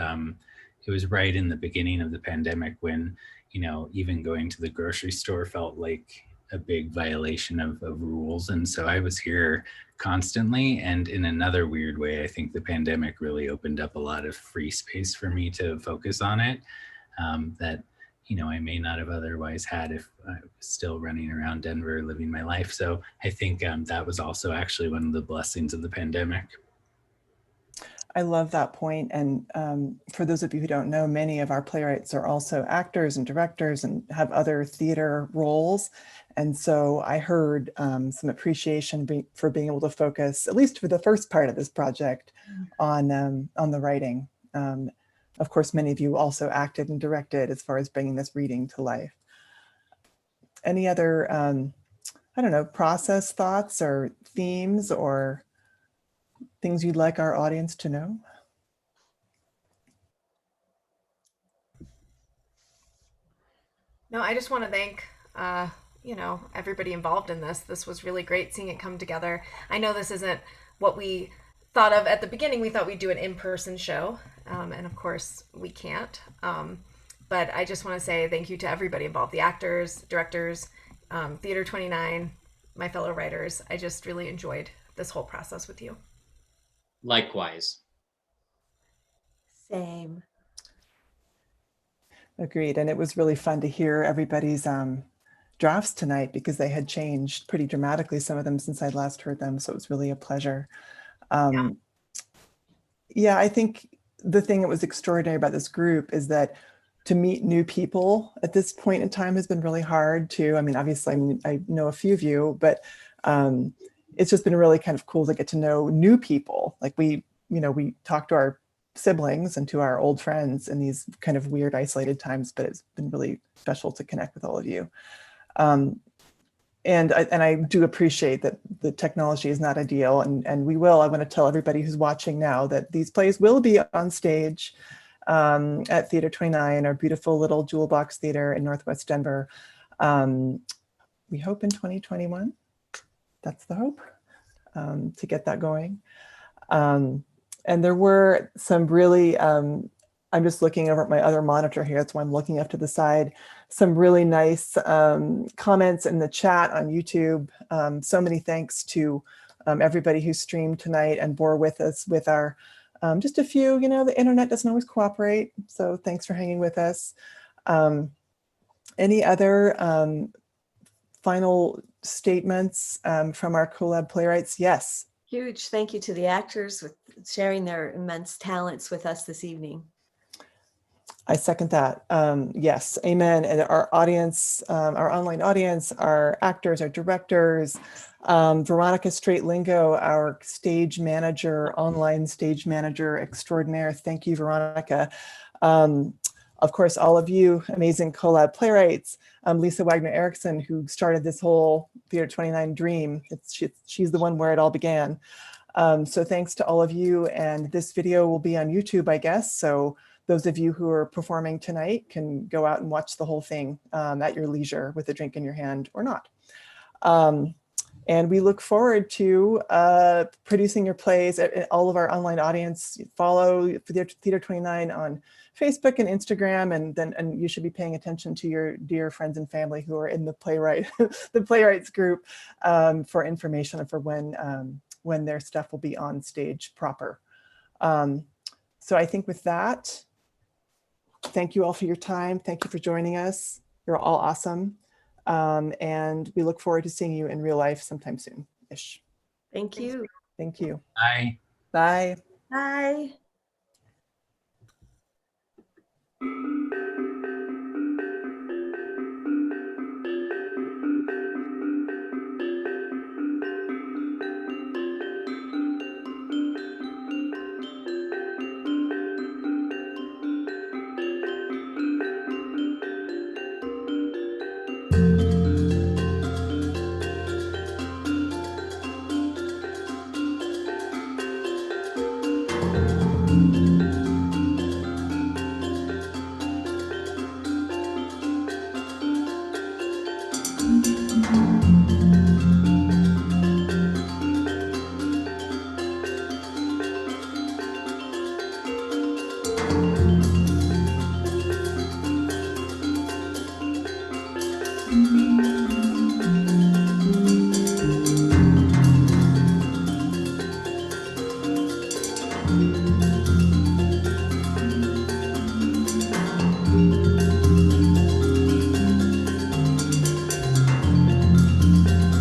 Speaker 11: It was right in the beginning of the pandemic when, you know, even going to the grocery store felt like a big violation of rules. And so I was here constantly. And in another weird way, I think the pandemic really opened up a lot of free space for me to focus on it that, you know, I may not have otherwise had if I was still running around Denver living my life. So I think that was also actually one of the blessings of the pandemic.
Speaker 14: I love that point. And for those of you who don't know, many of our playwrights are also actors and directors and have other theater roles. And so I heard some appreciation for being able to focus, at least for the first part of this project, on the writing. Of course, many of you also acted and directed as far as bringing this reading to life. Any other, I don't know, process thoughts or themes or things you'd like our audience to know?
Speaker 6: No, I just want to thank, you know, everybody involved in this. This was really great seeing it come together. I know this isn't what we thought of at the beginning, we thought we'd do an in-person show. And of course, we can't. But I just want to say thank you to everybody involved, the actors, directors, Theater 29, my fellow writers. I just really enjoyed this whole process with you.
Speaker 3: Likewise.
Speaker 15: Same.
Speaker 14: Agreed. And it was really fun to hear everybody's drafts tonight because they had changed pretty dramatically, some of them since I'd last heard them. So it was really a pleasure. Yeah, I think the thing that was extraordinary about this group is that to meet new people at this point in time has been really hard too. I mean, obviously I know a few of you, but it's just been really kind of cool to get to know new people. Like we talk to our siblings and to our old friends in these kind of weird isolated times, but it's been really special to connect with all of you. And I do appreciate that the technology is not ideal, and I want to tell everybody who's watching now that these plays will be on stage at Theater 29, our beautiful little jewel box theater in Northwest Denver. We hope in 2021, that's the hope, to get that going. And there were some really, I'm just looking over at my other monitor here, that's why I'm looking up to the side, some really nice comments in the chat on YouTube. So many thanks to everybody who streamed tonight and bore with us with our, just a few, the internet doesn't always cooperate. So thanks for hanging with us. Any other final statements from our CoLab playwrights? Yes.
Speaker 15: Huge thank you to the actors for sharing their immense talents with us this evening.
Speaker 14: I second that. Yes, amen. And our audience, our online audience, our actors, our directors, Veronica Straight-Lingo, our stage manager, online stage manager extraordinaire. Thank you, Veronica. Of course, all of you amazing CoLab playwrights, Lisa Wagner-Erickson, who started this whole Theater 29 dream. She's the one where it all began. So thanks to all of you. And this video will be on YouTube, I guess. So those of you who are performing tonight can go out and watch the whole thing at your leisure with a drink in your hand or not. And we look forward to producing your plays. All of our online audience, follow Theater 29 on Facebook and Instagram, and you should be paying attention to your dear friends and family who are in the playwrights group for information and for when their stuff will be on stage proper. So I think with that, thank you all for your time. Thank you for joining us. You're all awesome. And we look forward to seeing you in real life sometime soon-ish.
Speaker 15: Thank you.
Speaker 14: Thank you.
Speaker 11: Bye.
Speaker 14: Bye.
Speaker 15: Bye.